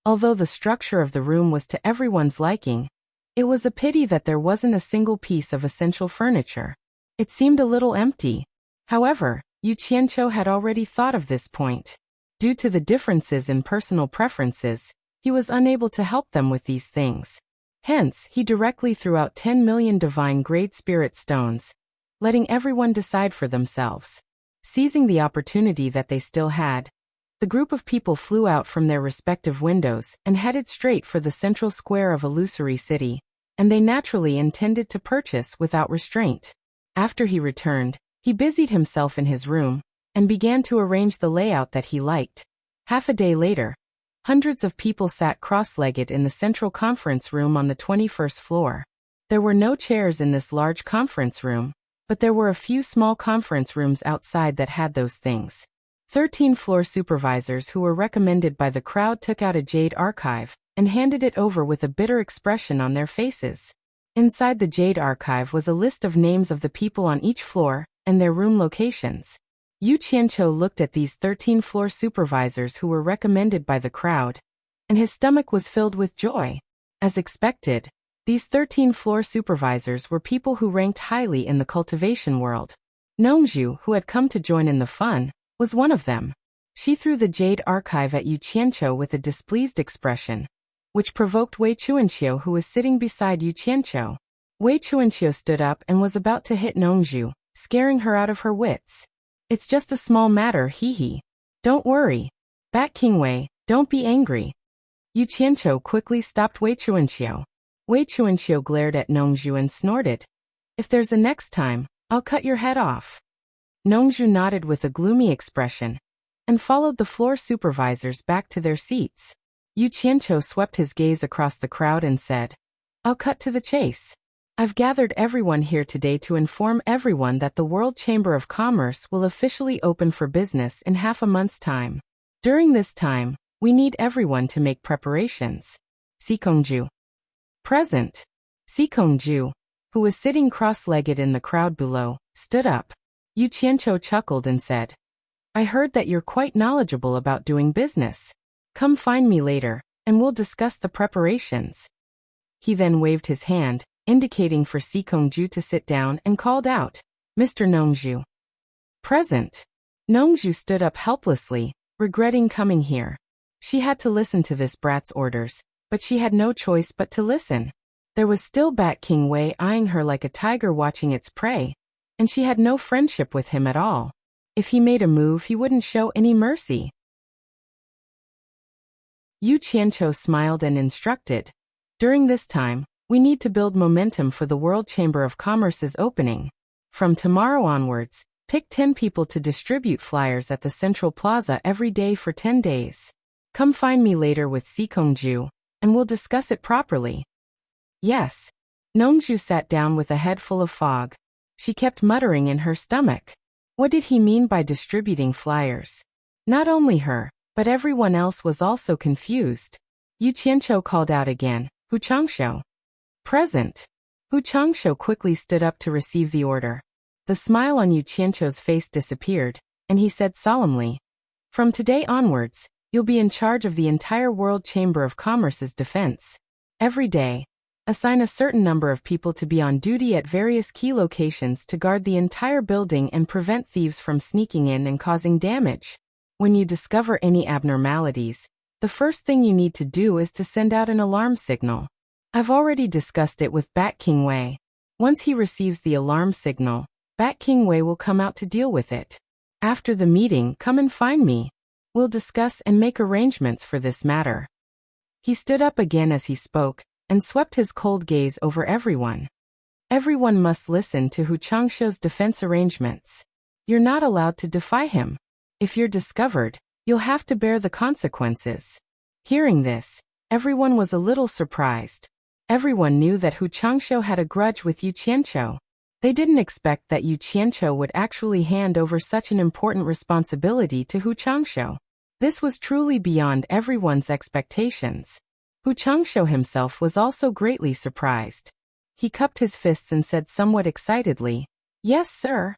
Although the structure of the room was to everyone's liking, it was a pity that there wasn't a single piece of essential furniture. It seemed a little empty. However, Yu Qianqiu had already thought of this point. Due to the differences in personal preferences, he was unable to help them with these things. Hence, he directly threw out 10 million divine grade spirit stones, letting everyone decide for themselves. Seizing the opportunity that they still had, the group of people flew out from their respective windows and headed straight for the central square of Illusory City, and they naturally intended to purchase without restraint. After he returned, he busied himself in his room and began to arrange the layout that he liked. Half a day later, hundreds of people sat cross-legged in the central conference room on the 21st floor. There were no chairs in this large conference room, but there were a few small conference rooms outside that had those things. 13 floor supervisors who were recommended by the crowd took out a jade archive and handed it over with a bitter expression on their faces. Inside the jade archive was a list of names of the people on each floor and their room locations. Yu Qianqiu looked at these 13 floor supervisors who were recommended by the crowd, and his stomach was filled with joy. As expected, these 13 floor supervisors were people who ranked highly in the cultivation world. Nongzhu, who had come to join in the fun, was one of them. She threw the jade archive at Yu Qianqiu with a displeased expression, which provoked Wei Chuanqiu, who was sitting beside Yu Qianqiu. Wei Chuanqiu stood up and was about to hit Nongzhu, scaring her out of her wits. "It's just a small matter, hee. Don't worry. Bat King Wei, don't be angry." Yu Qianqiu quickly stopped Wei Chuanqiu. Wei Chuanqiu glared at Nongzhu and snorted, "If there's a next time, I'll cut your head off." Nongzhu nodded with a gloomy expression and followed the floor supervisors back to their seats. Yu Qianqiu swept his gaze across the crowd and said, "I'll cut to the chase. I've gathered everyone here today to inform everyone that the World Chamber of Commerce will officially open for business in half a month's time. During this time, we need everyone to make preparations." Sikongju. Present. Sikongju, who was sitting cross-legged in the crowd below, stood up. Yu Qianqiu chuckled and said, "I heard that you're quite knowledgeable about doing business. Come find me later, and we'll discuss the preparations." He then waved his hand, indicating for Sikongju to sit down, and called out, Mr. Nongzhu. Present. Nongzhu stood up helplessly, regretting coming here. She had to listen to this brat's orders, but she had no choice but to listen. There was still Bat King Wei eyeing her like a tiger watching its prey, and she had no friendship with him at all. If he made a move, he wouldn't show any mercy. Yu Qianqiu smiled and instructed. During this time, we need to build momentum for the World Chamber of Commerce's opening. From tomorrow onwards, pick 10 people to distribute flyers at the Central Plaza every day for 10 days. Come find me later with Sikongju, and we'll discuss it properly. Yes. Nongzhu sat down with a head full of fog. She kept muttering in her stomach. What did he mean by distributing flyers? Not only her, but everyone else was also confused. Yu Qianqiu called out again, Hu Changshou. Present. Hu Changshou quickly stood up to receive the order. The smile on Yu Qianqiu's face disappeared, and he said solemnly, From today onwards, you'll be in charge of the entire World Chamber of Commerce's defense. Every day, assign a certain number of people to be on duty at various key locations to guard the entire building and prevent thieves from sneaking in and causing damage. When you discover any abnormalities, the first thing you need to do is to send out an alarm signal. I've already discussed it with Bat King Wei. Once he receives the alarm signal, Bat King Wei will come out to deal with it. After the meeting, come and find me. We'll discuss and make arrangements for this matter. He stood up again as he spoke, and swept his cold gaze over everyone. Everyone must listen to Hu Changshou's defense arrangements. You're not allowed to defy him. If you're discovered, you'll have to bear the consequences. Hearing this, everyone was a little surprised. Everyone knew that Hu Changshou had a grudge with Yu Qianqiu. They didn't expect that Yu Qianqiu would actually hand over such an important responsibility to Hu Changshou. This was truly beyond everyone's expectations. Hu Changshou himself was also greatly surprised. He cupped his fists and said somewhat excitedly, Yes, sir.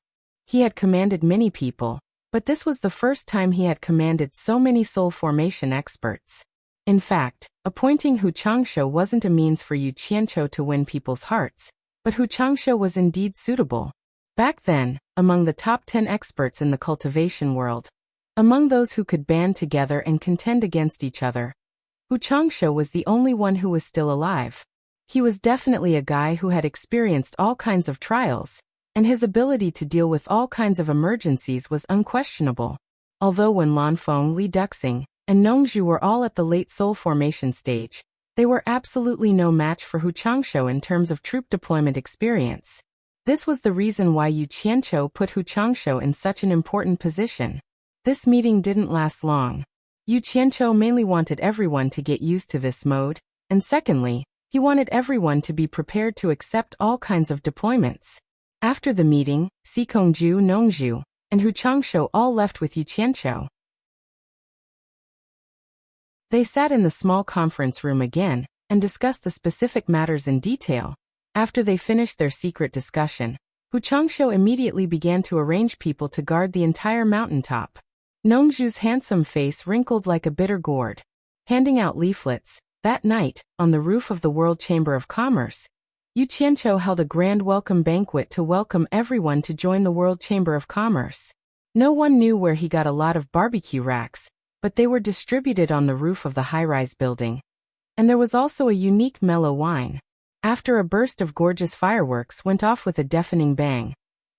He had commanded many people, but this was the first time he had commanded so many soul formation experts. In fact, appointing Hu Changshou wasn't a means for Yu Qianqiu to win people's hearts, but Hu Changshou was indeed suitable. Back then, among the top 10 experts in the cultivation world, among those who could band together and contend against each other, Hu Changshou was the only one who was still alive. He was definitely a guy who had experienced all kinds of trials, and his ability to deal with all kinds of emergencies was unquestionable. Although when Lanfeng, Li Duxing, and Nongzhu were all at the late soul formation stage, they were absolutely no match for Hu Changshou in terms of troop deployment experience. This was the reason why Yu Qianqiu put Hu Changshou in such an important position. This meeting didn't last long. Yu Qianqiu mainly wanted everyone to get used to this mode, and secondly, he wanted everyone to be prepared to accept all kinds of deployments. After the meeting, Sikongju, Nongzhu, and Hu Changshou all left with Yu Qianqiu. They sat in the small conference room again, and discussed the specific matters in detail. After they finished their secret discussion, Hu Changshou immediately began to arrange people to guard the entire mountaintop. Nongzhu's handsome face wrinkled like a bitter gourd. Handing out leaflets, that night, on the roof of the World Chamber of Commerce, Yu Qianqiu held a grand welcome banquet to welcome everyone to join the World Chamber of Commerce. No one knew where he got a lot of barbecue racks, but they were distributed on the roof of the high-rise building. And there was also a unique mellow wine. After a burst of gorgeous fireworks went off with a deafening bang,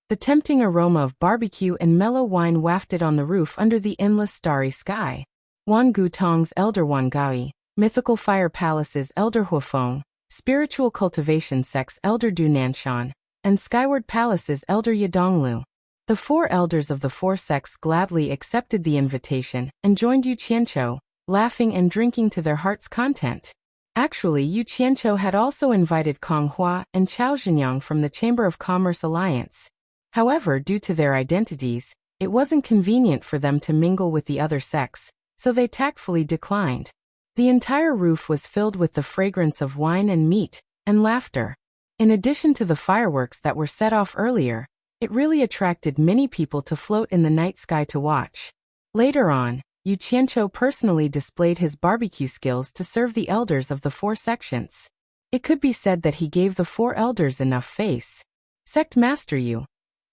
the tempting aroma of barbecue and mellow wine wafted on the roof under the endless starry sky. Wan Gu Tong's Elder Wan Gaoi, Mythical Fire Palace's Elder Huofeng, Spiritual Cultivation Sect's Elder Du Nanshan, and Skyward Palace's Elder Yadonglu. The 4 elders of the 4 sects gladly accepted the invitation and joined Yu Qianqiu, laughing and drinking to their heart's content. Actually, Yu Qianqiu had also invited Kong Hua and Chao Zhenyang from the Chamber of Commerce Alliance. However, due to their identities, it wasn't convenient for them to mingle with the other sects, so they tactfully declined. The entire roof was filled with the fragrance of wine and meat, and laughter. In addition to the fireworks that were set off earlier, it really attracted many people to float in the night sky to watch. Later on, Yu Qianqiu personally displayed his barbecue skills to serve the elders of the 4 sections. It could be said that he gave the 4 elders enough face. Sect Master Yu.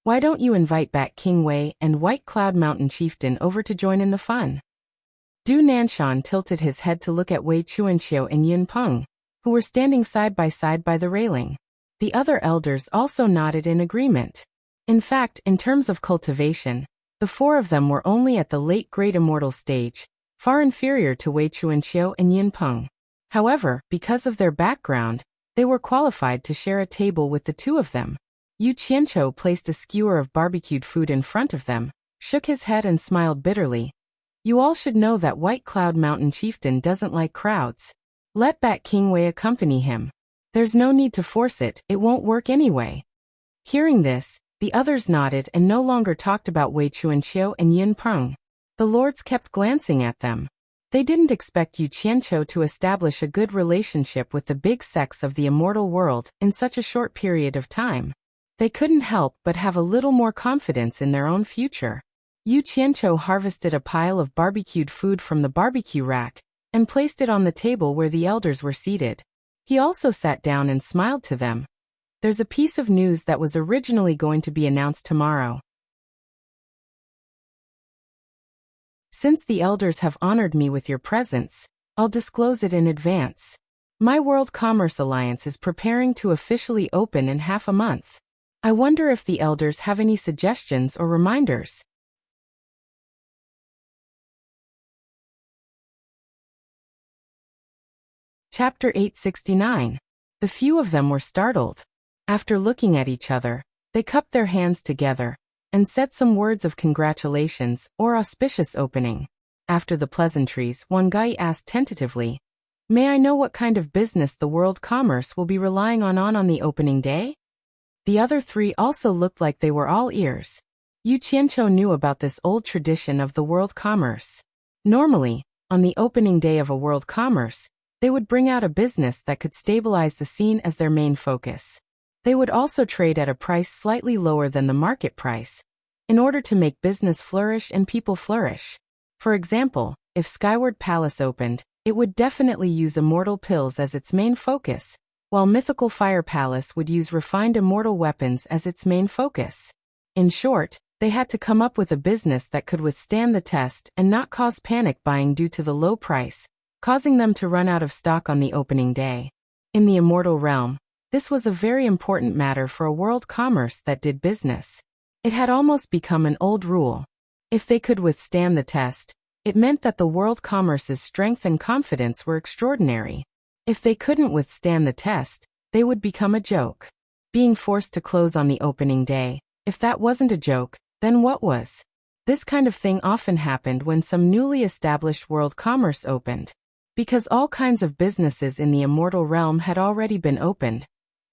Why don't you invite Bat King Wei and White Cloud Mountain Chieftain over to join in the fun? Du Nanshan tilted his head to look at Wei Chuanxiu and Yun Peng, who were standing side by the railing. The other elders also nodded in agreement. In fact, in terms of cultivation, the four of them were only at the late Great Immortal stage, far inferior to Wei Chuanxiu and Yun Peng. However, because of their background, they were qualified to share a table with the two of them. Yu Qianqiu placed a skewer of barbecued food in front of them, shook his head and smiled bitterly. You all should know that White Cloud Mountain Chieftain doesn't like crowds. Let Bat King Wei accompany him. There's no need to force it won't work anyway. Hearing this, the others nodded and no longer talked about Wei Chuanxiu and Yun Peng. The lords kept glancing at them. They didn't expect Yu Qianqiu to establish a good relationship with the big sects of the immortal world in such a short period of time. They couldn't help but have a little more confidence in their own future. Yu Qianqiu harvested a pile of barbecued food from the barbecue rack and placed it on the table where the elders were seated. He also sat down and smiled to them. There's a piece of news that was originally going to be announced tomorrow. Since the elders have honored me with your presence, I'll disclose it in advance. My World Commerce Alliance is preparing to officially open in half a month. I wonder if the elders have any suggestions or reminders. Chapter 869. The few of them were startled. After looking at each other, they cupped their hands together and said some words of congratulations or auspicious opening. After the pleasantries, Wang Gai asked tentatively, "May I know what kind of business the world commerce will be relying on the opening day?" The other three also looked like they were all ears. Yu Qianqiu knew about this old tradition of the world commerce. Normally, on the opening day of a world commerce, they would bring out a business that could stabilize the scene as their main focus. They would also trade at a price slightly lower than the market price, in order to make business flourish and people flourish. For example, if Skyward Palace opened, it would definitely use immortal pills as its main focus, while Mythical Fire Palace would use refined immortal weapons as its main focus. In short, they had to come up with a business that could withstand the test and not cause panic buying due to the low price, causing them to run out of stock on the opening day. In the immortal realm, this was a very important matter for a world commerce that did business. It had almost become an old rule. If they could withstand the test, it meant that the world commerce's strength and confidence were extraordinary. If they couldn't withstand the test, they would become a joke. Being forced to close on the opening day, if that wasn't a joke, then what was? This kind of thing often happened when some newly established world commerce opened. Because all kinds of businesses in the immortal realm had already been opened,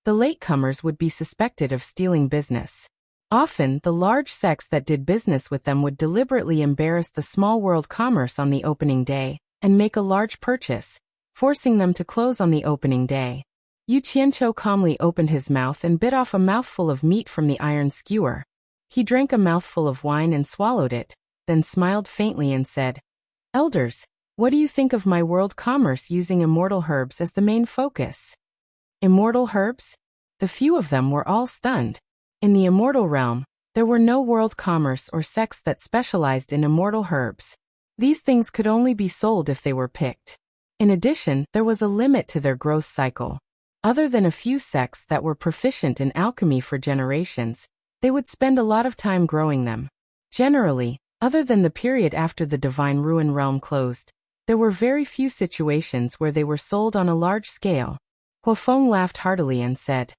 the latecomers would be suspected of stealing business. Often, the large sects that did business with them would deliberately embarrass the small world commerce on the opening day and make a large purchase, forcing them to close on the opening day. Yu Qianqiu calmly opened his mouth and bit off a mouthful of meat from the iron skewer. He drank a mouthful of wine and swallowed it, then smiled faintly and said, "Elders, what do you think of my world commerce using immortal herbs as the main focus?" Immortal herbs? The few of them were all stunned. In the immortal realm, there were no world commerce or sects that specialized in immortal herbs. These things could only be sold if they were picked. In addition, there was a limit to their growth cycle. Other than a few sects that were proficient in alchemy for generations, they would spend a lot of time growing them. Generally, other than the period after the Divine Ruin realm closed, there were very few situations where they were sold on a large scale. Huofeng laughed heartily and said,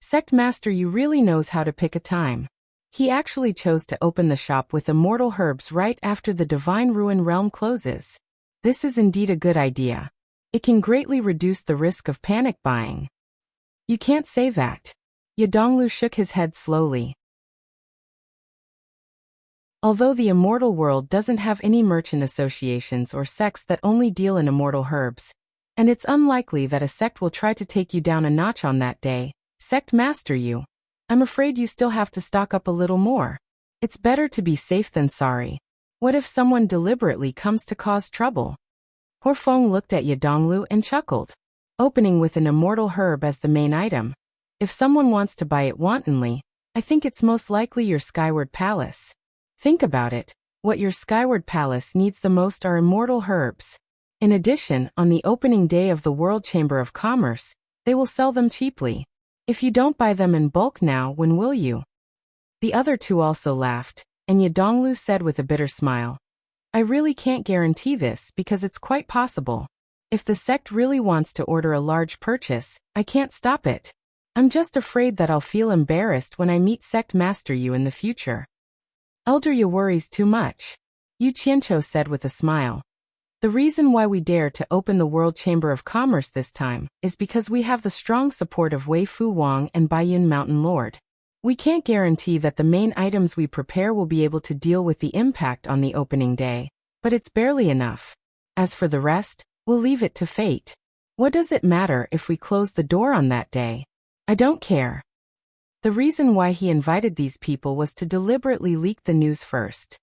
"Sect Master Yu really knows how to pick a time." He actually chose to open the shop with immortal herbs right after the Divine Ruin realm closes. This is indeed a good idea. It can greatly reduce the risk of panic buying. You can't say that. Yadonglu shook his head slowly. Although the immortal world doesn't have any merchant associations or sects that only deal in immortal herbs, and it's unlikely that a sect will try to take you down a notch on that day, Sect Master Yu, I'm afraid you still have to stock up a little more. It's better to be safe than sorry. What if someone deliberately comes to cause trouble? Huofeng looked at Yadonglu and chuckled. Opening with an immortal herb as the main item. If someone wants to buy it wantonly, I think it's most likely your skyward palace. Think about it. What your skyward palace needs the most are immortal herbs. In addition, on the opening day of the World Chamber of Commerce, they will sell them cheaply. If you don't buy them in bulk now, when will you? The other two also laughed, and Yadonglu said with a bitter smile, I really can't guarantee this because it's quite possible. If the sect really wants to order a large purchase, I can't stop it. I'm just afraid that I'll feel embarrassed when I meet Sect Master Yu in the future. Elder Yu worries too much, Yu Qianqiu said with a smile. The reason why we dare to open the World Chamber of Commerce this time is because we have the strong support of Wei Fu Wang and Baiyun Mountain Lord. We can't guarantee that the main items we prepare will be able to deal with the impact on the opening day, but it's barely enough. As for the rest, we'll leave it to fate. What does it matter if we close the door on that day? I don't care. The reason why he invited these people was to deliberately leak the news first.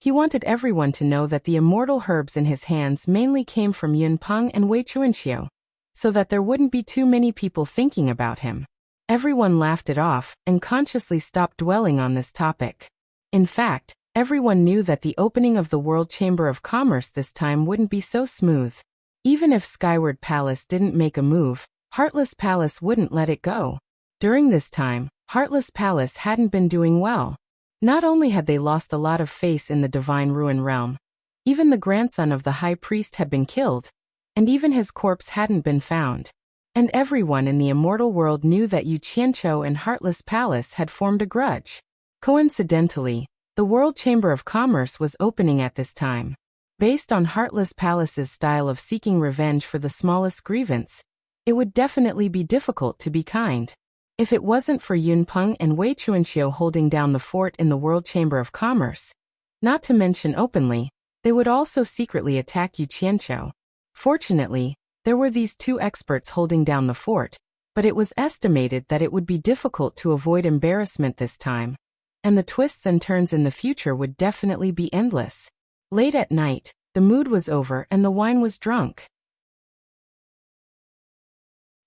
He wanted everyone to know that the immortal herbs in his hands mainly came from Yun Peng and Wei Chuanxiu, so that there wouldn't be too many people thinking about him. Everyone laughed it off and consciously stopped dwelling on this topic. In fact, everyone knew that the opening of the World Chamber of Commerce this time wouldn't be so smooth. Even if Skyward Palace didn't make a move, Heartless Palace wouldn't let it go. During this time, Heartless Palace hadn't been doing well. Not only had they lost a lot of face in the Divine Ruin Realm, even the grandson of the High Priest had been killed, and even his corpse hadn't been found. And everyone in the immortal world knew that Yu Qianqiu and Heartless Palace had formed a grudge. Coincidentally, the World Chamber of Commerce was opening at this time. Based on Heartless Palace's style of seeking revenge for the smallest grievance, it would definitely be difficult to be kind. If it wasn't for Yun Peng and Wei Chuanxiu holding down the fort in the World Chamber of Commerce, not to mention openly, they would also secretly attack Yu Qianqiu. Fortunately, there were these two experts holding down the fort, but it was estimated that it would be difficult to avoid embarrassment this time, and the twists and turns in the future would definitely be endless. Late at night, the mood was over and the wine was drunk.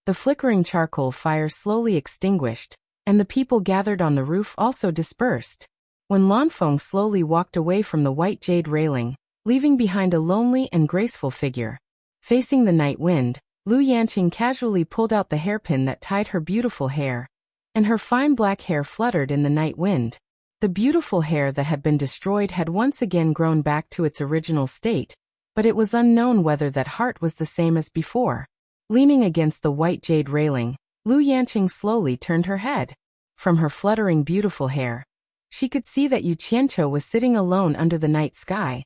The flickering charcoal fire slowly extinguished, and the people gathered on the roof also dispersed. When Lanfeng slowly walked away from the white jade railing, leaving behind a lonely and graceful figure. Facing the night wind, Lu Yanqing casually pulled out the hairpin that tied her beautiful hair, and her fine black hair fluttered in the night wind. The beautiful hair that had been destroyed had once again grown back to its original state, but it was unknown whether that heart was the same as before. Leaning against the white jade railing, Lu Yanqing slowly turned her head. From her fluttering beautiful hair, she could see that Yu Qianqiu was sitting alone under the night sky,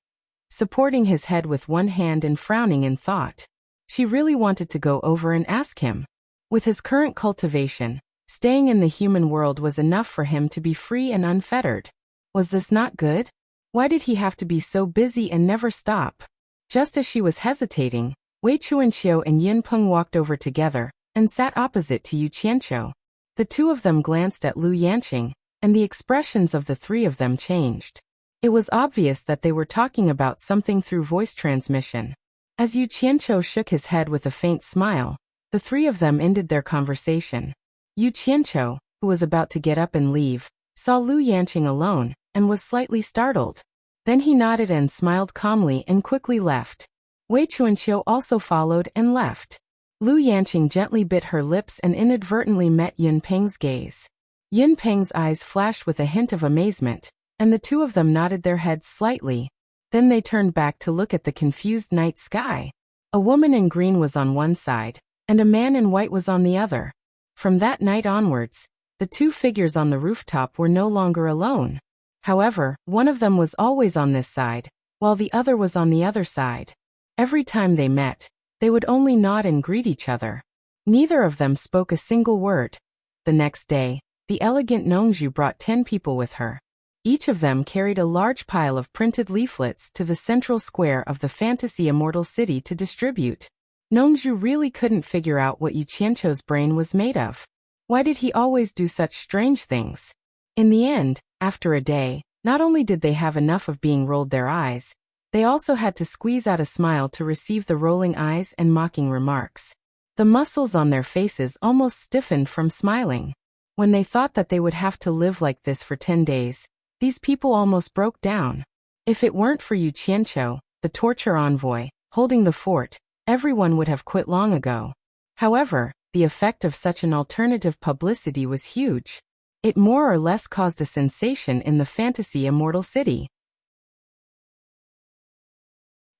supporting his head with one hand and frowning in thought. She really wanted to go over and ask him. With his current cultivation, staying in the human world was enough for him to be free and unfettered. Was this not good? Why did he have to be so busy and never stop? Just as she was hesitating, Wei Chuanxiu and Yun Peng walked over together and sat opposite to Yu Qianqiu. The two of them glanced at Lu Yanqing, and the expressions of the three of them changed. It was obvious that they were talking about something through voice transmission. As Yu Qianqiu shook his head with a faint smile, the three of them ended their conversation. Yu Qianqiu, who was about to get up and leave, saw Lu Yanqing alone, and was slightly startled. Then he nodded and smiled calmly and quickly left. Wei Chuanxiu also followed and left. Lu Yanqing gently bit her lips and inadvertently met Yun Peng's gaze. Yun Peng's eyes flashed with a hint of amazement, and the two of them nodded their heads slightly. Then they turned back to look at the confused night sky. A woman in green was on one side, and a man in white was on the other. From that night onwards, the two figures on the rooftop were no longer alone. However, one of them was always on this side, while the other was on the other side. Every time they met, they would only nod and greet each other. Neither of them spoke a single word. The next day, the elegant Nongzhu brought 10 people with her. Each of them carried a large pile of printed leaflets to the central square of the fantasy Immortal City to distribute. Nongzhu really couldn't figure out what Yu Qianqiu's brain was made of. Why did he always do such strange things? In the end, after a day, not only did they have enough of being rolled their eyes, they also had to squeeze out a smile to receive the rolling eyes and mocking remarks. The muscles on their faces almost stiffened from smiling. When they thought that they would have to live like this for 10 days, these people almost broke down. If it weren't for Yu Qianqiu, the torture envoy, holding the fort, everyone would have quit long ago. However, the effect of such an alternative publicity was huge. It more or less caused a sensation in the fantasy Immortal City.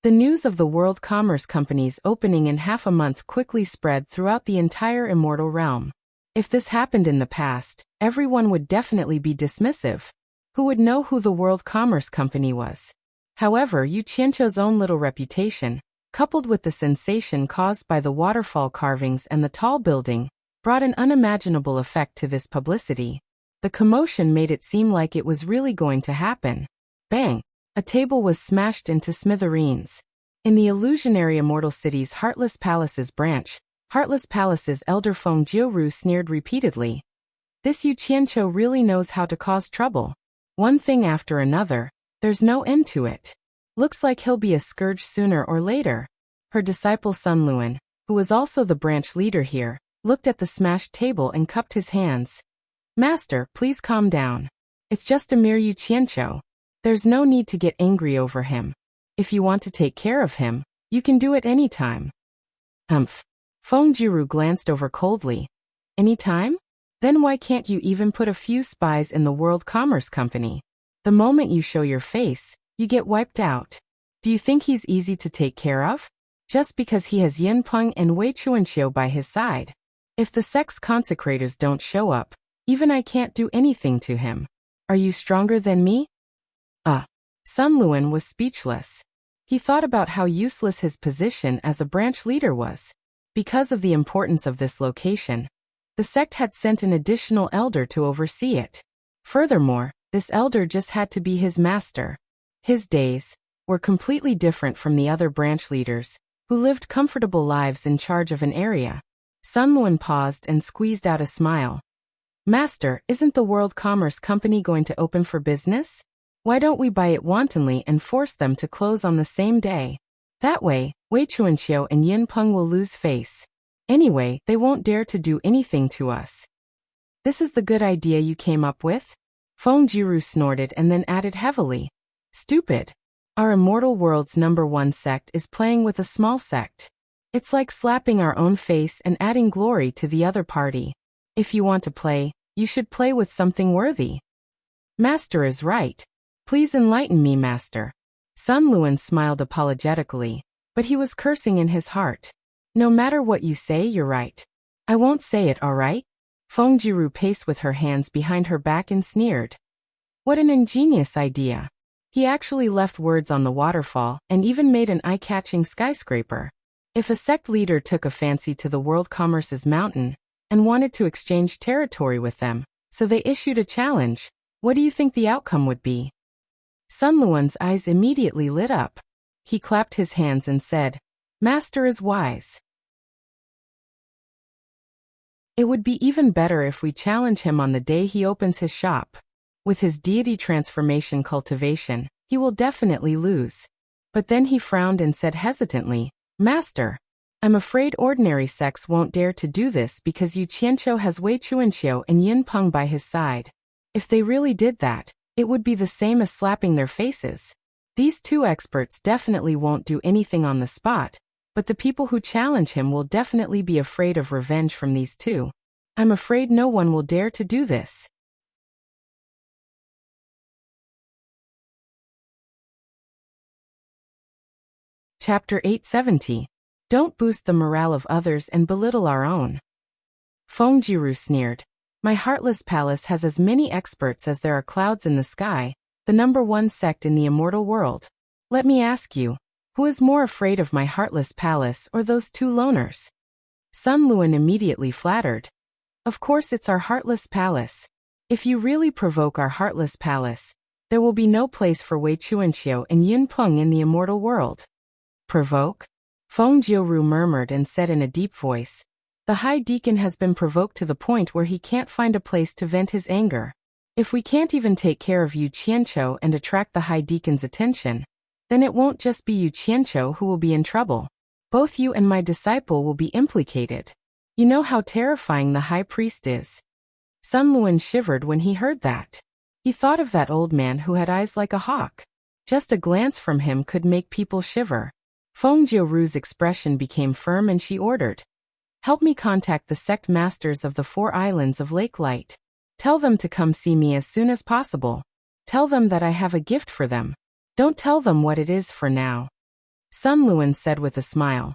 The news of the World Commerce Company's opening in half a month quickly spread throughout the entire Immortal realm. If this happened in the past, everyone would definitely be dismissive. Who would know who the World Commerce Company was? However, Yu Qianqiu's own little reputation, coupled with the sensation caused by the waterfall carvings and the tall building, brought an unimaginable effect to this publicity. The commotion made it seem like it was really going to happen. Bang! A table was smashed into smithereens. In the illusionary Immortal City's Heartless Palace's branch, Heartless Palace's elder Feng Jiuru sneered repeatedly. This Yu Qianqiu really knows how to cause trouble. One thing after another, there's no end to it. Looks like he'll be a scourge sooner or later. Her disciple Sun Luan, who was also the branch leader here, looked at the smashed table and cupped his hands. Master, please calm down. It's just a mere Yu Qianqiu. There's no need to get angry over him. If you want to take care of him, you can do it any time. Feng Jiuru glanced over coldly. Any time? Then why can't you even put a few spies in the World Commerce Company? The moment you show your face, you get wiped out. Do you think he's easy to take care of? Just because he has Yin Peng and Wei Chuanxiu by his side. If the sex consecrators don't show up, even I can't do anything to him. Are you stronger than me? Sun Luan was speechless. He thought about how useless his position as a branch leader was. Because of the importance of this location, the sect had sent an additional elder to oversee it. Furthermore, this elder just had to be his master. His days were completely different from the other branch leaders, who lived comfortable lives in charge of an area. Sun Luan paused and squeezed out a smile. Master, isn't the World Commerce Company going to open for business? Why don't we buy it wantonly and force them to close on the same day? That way, Wei Chuanxiu and Yin Peng will lose face. Anyway, they won't dare to do anything to us. This is the good idea you came up with? Feng Jiuru snorted and then added heavily. Stupid. Our Immortal World's #1 sect is playing with a small sect. It's like slapping our own face and adding glory to the other party. If you want to play, you should play with something worthy. Master is right. Please enlighten me, Master. Sun Luan smiled apologetically, but he was cursing in his heart. No matter what you say, you're right. I won't say it, all right? Feng Jiuru paced with her hands behind her back and sneered. What an ingenious idea. He actually left words on the waterfall and even made an eye-catching skyscraper. If a sect leader took a fancy to the World Commerce's mountain and wanted to exchange territory with them, so they issued a challenge, what do you think the outcome would be? Sun Luan's eyes immediately lit up. He clapped his hands and said, Master is wise. It would be even better if we challenge him on the day he opens his shop. With his deity transformation cultivation, he will definitely lose. But then he frowned and said hesitantly, Master, I'm afraid ordinary sects won't dare to do this because Yu Qianqiu has Wei Chuanxiu and Yin Peng by his side. If they really did that, it would be the same as slapping their faces. These two experts definitely won't do anything on the spot, but the people who challenge him will definitely be afraid of revenge from these two. I'm afraid no one will dare to do this. Chapter 870. Don't boost the morale of others and belittle our own. Feng Jiuru sneered. My Heartless Palace has as many experts as there are clouds in the sky, the #1 sect in the Immortal World. Let me ask you, who is more afraid of my Heartless Palace or those two loners? Sun Luan immediately flattered. Of course it's our Heartless Palace. If you really provoke our Heartless Palace, there will be no place for Wei Chuanxiu and Yin Peng in the Immortal World. Provoke? Feng Jiuru murmured and said in a deep voice. The High Deacon has been provoked to the point where he can't find a place to vent his anger. If we can't even take care of Yu Qianqiu and attract the High Deacon's attention, then it won't just be Yu Qianqiu who will be in trouble. Both you and my disciple will be implicated. You know how terrifying the High Priest is. Sun Luan shivered when he heard that. He thought of that old man who had eyes like a hawk. Just a glance from him could make people shiver. Feng Jiuru's expression became firm and she ordered, "Help me contact the sect masters of the 4 islands of Lake Light. Tell them to come see me as soon as possible. Tell them that I have a gift for them. Don't tell them what it is for now." Sun Luan said with a smile,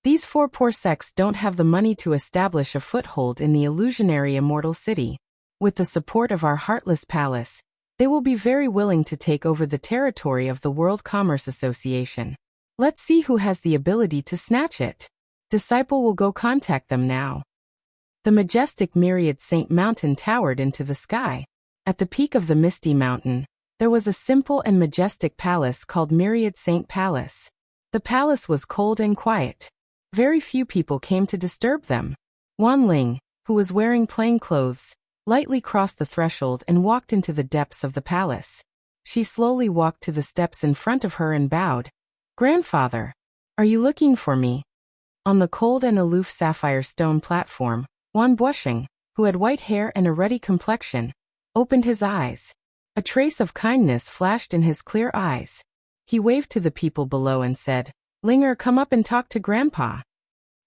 "These 4 poor sects don't have the money to establish a foothold in the illusionary immortal city. With the support of our Heartless Palace, they will be very willing to take over the territory of the World Commerce Association. Let's see who has the ability to snatch it. Disciple will go contact them now." The majestic Myriad Saint Mountain towered into the sky. At the peak of the misty mountain, there was a simple and majestic palace called Myriad Saint Palace. The palace was cold and quiet. Very few people came to disturb them. Wan Ling, who was wearing plain clothes, lightly crossed the threshold and walked into the depths of the palace. She slowly walked to the steps in front of her and bowed. "Grandfather, are you looking for me?" On the cold and aloof sapphire stone platform, Wan Buosheng, who had white hair and a ruddy complexion, opened his eyes. A trace of kindness flashed in his clear eyes. He waved to the people below and said, "Linger, come up and talk to Grandpa."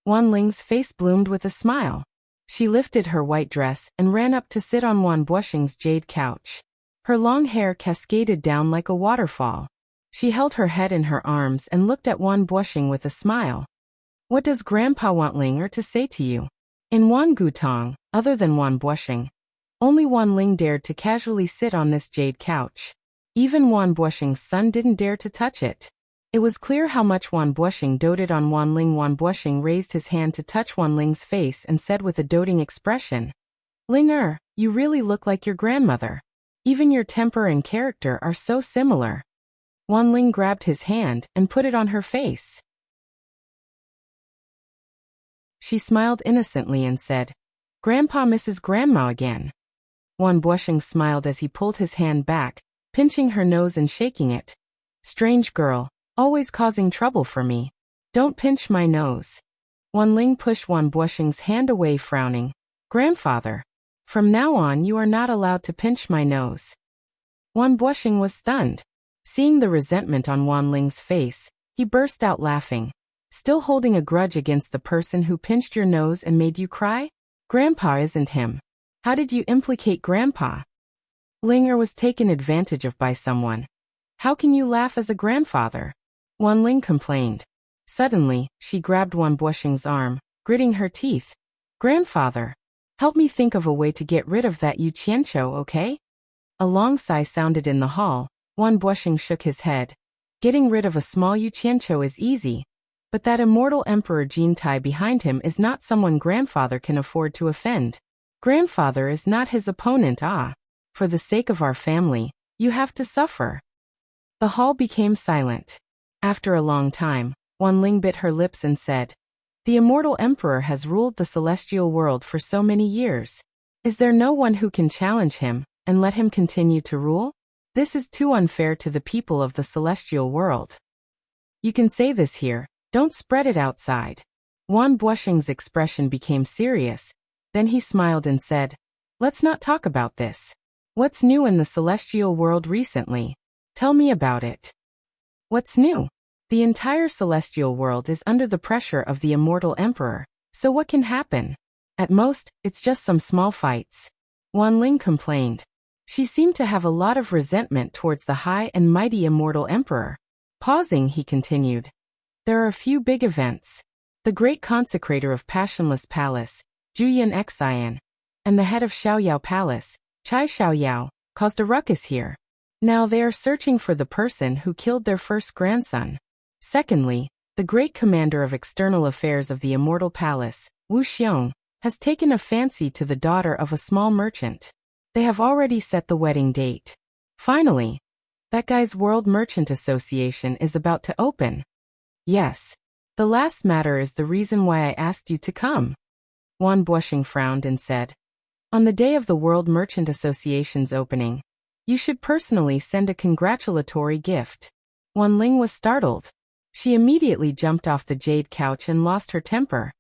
Wan Ling's face bloomed with a smile. She lifted her white dress and ran up to sit on Wan Buosheng's jade couch. Her long hair cascaded down like a waterfall. She held her head in her arms and looked at Wan Buosheng with a smile. "What does Grandpa want Linger to say to you?" In Wan Gutong, other than Wan Buosheng, only Wan Ling dared to casually sit on this jade couch. Even Wan Buosheng's son didn't dare to touch it. It was clear how much Wan Buosheng doted on Wan Ling. Wan Buosheng raised his hand to touch Wan Ling's face and said with a doting expression, "Linger, you really look like your grandmother. Even your temper and character are so similar." Wan Ling grabbed his hand and put it on her face. She smiled innocently and said, "Grandpa misses Grandma again." Wan Buosheng smiled as he pulled his hand back, pinching her nose and shaking it. "Strange girl, always causing trouble for me. Don't pinch my nose." Wan Ling pushed Wan Buosheng's hand away, frowning. "Grandfather, from now on you are not allowed to pinch my nose." Wan Buosheng was stunned. Seeing the resentment on Wan Ling's face, he burst out laughing. "Still holding a grudge against the person who pinched your nose and made you cry? Grandpa isn't him. How did you implicate Grandpa?" Linger was taken advantage of by someone. "How can you laugh as a grandfather?" Wan Ling complained. Suddenly, she grabbed Wan Buosheng's arm, gritting her teeth. "Grandfather, help me think of a way to get rid of that Yu Qianqiu, okay?" A long sigh sounded in the hall. Wan Buosheng shook his head. "Getting rid of a small Yu Qianqiu is easy. But that immortal Emperor Jin Tai behind him is not someone Grandfather can afford to offend. Grandfather is not his opponent. For the sake of our family, you have to suffer." The hall became silent. After a long time, Wan Ling bit her lips and said, "The immortal Emperor has ruled the celestial world for so many years. Is there no one who can challenge him and let him continue to rule? This is too unfair to the people of the celestial world. You can say this here, don't spread it outside." Wan Buosheng's expression became serious. Then he smiled and said, "Let's not talk about this. What's new in the celestial world recently? Tell me about it." "What's new? The entire celestial world is under the pressure of the immortal Emperor, so what can happen? At most, it's just some small fights." Wan Ling complained. She seemed to have a lot of resentment towards the high and mighty immortal Emperor. Pausing, he continued, "There are a few big events. The great consecrator of Passionless Palace, Juyan Xian, and the head of Xiaoyao Palace, Chai Xiaoyao, caused a ruckus here. Now they are searching for the person who killed their first grandson. Secondly, the great commander of external affairs of the Immortal Palace, Wuxia, has taken a fancy to the daughter of a small merchant. They have already set the wedding date. Finally, that guy's World Merchant Association is about to open. Yes, the last matter is the reason why I asked you to come." Wan Buosheng frowned and said, "On the day of the World Merchant Association's opening, you should personally send a congratulatory gift." Wan Ling was startled. She immediately jumped off the jade couch and lost her temper.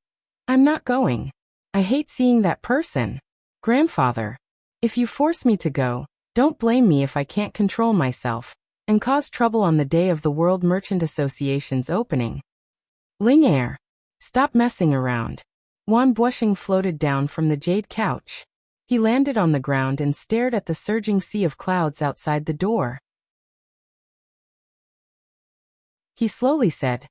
"I'm not going. I hate seeing that person. Grandfather, if you force me to go, don't blame me if I can't control myself and cause trouble on the day of the World Merchant Association's opening. Ling Air, stop messing around. Wan Buoxing floated down from the jade couch. He landed on the ground and stared at the surging sea of clouds outside the door. He slowly said,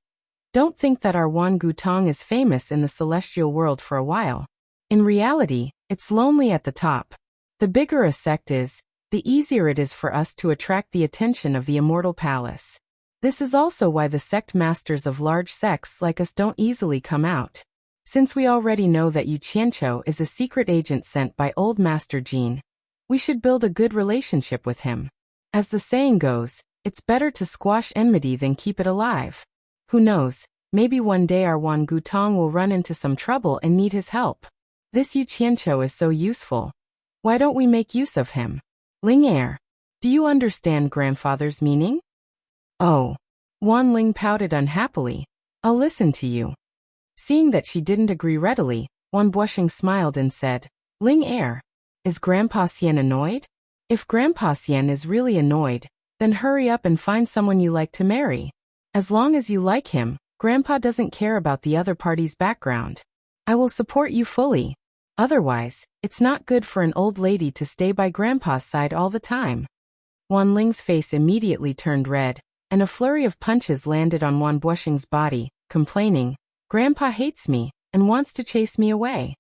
"Don't think that our Wan Gutong is famous in the celestial world for a while. In reality, it's lonely at the top. The bigger a sect is, the easier it is for us to attract the attention of the Immortal Palace. This is also why the sect masters of large sects like us don't easily come out. Since we already know that Yu Qianqiu is a secret agent sent by Old Master Jin, we should build a good relationship with him. As the saying goes, it's better to squash enmity than keep it alive. Who knows, maybe one day our Wan Gutong will run into some trouble and need his help. This Yu Qianqiu is so useful. Why don't we make use of him?" Ling Air, do you understand grandfather's meaning? Oh. Wan Ling pouted unhappily. I'll listen to you. Seeing that she didn't agree readily, Wan Buoxing smiled and said, Ling Air, is Grandpa Xian annoyed? If Grandpa Xian is really annoyed, then hurry up and find someone you like to marry. As long as you like him, Grandpa doesn't care about the other party's background. I will support you fully. Otherwise, it's not good for an old lady to stay by Grandpa's side all the time. Wan Ling's face immediately turned red, and a flurry of punches landed on Wan Buoxing's body, complaining, Grandpa hates me, and wants to chase me away.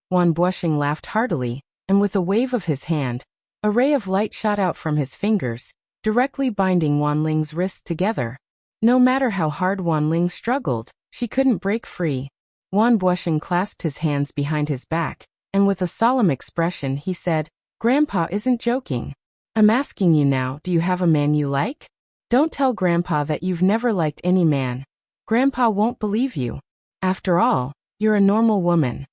Wan Buoxing laughed heartily, and with a wave of his hand, a ray of light shot out from his fingers, directly binding Wan Ling's wrists together. No matter how hard Wan Ling struggled, she couldn't break free. Wan Buoxing clasped his hands behind his back, and with a solemn expression he said, Grandpa isn't joking. I'm asking you now, do you have a man you like? Don't tell Grandpa that you've never liked any man. Grandpa won't believe you. After all, you're a normal woman.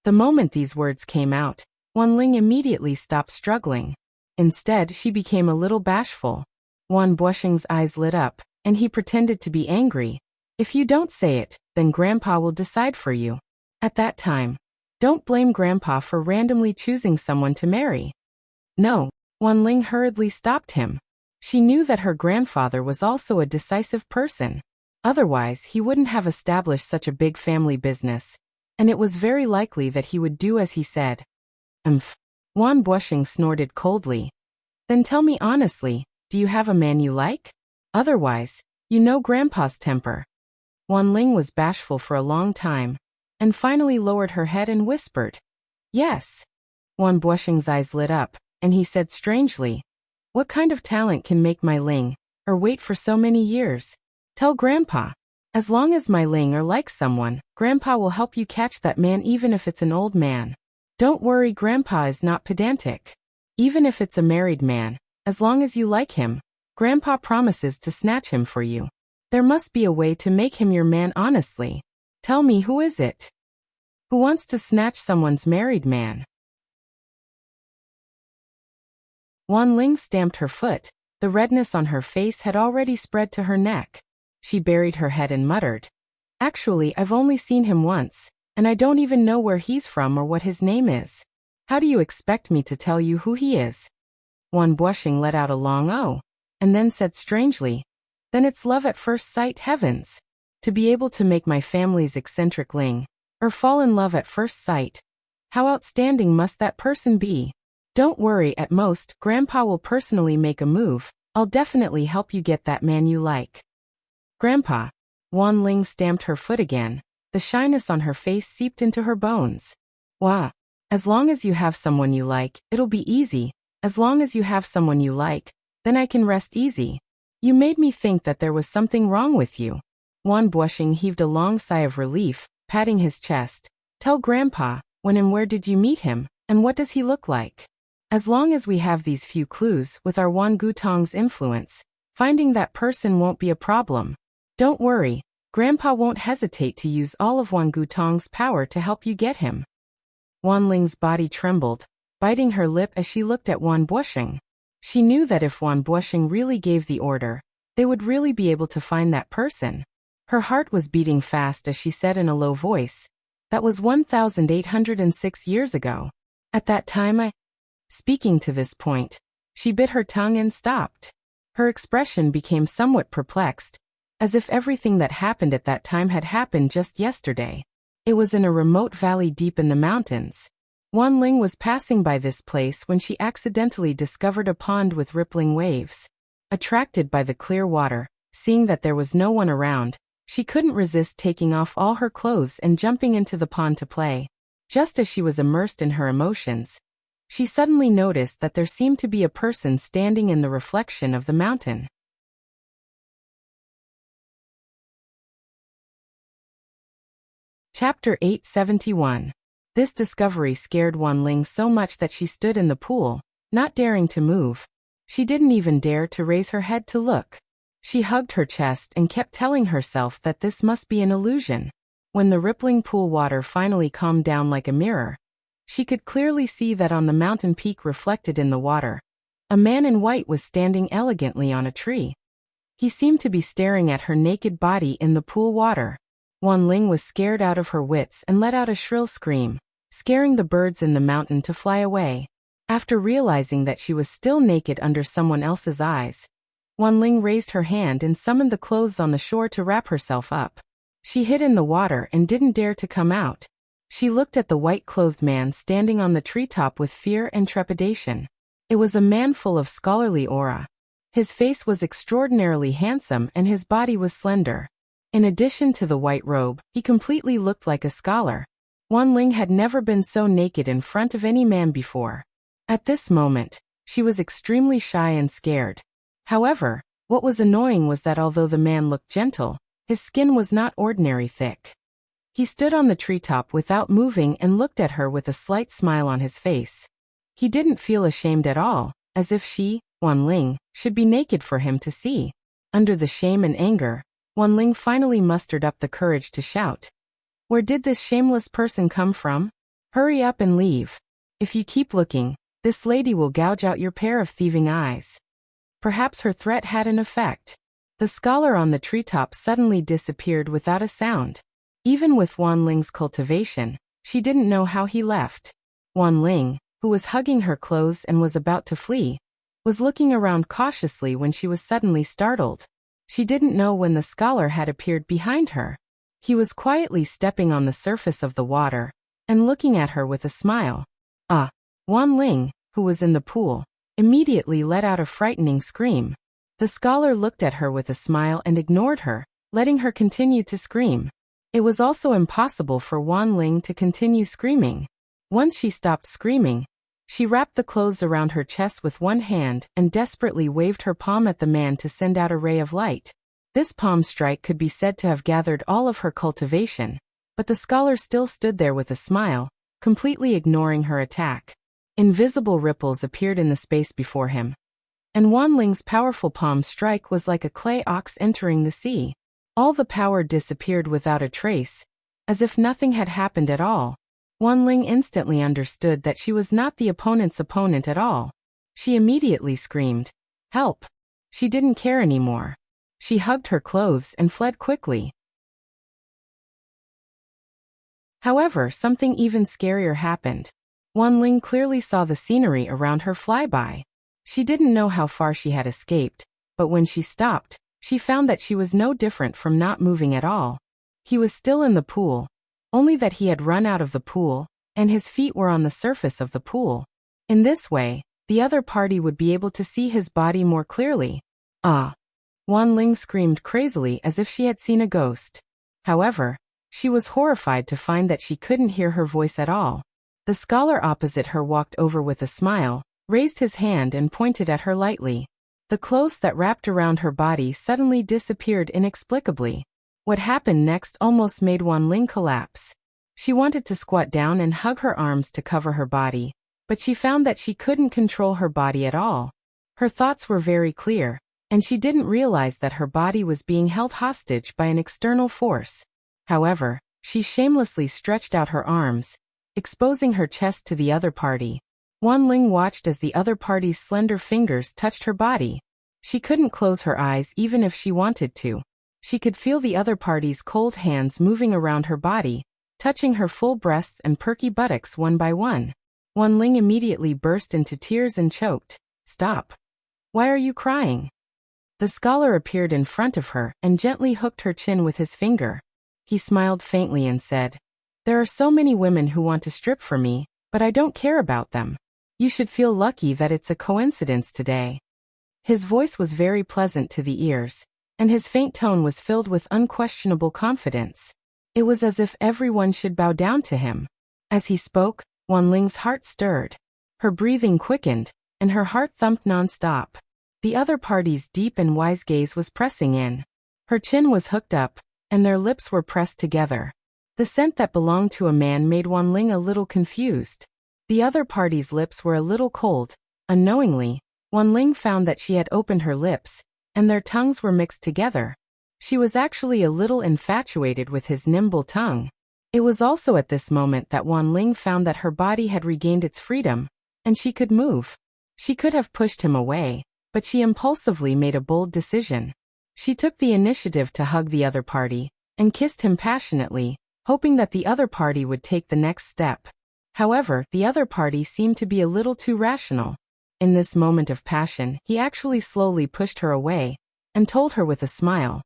The moment these words came out, Wan Ling immediately stopped struggling. Instead, she became a little bashful. Wan Buoxing's eyes lit up, and he pretended to be angry. If you don't say it, then Grandpa will decide for you. At that time, don't blame Grandpa for randomly choosing someone to marry. No, Wan Ling hurriedly stopped him. She knew that her grandfather was also a decisive person. Otherwise, he wouldn't have established such a big family business, and it was very likely that he would do as he said. Wan Buoxing snorted coldly. Then tell me honestly, do you have a man you like? Otherwise, you know Grandpa's temper. Wan Ling was bashful for a long time, and finally lowered her head and whispered, Yes. Wan Buoxing's eyes lit up, and he said strangely, What kind of talent can make my Ling, or wait for so many years? Tell Grandpa. As long as my Ling or likes someone, Grandpa will help you catch that man even if it's an old man. Don't worry, Grandpa is not pedantic. Even if it's a married man, as long as you like him, Grandpa promises to snatch him for you. There must be a way to make him your man honestly. Tell me, who is it? Who wants to snatch someone's married man? Wan Ling stamped her foot. The redness on her face had already spread to her neck. She buried her head and muttered, Actually, I've only seen him once, and I don't even know where he's from or what his name is. How do you expect me to tell you who he is? Wan Buoxing let out a long "oh," and then said strangely, Then it's love at first sight, heavens. To be able to make my family's eccentric Ling, or fall in love at first sight. How outstanding must that person be? Don't worry, at most, Grandpa will personally make a move. I'll definitely help you get that man you like. Grandpa. Wan Ling stamped her foot again. The shyness on her face seeped into her bones. Wah. As long as you have someone you like, it'll be easy. As long as you have someone you like, then I can rest easy. You made me think that there was something wrong with you. Wan Buoxing heaved a long sigh of relief, patting his chest. Tell Grandpa, when and where did you meet him, and what does he look like? As long as we have these few clues with our Wan Gutong's influence, finding that person won't be a problem. Don't worry, Grandpa won't hesitate to use all of Wan Gutong's power to help you get him. Wan Ling's body trembled, biting her lip as she looked at Wan Buoxing. She knew that if Wan Buoxing really gave the order, they would really be able to find that person. Her heart was beating fast as she said in a low voice, That was 1,806 years ago. At that time Speaking to this point, she bit her tongue and stopped. Her expression became somewhat perplexed, as if everything that happened at that time had happened just yesterday. It was in a remote valley deep in the mountains. Wan Ling was passing by this place when she accidentally discovered a pond with rippling waves. Attracted by the clear water, seeing that there was no one around, she couldn't resist taking off all her clothes and jumping into the pond to play. Just as she was immersed in her emotions, she suddenly noticed that there seemed to be a person standing in the reflection of the mountain. Chapter 871. This discovery scared Wan Ling so much that she stood in the pool, not daring to move. She didn't even dare to raise her head to look. She hugged her chest and kept telling herself that this must be an illusion. When the rippling pool water finally calmed down like a mirror, she could clearly see that on the mountain peak reflected in the water, a man in white was standing elegantly on a tree. He seemed to be staring at her naked body in the pool water. Wan Ling was scared out of her wits and let out a shrill scream, scaring the birds in the mountain to fly away. After realizing that she was still naked under someone else's eyes, Wan Ling raised her hand and summoned the clothes on the shore to wrap herself up. She hid in the water and didn't dare to come out. She looked at the white-clothed man standing on the treetop with fear and trepidation. It was a man full of scholarly aura. His face was extraordinarily handsome and his body was slender. In addition to the white robe, he completely looked like a scholar. Wan Ling had never been so naked in front of any man before. At this moment, she was extremely shy and scared. However, what was annoying was that although the man looked gentle, his skin was not ordinary thick. He stood on the treetop without moving and looked at her with a slight smile on his face. He didn't feel ashamed at all, as if she, Wan Ling, should be naked for him to see. Under the shame and anger, Wan Ling finally mustered up the courage to shout. "Where did this shameless person come from? Hurry up and leave. If you keep looking, this lady will gouge out your pair of thieving eyes." Perhaps her threat had an effect. The scholar on the treetop suddenly disappeared without a sound. Even with Wan Ling's cultivation, she didn't know how he left. Wan Ling, who was hugging her clothes and was about to flee, was looking around cautiously when she was suddenly startled. She didn't know when the scholar had appeared behind her. He was quietly stepping on the surface of the water and looking at her with a smile. Wan Ling, who was in the pool, immediately let out a frightening scream. The scholar looked at her with a smile and ignored her, letting her continue to scream. It was also impossible for Wan Ling to continue screaming. Once she stopped screaming, she wrapped the clothes around her chest with one hand and desperately waved her palm at the man to send out a ray of light. This palm strike could be said to have gathered all of her cultivation, but the scholar still stood there with a smile, completely ignoring her attack. Invisible ripples appeared in the space before him, and Wan Ling's powerful palm strike was like a clay ox entering the sea. All the power disappeared without a trace, as if nothing had happened at all. Wan Ling instantly understood that she was not the opponent's opponent at all. She immediately screamed, "Help!" She didn't care anymore. She hugged her clothes and fled quickly. However, something even scarier happened. Wan Ling clearly saw the scenery around her fly by. She didn't know how far she had escaped, but when she stopped, she found that she was no different from not moving at all. He was still in the pool, only that he had run out of the pool, and his feet were on the surface of the pool. In this way, the other party would be able to see his body more clearly. Wan Ling screamed crazily as if she had seen a ghost. However, she was horrified to find that she couldn't hear her voice at all. The scholar opposite her walked over with a smile, raised his hand and pointed at her lightly. The clothes that wrapped around her body suddenly disappeared inexplicably. What happened next almost made Wan Ling collapse. She wanted to squat down and hug her arms to cover her body, but she found that she couldn't control her body at all. Her thoughts were very clear, and she didn't realize that her body was being held hostage by an external force. However, she shamelessly stretched out her arms, exposing her chest to the other party. Wan Ling watched as the other party's slender fingers touched her body. She couldn't close her eyes even if she wanted to. She could feel the other party's cold hands moving around her body, touching her full breasts and perky buttocks one by one. Wan Ling immediately burst into tears and choked. Stop. Why are you crying? The scholar appeared in front of her and gently hooked her chin with his finger. He smiled faintly and said, There are so many women who want to strip for me, but I don't care about them. You should feel lucky that it's a coincidence today. His voice was very pleasant to the ears, and his faint tone was filled with unquestionable confidence. It was as if everyone should bow down to him. As he spoke, Wan Ling's heart stirred. Her breathing quickened, and her heart thumped non-stop. The other party's deep and wise gaze was pressing in. Her chin was hooked up, and their lips were pressed together. The scent that belonged to a man made Wan Ling a little confused. The other party's lips were a little cold. Unknowingly, Wan Ling found that she had opened her lips, and their tongues were mixed together. She was actually a little infatuated with his nimble tongue. It was also at this moment that Wan Ling found that her body had regained its freedom, and she could move. She could have pushed him away, but she impulsively made a bold decision. She took the initiative to hug the other party, and kissed him passionately, hoping that the other party would take the next step. However, the other party seemed to be a little too rational. In this moment of passion, he actually slowly pushed her away, and told her with a smile,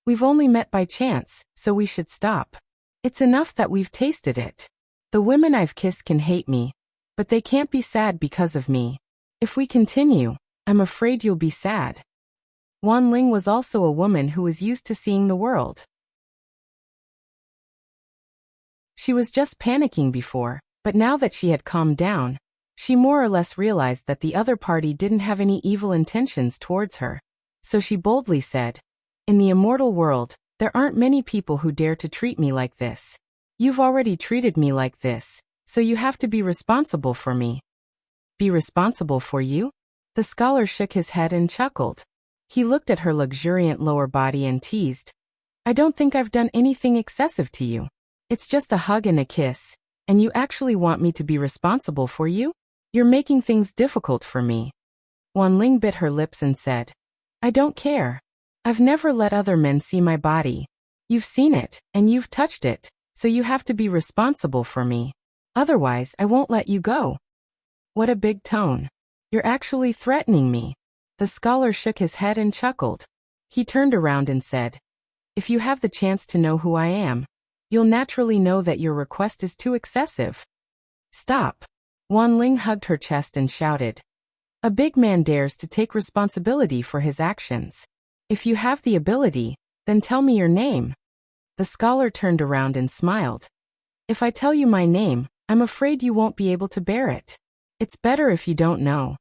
We've only met by chance, so we should stop. It's enough that we've tasted it. The women I've kissed can hate me, but they can't be sad because of me. If we continue, I'm afraid you'll be sad. Wan Ling was also a woman who was used to seeing the world. She was just panicking before, but now that she had calmed down, she more or less realized that the other party didn't have any evil intentions towards her. So she boldly said, In the immortal world, there aren't many people who dare to treat me like this. You've already treated me like this, so you have to be responsible for me. Be responsible for you? The scholar shook his head and chuckled. He looked at her luxuriant lower body and teased, I don't think I've done anything excessive to you. It's just a hug and a kiss, and you actually want me to be responsible for you? You're making things difficult for me. Wan Ling bit her lips and said, I don't care. I've never let other men see my body. You've seen it, and you've touched it, so you have to be responsible for me. Otherwise, I won't let you go. What a big tone. You're actually threatening me. The scholar shook his head and chuckled. He turned around and said, If you have the chance to know who I am, you'll naturally know that your request is too excessive. Stop. Wan Ling hugged her chest and shouted, A big man dares to take responsibility for his actions. If you have the ability, then tell me your name. The scholar turned around and smiled. If I tell you my name, I'm afraid you won't be able to bear it. It's better if you don't know.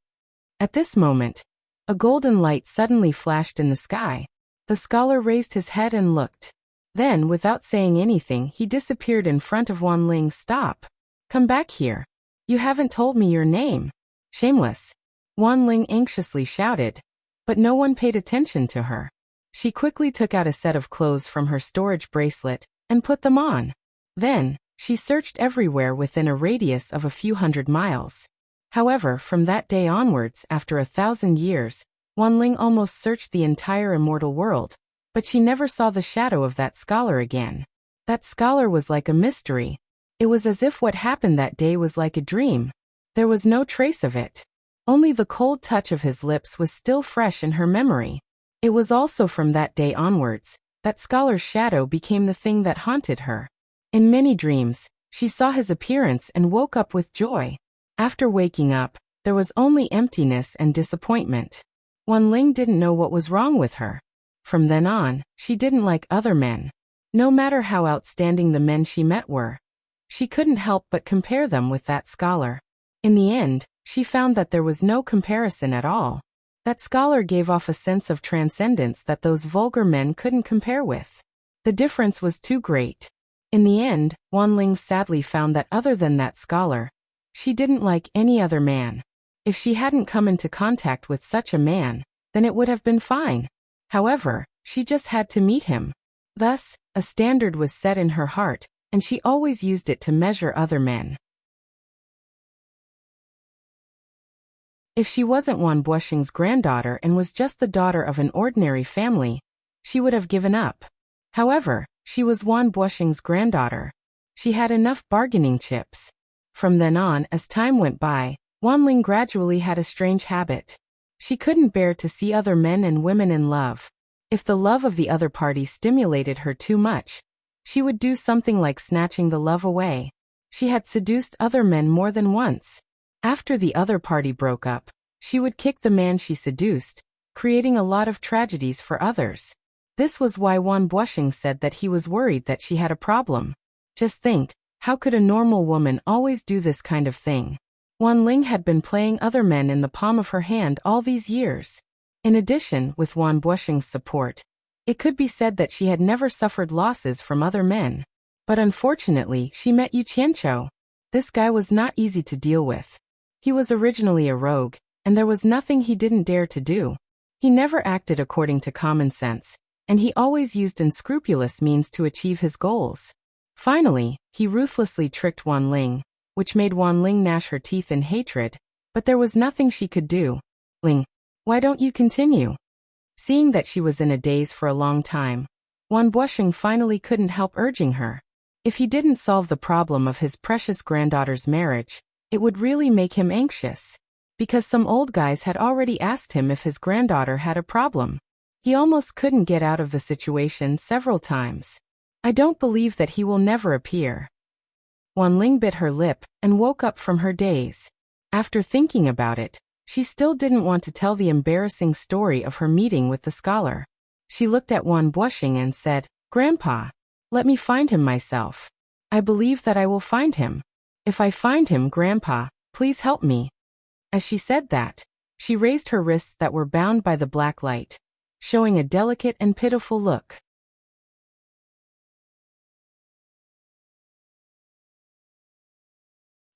At this moment, a golden light suddenly flashed in the sky. The scholar raised his head and looked. Then, without saying anything, he disappeared in front of Wan Ling. Stop. Come back here. You haven't told me your name. Shameless. Wan Ling anxiously shouted, but no one paid attention to her. She quickly took out a set of clothes from her storage bracelet and put them on. Then, she searched everywhere within a radius of a few hundred miles. However, from that day onwards, after 1,000 years, Wan Ling almost searched the entire immortal world, but she never saw the shadow of that scholar again. That scholar was like a mystery. It was as if what happened that day was like a dream. There was no trace of it. Only the cold touch of his lips was still fresh in her memory. It was also from that day onwards, that scholar's shadow became the thing that haunted her. In many dreams, she saw his appearance and woke up with joy. After waking up, there was only emptiness and disappointment. Wan Ling didn't know what was wrong with her. From then on, she didn't like other men. No matter how outstanding the men she met were, she couldn't help but compare them with that scholar. In the end, she found that there was no comparison at all. That scholar gave off a sense of transcendence that those vulgar men couldn't compare with. The difference was too great. In the end, Wan Ling sadly found that other than that scholar, she didn't like any other man. If she hadn't come into contact with such a man, then it would have been fine. However, she just had to meet him. Thus, a standard was set in her heart, and she always used it to measure other men. If she wasn't Wan Buoxing's granddaughter and was just the daughter of an ordinary family, she would have given up. However, she was Wan Buoxing's granddaughter. She had enough bargaining chips. From then on, as time went by, Wanling gradually had a strange habit. She couldn't bear to see other men and women in love. If the love of the other party stimulated her too much, she would do something like snatching the love away. She had seduced other men more than once. After the other party broke up, she would kick the man she seduced, creating a lot of tragedies for others. This was why Wan Buosheng said that he was worried that she had a problem. Just think, how could a normal woman always do this kind of thing? Wan Ling had been playing other men in the palm of her hand all these years. In addition, with Wan Buosheng's support, it could be said that she had never suffered losses from other men. But unfortunately, she met Yu Qianqiu. This guy was not easy to deal with. He was originally a rogue, and there was nothing he didn't dare to do. He never acted according to common sense, and he always used unscrupulous means to achieve his goals. Finally, he ruthlessly tricked Wan Ling, which made Wan Ling gnash her teeth in hatred, but there was nothing she could do. Ling, why don't you continue? Seeing that she was in a daze for a long time, Wan Buosheng finally couldn't help urging her. If he didn't solve the problem of his precious granddaughter's marriage, it would really make him anxious. Because some old guys had already asked him if his granddaughter had a problem. He almost couldn't get out of the situation several times. I don't believe that he will never appear. Wan Ling bit her lip and woke up from her daze. After thinking about it, she still didn't want to tell the embarrassing story of her meeting with the scholar. She looked at Wan Buosheng and said, "Grandpa, let me find him myself. I believe that I will find him. If I find him, Grandpa, please help me." As she said that, she raised her wrists that were bound by the black light, showing a delicate and pitiful look.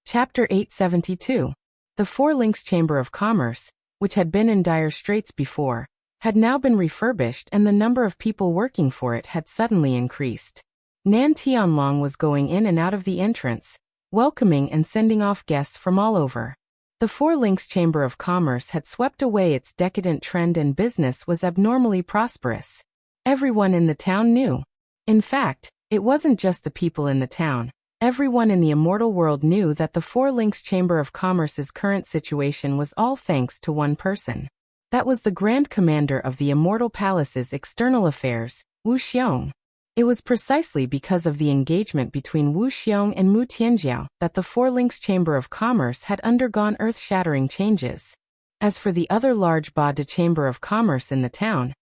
Chapter 872. The Four Links Chamber of Commerce, which had been in dire straits before, had now been refurbished and the number of people working for it had suddenly increased. Nan Tianlong was going in and out of the entrance, welcoming and sending off guests from all over. The Four Links Chamber of Commerce had swept away its decadent trend and business was abnormally prosperous. Everyone in the town knew. In fact, it wasn't just the people in the town. Everyone in the immortal world knew that the Four Links Chamber of Commerce's current situation was all thanks to one person. That was the Grand Commander of the Immortal Palace's external affairs, Wu Xiong. It was precisely because of the engagement between Wu Xiong and Mu Tianjiao that the Four Links Chamber of Commerce had undergone earth-shattering changes. As for the other large Ba De Chamber of Commerce in the town,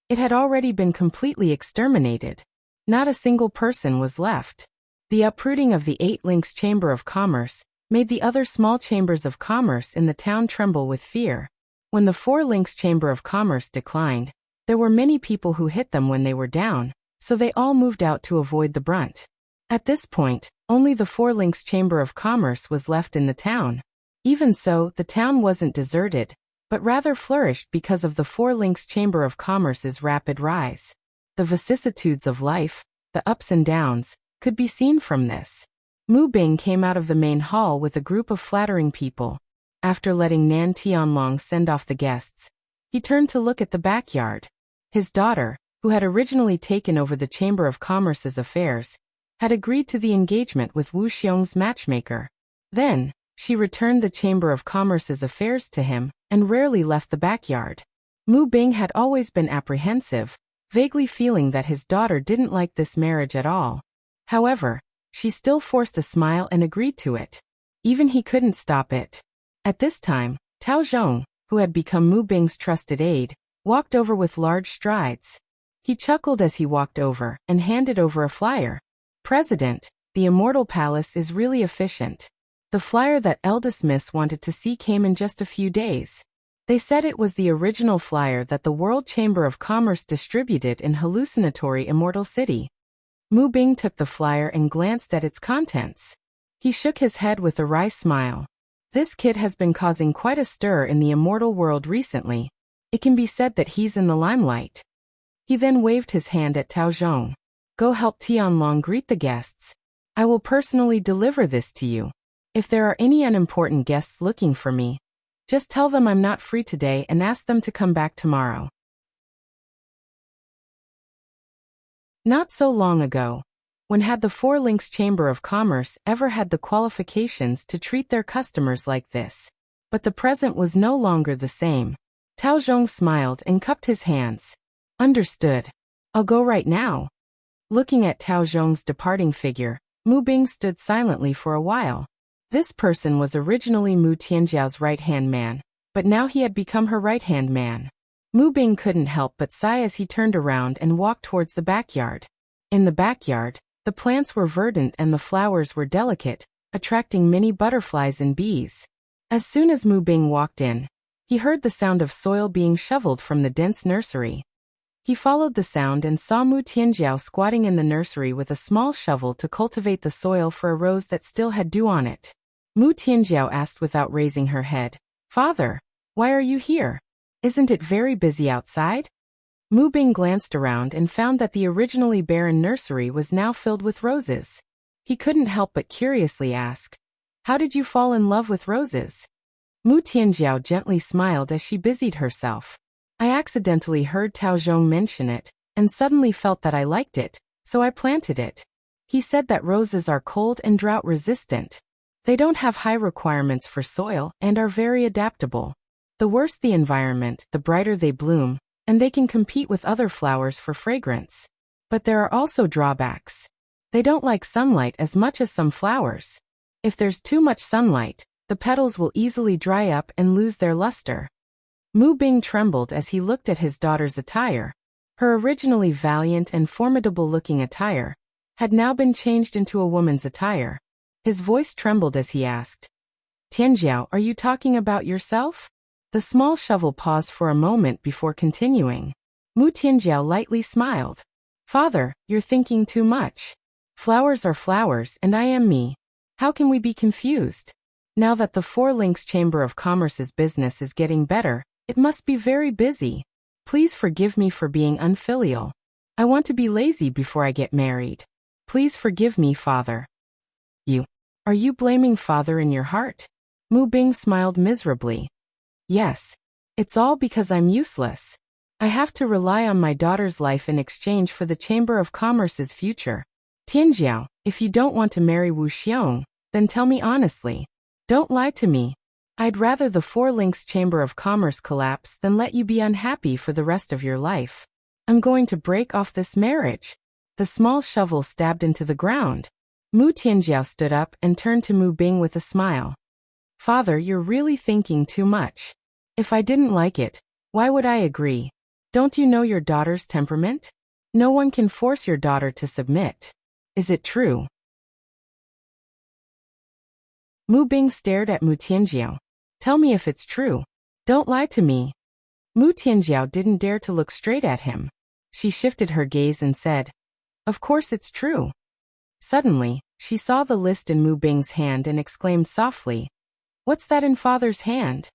it had already been completely exterminated. Not a single person was left. The uprooting of the Eight Links Chamber of Commerce made the other small chambers of commerce in the town tremble with fear. When the Four Links Chamber of Commerce declined, there were many people who hit them when they were down, so they all moved out to avoid the brunt. At this point, only the Four Links Chamber of Commerce was left in the town. Even so, the town wasn't deserted, but rather flourished because of the Four Links Chamber of Commerce's rapid rise. The vicissitudes of life, the ups and downs, could be seen from this. Mu Bing came out of the main hall with a group of flattering people. After letting Nan Tianlong send off the guests, he turned to look at the backyard. His daughter, who had originally taken over the Chamber of Commerce's affairs, had agreed to the engagement with Wu Xiong's matchmaker. Then, she returned the Chamber of Commerce's affairs to him and rarely left the backyard. Mu Bing had always been apprehensive, vaguely feeling that his daughter didn't like this marriage at all. However, she still forced a smile and agreed to it. Even he couldn't stop it. At this time, Tao Zhong, who had become Mu Bing's trusted aide, walked over with large strides. He chuckled as he walked over and handed over a flyer. "President, the Immortal Palace is really efficient. The flyer that eldest miss wanted to see came in just a few days. They said it was the original flyer that the World Chamber of Commerce distributed in hallucinatory Immortal City." Mu Bing took the flyer and glanced at its contents. He shook his head with a wry smile. This kid has been causing quite a stir in the immortal world recently. It can be said that he's in the limelight. He then waved his hand at Tao Zhong. "Go help Tianlong greet the guests. I will personally deliver this to you. If there are any unimportant guests looking for me, just tell them I'm not free today and ask them to come back tomorrow." Not so long ago, When had the Four Links Chamber of Commerce ever had the qualifications to treat their customers like this? But the present was no longer the same. Tao Zhong smiled and cupped his hands. Understood. I'll go right now. Looking at Tao Zhong's departing figure, Mu Bing stood silently for a while. This person was originally Mu Tianjiao's right-hand man, but now he had become her right-hand man. Mu Bing couldn't help but sigh as he turned around and walked towards the backyard. In the backyard, the plants were verdant and the flowers were delicate, attracting many butterflies and bees. As soon as Mu Bing walked in, he heard the sound of soil being shoveled from the dense nursery. He followed the sound and saw Mu Tianjiao squatting in the nursery with a small shovel to cultivate the soil for a rose that still had dew on it. Mu Tianjiao asked without raising her head, "Father, why are you here? Isn't it very busy outside?" Mu Bing glanced around and found that the originally barren nursery was now filled with roses. He couldn't help but curiously ask, "How did you fall in love with roses?" Mu Tianjiao gently smiled as she busied herself. "I accidentally heard Tao Zhong mention it, and suddenly felt that I liked it, so I planted it. He said that roses are cold and drought-resistant. They don't have high requirements for soil and are very adaptable. The worse the environment, the brighter they bloom, and they can compete with other flowers for fragrance. But there are also drawbacks. They don't like sunlight as much as some flowers. If there's too much sunlight, the petals will easily dry up and lose their luster." Mu Bing trembled as he looked at his daughter's attire. Her originally valiant and formidable-looking attire had now been changed into a woman's attire. His voice trembled as he asked, "Tianjiao, are you talking about yourself?" The small shovel paused for a moment before continuing. Mu Tianjiao lightly smiled. "Father, you're thinking too much. Flowers are flowers and I am me. How can we be confused? Now that the Four Links Chamber of Commerce's business is getting better, it must be very busy. Please forgive me for being unfilial. I want to be lazy before I get married. Please forgive me, Father." Are you blaming Father in your heart?" Mu Bing smiled miserably. "Yes. It's all because I'm useless. I have to rely on my daughter's life in exchange for the Chamber of Commerce's future. Tianjiao, if you don't want to marry Wuxia, then tell me honestly. Don't lie to me. I'd rather the Four Links Chamber of Commerce collapse than let you be unhappy for the rest of your life. I'm going to break off this marriage." The small shovel stabbed into the ground. Mu Tianjiao stood up and turned to Mu Bing with a smile. "Father, you're really thinking too much. If I didn't like it, why would I agree? Don't you know your daughter's temperament? No one can force your daughter to submit. Is it true?" Mu Bing stared at Mu Tianjiao. "Tell me if it's true. Don't lie to me." Mu Tianjiao didn't dare to look straight at him. She shifted her gaze and said, "Of course it's true." Suddenly, she saw the list in Mu Bing's hand and exclaimed softly, "What's that in Father's hand?"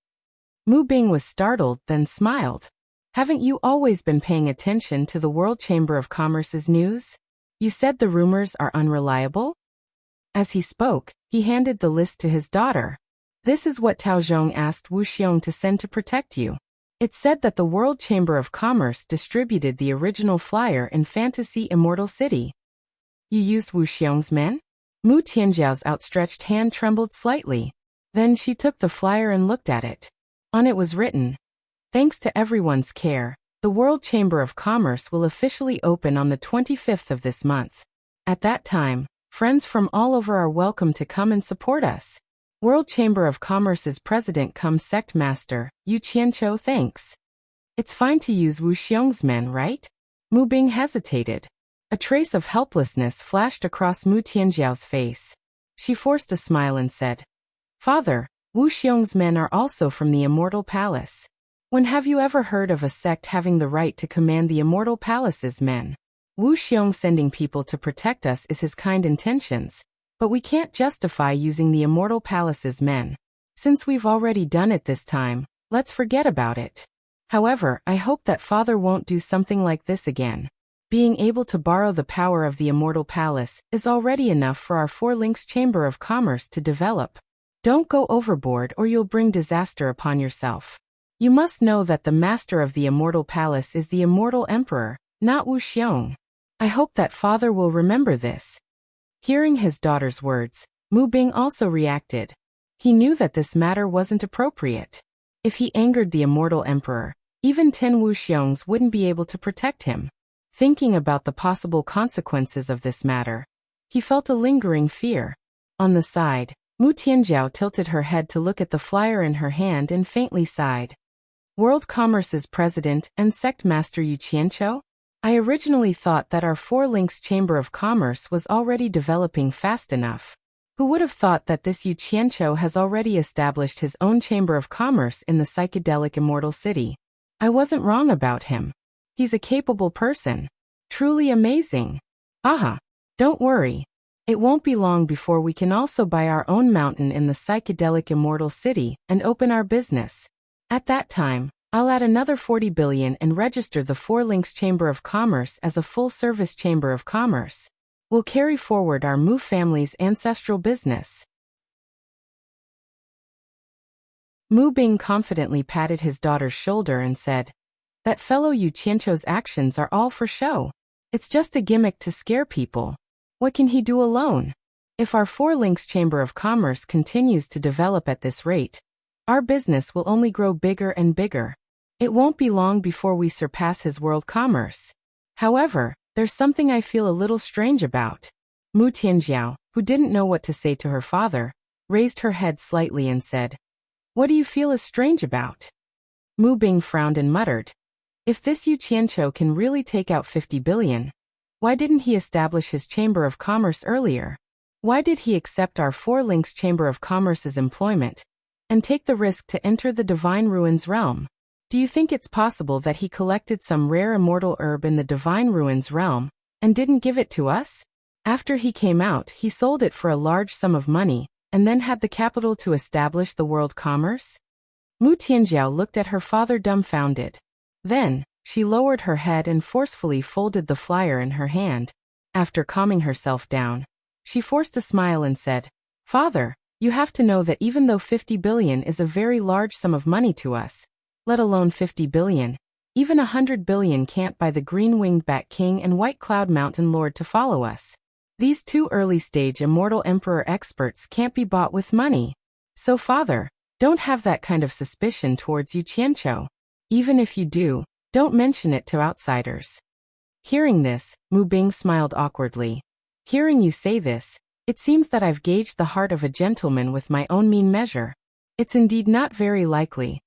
Mu Bing was startled, then smiled. "Haven't you always been paying attention to the World Chamber of Commerce's news? You said the rumors are unreliable?" As he spoke, he handed the list to his daughter. "This is what Tao Zhong asked Wu Xiong to send to protect you. It said that the World Chamber of Commerce distributed the original flyer in Fantasy Immortal City." "You used Wu Xiong's men?" Mu Tianjiao's outstretched hand trembled slightly. Then she took the flyer and looked at it. On it was written, "Thanks to everyone's care, the World Chamber of Commerce will officially open on the 25th of this month. At that time, friends from all over are welcome to come and support us. World Chamber of Commerce's president cum sect master, Yu Qianqiu thanks." "It's fine to use Wu Xiong's men, right?" Mu Bing hesitated. A trace of helplessness flashed across Mu Tianjiao's face. She forced a smile and said, "Father, Wu Xiong's men are also from the Immortal Palace. When have you ever heard of a sect having the right to command the Immortal Palace's men? Wu Xiong sending people to protect us is his kind intentions, but we can't justify using the Immortal Palace's men. Since we've already done it this time, let's forget about it. However, I hope that Father won't do something like this again. Being able to borrow the power of the Immortal Palace is already enough for our Four Links Chamber of Commerce to develop. Don't go overboard or you'll bring disaster upon yourself. You must know that the master of the Immortal Palace is the Immortal Emperor, not Wu Xiong." I hope that father will remember this. Hearing his daughter's words, Mu Bing also reacted. He knew that this matter wasn't appropriate. If he angered the immortal emperor, even 10 Wuxiangs wouldn't be able to protect him. Thinking about the possible consequences of this matter, he felt a lingering fear. On the side, Mu Tianjiao tilted her head to look at the flyer in her hand and faintly sighed. World Commerce's president and sect master Yu Qianqiu? I originally thought that our Four Links Chamber of Commerce was already developing fast enough. Who would have thought that this Yu Qianqiu has already established his own Chamber of Commerce in the psychedelic Immortal City? I wasn't wrong about him. He's a capable person. Truly amazing. Aha! Don't worry. It won't be long before we can also buy our own mountain in the psychedelic Immortal City and open our business. At that time, I'll add another 40 billion and register the Four Links Chamber of Commerce as a full-service Chamber of Commerce. We'll carry forward our Mu family's ancestral business. Mu Bing confidently patted his daughter's shoulder and said, that fellow Yu Qianqiu's actions are all for show. It's just a gimmick to scare people. What can he do alone? If our Four Links Chamber of Commerce continues to develop at this rate, our business will only grow bigger and bigger. It won't be long before we surpass his world commerce. However, there's something I feel a little strange about. Mu Tianjiao, who didn't know what to say to her father, raised her head slightly and said, what do you feel is strange about? Mu Bing frowned and muttered, if this Yu Qianqiu can really take out 50 billion, why didn't he establish his Chamber of Commerce earlier? Why did he accept our Four Links Chamber of Commerce's employment and take the risk to enter the Divine Ruins realm? Do you think it's possible that he collected some rare immortal herb in the Divine Ruins realm and didn't give it to us? After he came out, he sold it for a large sum of money and then had the capital to establish the world commerce? Mu Tianjiao looked at her father dumbfounded. Then, she lowered her head and forcefully folded the flyer in her hand. After calming herself down, she forced a smile and said, Father, you have to know that even though 50 billion is a very large sum of money to us, let alone 50 billion, even 100 billion can't buy the Green-Winged Bat King and White Cloud Mountain Lord to follow us. These two early-stage Immortal Emperor experts can't be bought with money. So father, don't have that kind of suspicion towards Yu Qianqiu. Even if you do, don't mention it to outsiders. Hearing this, Mu Bing smiled awkwardly. Hearing you say this, it seems that I've gauged the heart of a gentleman with my own mean measure. It's indeed not very likely.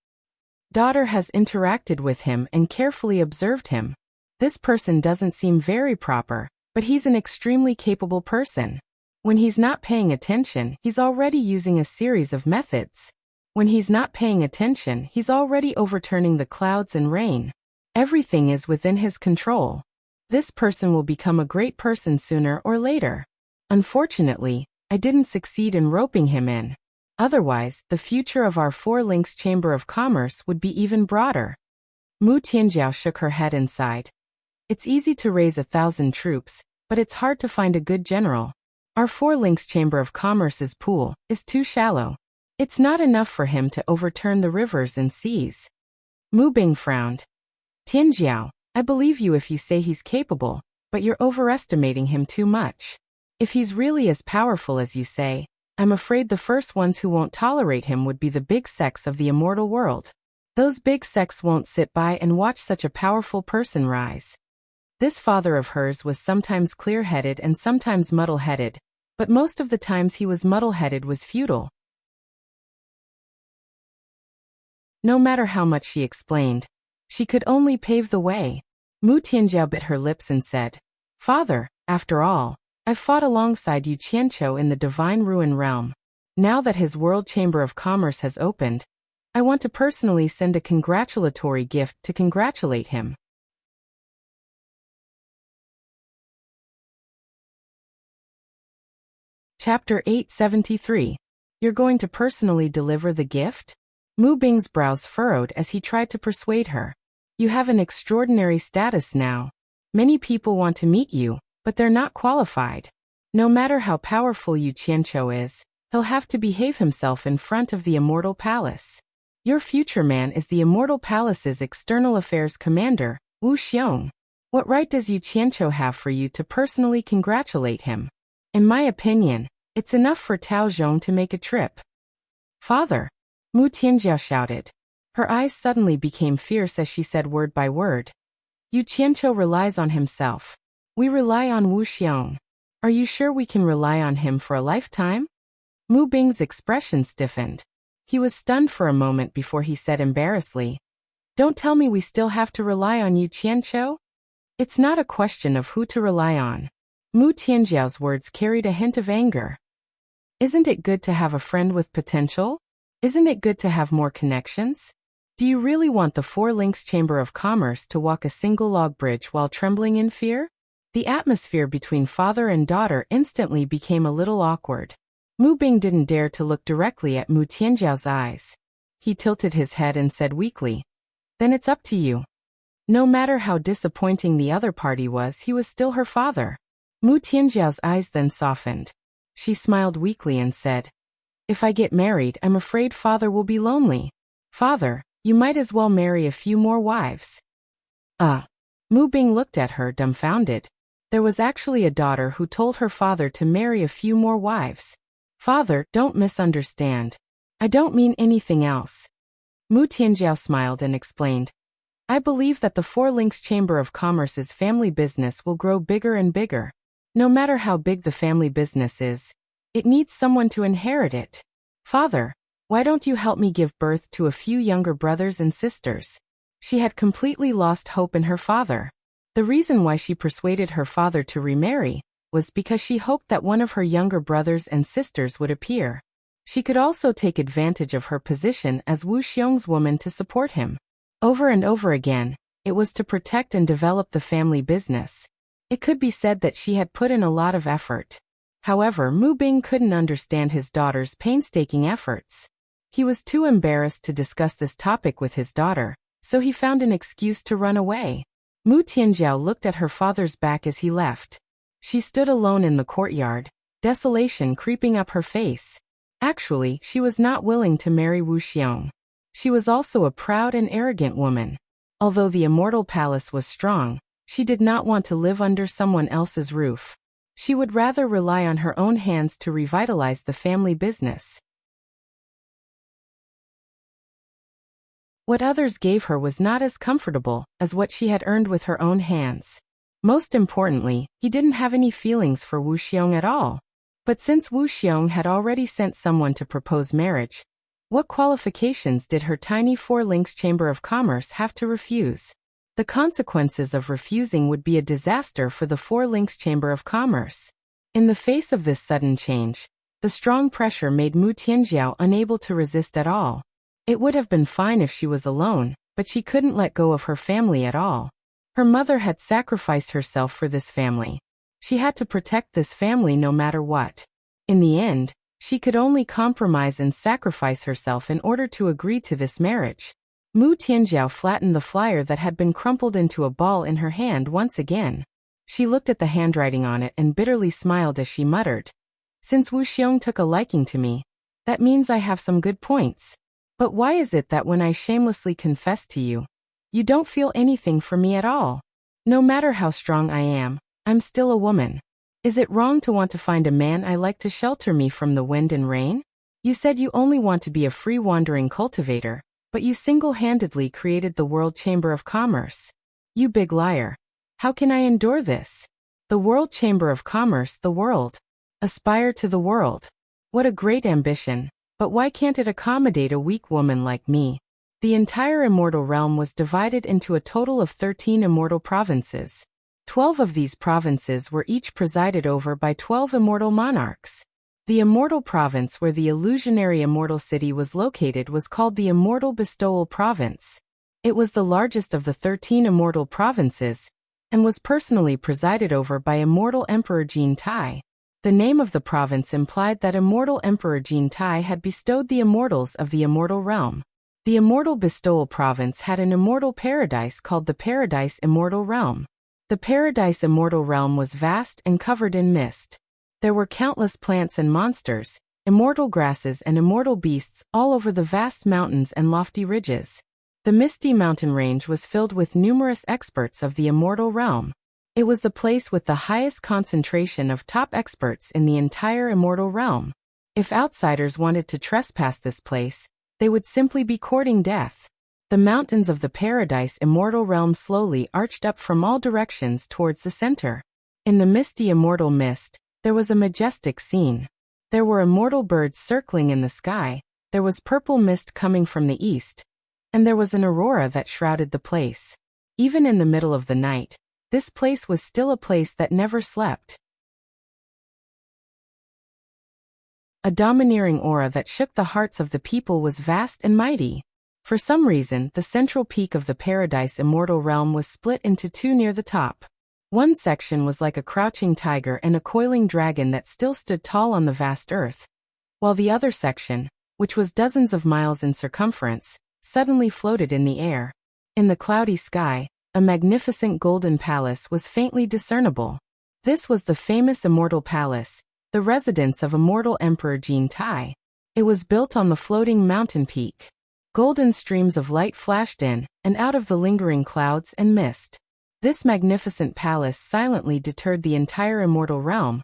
Daughter has interacted with him and carefully observed him. This person doesn't seem very proper, but he's an extremely capable person. When he's not paying attention, he's already using a series of methods. When he's not paying attention, he's already overturning the clouds and rain. Everything is within his control. This person will become a great person sooner or later. Unfortunately, I didn't succeed in roping him in. Otherwise, the future of our Four Links Chamber of Commerce would be even broader. Mu Tianjiao shook her head and sighed. It's easy to raise 1,000 troops, but it's hard to find a good general. Our Four Links Chamber of Commerce's pool is too shallow. It's not enough for him to overturn the rivers and seas. Mu Bing frowned. Tianjiao, I believe you if you say he's capable, but you're overestimating him too much. If he's really as powerful as you say, I'm afraid the first ones who won't tolerate him would be the big sects of the immortal world. Those big sects won't sit by and watch such a powerful person rise. This father of hers was sometimes clear-headed and sometimes muddle-headed, but most of the times he was muddle-headed was futile. No matter how much she explained, she could only pave the way. Mu Tianjiao bit her lips and said, Father, after all, I've fought alongside Yu Qianqiu in the Divine Ruin realm. Now that his World Chamber of Commerce has opened, I want to personally send a congratulatory gift to congratulate him. Chapter 873. You're going to personally deliver the gift? Mu Bing's brows furrowed as he tried to persuade her. You have an extraordinary status now. Many people want to meet you, but they're not qualified. No matter how powerful Yu Qianqiu is, he'll have to behave himself in front of the Immortal Palace. Your future man is the Immortal Palace's External Affairs Commander, Wu Xiong. What right does Yu Qianqiu have for you to personally congratulate him? In my opinion, it's enough for Tao Zhong to make a trip. Father! Mu Tianjiao shouted. Her eyes suddenly became fierce as she said word by word. Yu Qianqiu relies on himself. We rely on Wuxia. Are you sure we can rely on him for a lifetime? Mu Bing's expression stiffened. He was stunned for a moment before he said embarrassedly, Don't tell me we still have to rely on Yu Qianqiu? It's not a question of who to rely on. Mu Tianjiao's words carried a hint of anger. Isn't it good to have a friend with potential? Isn't it good to have more connections? Do you really want the Four Links Chamber of Commerce to walk a single log bridge while trembling in fear? The atmosphere between father and daughter instantly became a little awkward. Mu Bing didn't dare to look directly at Mu Tianjiao's eyes. He tilted his head and said weakly, Then it's up to you. No matter how disappointing the other party was, he was still her father. Mu Tianjiao's eyes then softened. She smiled weakly and said, If I get married, I'm afraid father will be lonely. Father, you might as well marry a few more wives. Mu Bing looked at her dumbfounded. There was actually a daughter who told her father to marry a few more wives. Father, don't misunderstand. I don't mean anything else. Mu Tianjiao smiled and explained, I believe that the Four Links Chamber of Commerce's family business will grow bigger and bigger. No matter how big the family business is, it needs someone to inherit it. Father, why don't you help me give birth to a few younger brothers and sisters? She had completely lost hope in her father. The reason why she persuaded her father to remarry was because she hoped that one of her younger brothers and sisters would appear. She could also take advantage of her position as Wu Xiong's woman to support him. Over and over again, it was to protect and develop the family business. It could be said that she had put in a lot of effort. However, Mu Bing couldn't understand his daughter's painstaking efforts. He was too embarrassed to discuss this topic with his daughter, so he found an excuse to run away. Mu Tianjiao looked at her father's back as he left. She stood alone in the courtyard, desolation creeping up her face. Actually, she was not willing to marry Wu Xiong. She was also a proud and arrogant woman. Although the Immortal Palace was strong, she did not want to live under someone else's roof. She would rather rely on her own hands to revitalize the family business. What others gave her was not as comfortable as what she had earned with her own hands. Most importantly, he didn't have any feelings for Wu Xiong at all. But since Wu Xiong had already sent someone to propose marriage, what qualifications did her tiny Four Links Chamber of Commerce have to refuse? The consequences of refusing would be a disaster for the Four Links Chamber of Commerce. In the face of this sudden change, the strong pressure made Mu Tianjiao unable to resist at all. It would have been fine if she was alone, but she couldn't let go of her family at all. Her mother had sacrificed herself for this family. She had to protect this family no matter what. In the end, she could only compromise and sacrifice herself in order to agree to this marriage. Mu Tianjiao flattened the flyer that had been crumpled into a ball in her hand once again. She looked at the handwriting on it and bitterly smiled as she muttered, Since Wu Xiong took a liking to me, that means I have some good points. But why is it that when I shamelessly confess to you, you don't feel anything for me at all? No matter how strong I am, I'm still a woman. Is it wrong to want to find a man I like to shelter me from the wind and rain? You said you only want to be a free wandering cultivator, but you single-handedly created the World Chamber of Commerce. You big liar. How can I endure this? The World Chamber of Commerce, the world. Aspire to the world. What a great ambition. But why can't it accommodate a weak woman like me? The entire Immortal realm was divided into a total of 13 Immortal provinces. 12 of these provinces were each presided over by 12 Immortal monarchs. The Immortal province where the illusionary Immortal city was located was called the Immortal Bestowal Province. It was the largest of the 13 Immortal provinces, and was personally presided over by Immortal Emperor Jin Tai. The name of the province implied that Immortal Emperor Jin Tai had bestowed the immortals of the Immortal realm. The Immortal Bestowal Province had an immortal paradise called the Paradise Immortal Realm. The Paradise Immortal Realm was vast and covered in mist. There were countless plants and monsters, immortal grasses and immortal beasts all over the vast mountains and lofty ridges. The misty mountain range was filled with numerous experts of the immortal realm. It was the place with the highest concentration of top experts in the entire immortal realm. If outsiders wanted to trespass this place, they would simply be courting death. The mountains of the paradise immortal realm slowly arched up from all directions towards the center. In the misty immortal mist, there was a majestic scene. There were immortal birds circling in the sky, there was purple mist coming from the east, and there was an aurora that shrouded the place. Even in the middle of the night, this place was still a place that never slept. A domineering aura that shook the hearts of the people was vast and mighty. For some reason, the central peak of the paradise immortal realm was split into two near the top. One section was like a crouching tiger and a coiling dragon that still stood tall on the vast earth, while the other section, which was dozens of miles in circumference, suddenly floated in the air. In the cloudy sky, a magnificent golden palace was faintly discernible. This was the famous Immortal Palace, the residence of immortal Emperor Jin Tai. It was built on the floating mountain peak. Golden streams of light flashed in and out of the lingering clouds and mist. This magnificent palace silently deterred the entire immortal realm,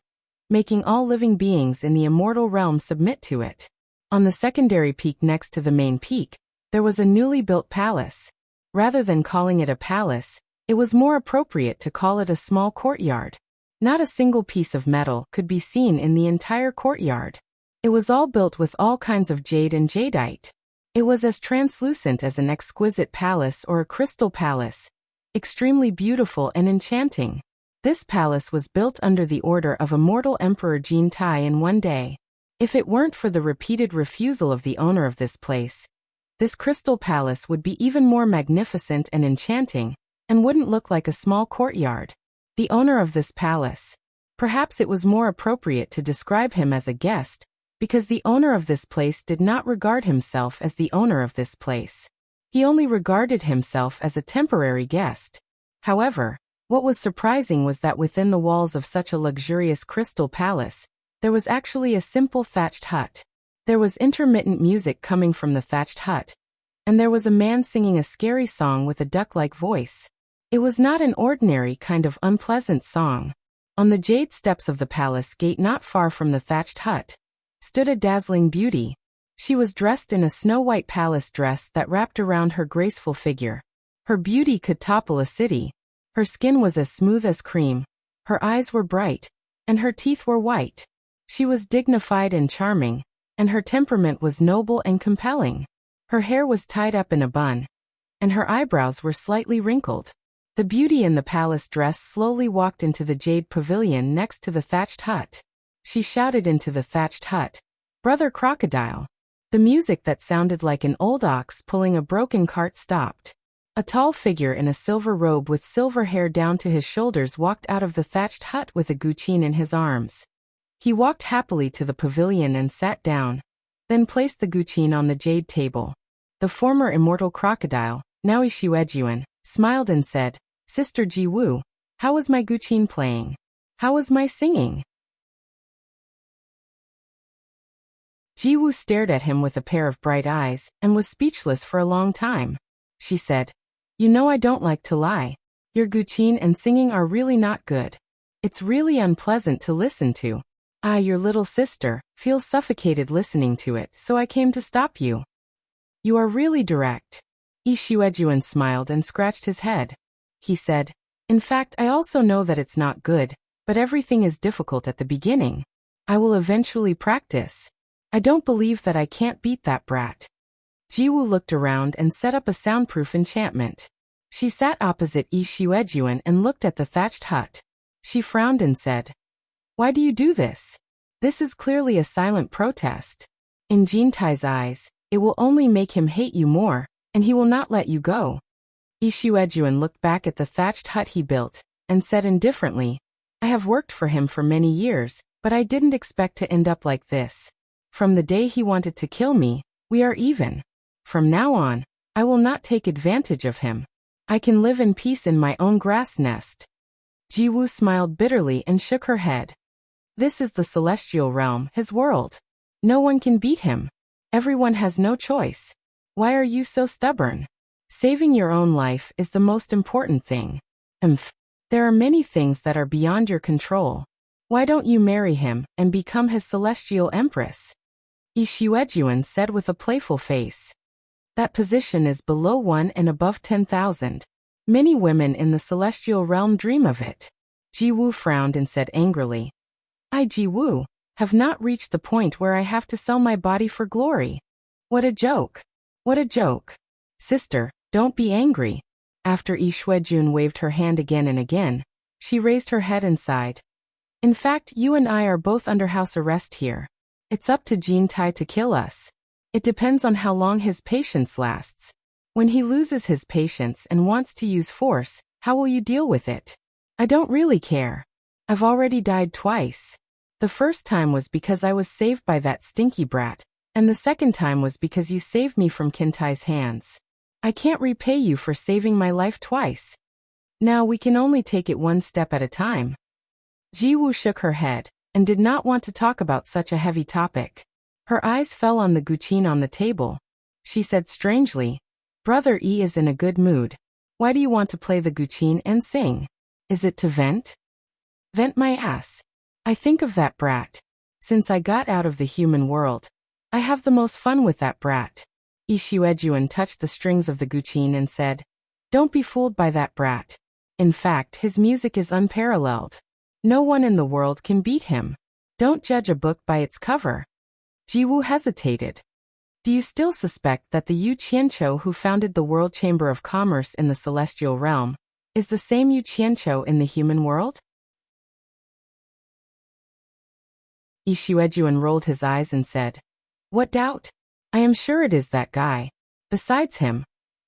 making all living beings in the immortal realm submit to it. On the secondary peak next to the main peak, there was a newly built palace. Rather than calling it a palace, it was more appropriate to call it a small courtyard. Not a single piece of metal could be seen in the entire courtyard. It was all built with all kinds of jade and jadeite. It was as translucent as an exquisite palace or a crystal palace, extremely beautiful and enchanting. This palace was built under the order of immortal Emperor Jin Tai in one day. If it weren't for the repeated refusal of the owner of this place, this crystal palace would be even more magnificent and enchanting, and wouldn't look like a small courtyard. The owner of this palace. Perhaps it was more appropriate to describe him as a guest, because the owner of this place did not regard himself as the owner of this place. He only regarded himself as a temporary guest. However, what was surprising was that within the walls of such a luxurious crystal palace, there was actually a simple thatched hut. There was intermittent music coming from the thatched hut, and there was a man singing a scary song with a duck-like voice. It was not an ordinary kind of unpleasant song. On the jade steps of the palace gate not far from the thatched hut, stood a dazzling beauty. She was dressed in a snow-white palace dress that wrapped around her graceful figure. Her beauty could topple a city. Her skin was as smooth as cream. Her eyes were bright, and her teeth were white. She was dignified and charming, and her temperament was noble and compelling. Her hair was tied up in a bun, and her eyebrows were slightly wrinkled. The beauty in the palace dress slowly walked into the jade pavilion next to the thatched hut. She shouted into the thatched hut, "Brother Crocodile." The music that sounded like an old ox pulling a broken cart stopped. A tall figure in a silver robe with silver hair down to his shoulders walked out of the thatched hut with a guqin in his arms. He walked happily to the pavilion and sat down, then placed the guqin on the jade table. The former immortal crocodile, now Ishuejuan, smiled and said, "Sister Jiwu, how was my guqin playing? How was my singing?" Jiwu stared at him with a pair of bright eyes, and was speechless for a long time. She said, "You know I don't like to lie. Your guqin and singing are really not good. It's really unpleasant to listen to. Your little sister, feels suffocated listening to it, so I came to stop you. You are really direct." Ishuejuan smiled and scratched his head. He said, "In fact, I also know that it's not good, but everything is difficult at the beginning. I will eventually practice. I don't believe that I can't beat that brat." Jiwu looked around and set up a soundproof enchantment. She sat opposite Ishuejuan and looked at the thatched hut. She frowned and said, "Why do you do this? This is clearly a silent protest. In Jintai's eyes, it will only make him hate you more, and he will not let you go." Ishuejuan looked back at the thatched hut he built, and said indifferently, "I have worked for him for many years, but I didn't expect to end up like this. From the day he wanted to kill me, we are even. From now on, I will not take advantage of him. I can live in peace in my own grass nest." Jiwu smiled bitterly and shook her head. "This is the celestial realm, his world. No one can beat him. Everyone has no choice. Why are you so stubborn?" Saving your own life is the most important thing. There are many things that are beyond your control. Why don't you marry him and become his celestial empress? Yi Xuejuan said with a playful face. That position is below 1 and above 10,000. Many women in the celestial realm dream of it. Ji Wu frowned and said angrily. I, Ji Wu, have not reached the point where I have to sell my body for glory. What a joke. What a joke. Sister, don't be angry. After Yi Xuejun waved her hand again and again, she raised her head and sighed. In fact, you and I are both under house arrest here. It's up to Jin Tai to kill us. It depends on how long his patience lasts. When he loses his patience and wants to use force, how will you deal with it? I don't really care. I've already died twice. The first time was because I was saved by that stinky brat, and the second time was because you saved me from Kintai's hands. I can't repay you for saving my life twice. Now we can only take it one step at a time. Ji Wu shook her head, and did not want to talk about such a heavy topic. Her eyes fell on the guqin on the table. She said strangely, Brother Yi is in a good mood. Why do you want to play the guqin and sing? Is it to vent? Vent my ass. I think of that brat. Since I got out of the human world, I have the most fun with that brat. Yi Xuejuan touched the strings of the guqin and said, Don't be fooled by that brat. In fact, his music is unparalleled. No one in the world can beat him. Don't judge a book by its cover. Ji Wu hesitated. Do you still suspect that the Yu Qianqiu who founded the World Chamber of Commerce in the Celestial Realm is the same Yu Qianqiu in the human world? Yi Xuejuan rolled his eyes and said, What doubt? I am sure it is that guy. Besides him,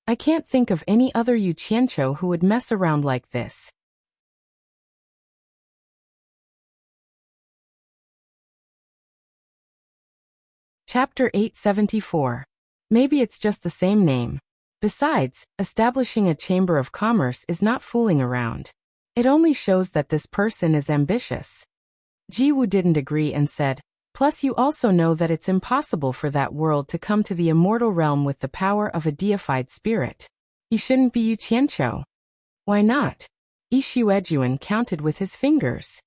I can't think of any other Yu Qianqiu who would mess around like this. Chapter 874. Maybe it's just the same name. Besides, establishing a chamber of commerce is not fooling around. It only shows that this person is ambitious. Ji Wu didn't agree and said, Plus you also know that it's impossible for that world to come to the immortal realm with the power of a deified spirit. He shouldn't be Yu Qianqiu. Why not? Yi Xuejuan counted with his fingers.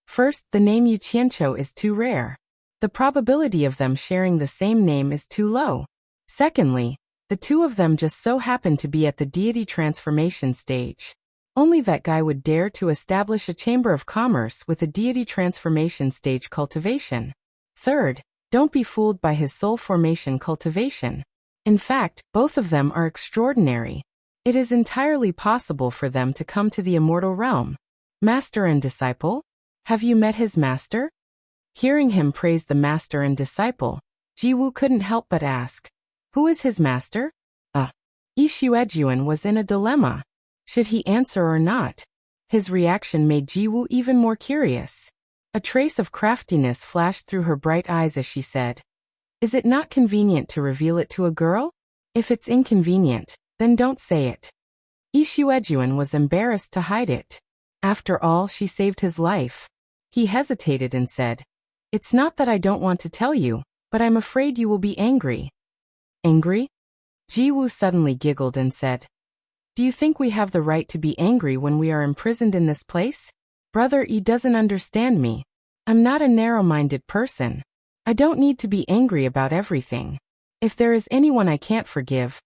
First, the name Yu Qianqiu is too rare. The probability of them sharing the same name is too low. Secondly, the two of them just so happen to be at the deity transformation stage. Only that guy would dare to establish a chamber of commerce with a deity transformation stage cultivation. Third, don't be fooled by his soul formation cultivation. In fact, both of them are extraordinary. It is entirely possible for them to come to the immortal realm. Master and disciple? Have you met his master? Hearing him praise the master and disciple, Ji Wu couldn't help but ask, Who is his master? Yi Xuejuan was in a dilemma. Should he answer or not? His reaction made Ji Wu even more curious. A trace of craftiness flashed through her bright eyes as she said, Is it not convenient to reveal it to a girl? If it's inconvenient, then don't say it. Yi Xuejuan was embarrassed to hide it. After all, she saved his life. He hesitated and said, It's not that I don't want to tell you, but I'm afraid you will be angry. Angry? Ji Wu suddenly giggled and said, Do you think we have the right to be angry when we are imprisoned in this place? Brother Yi doesn't understand me. I'm not a narrow-minded person. I don't need to be angry about everything. If there is anyone I can't forgive,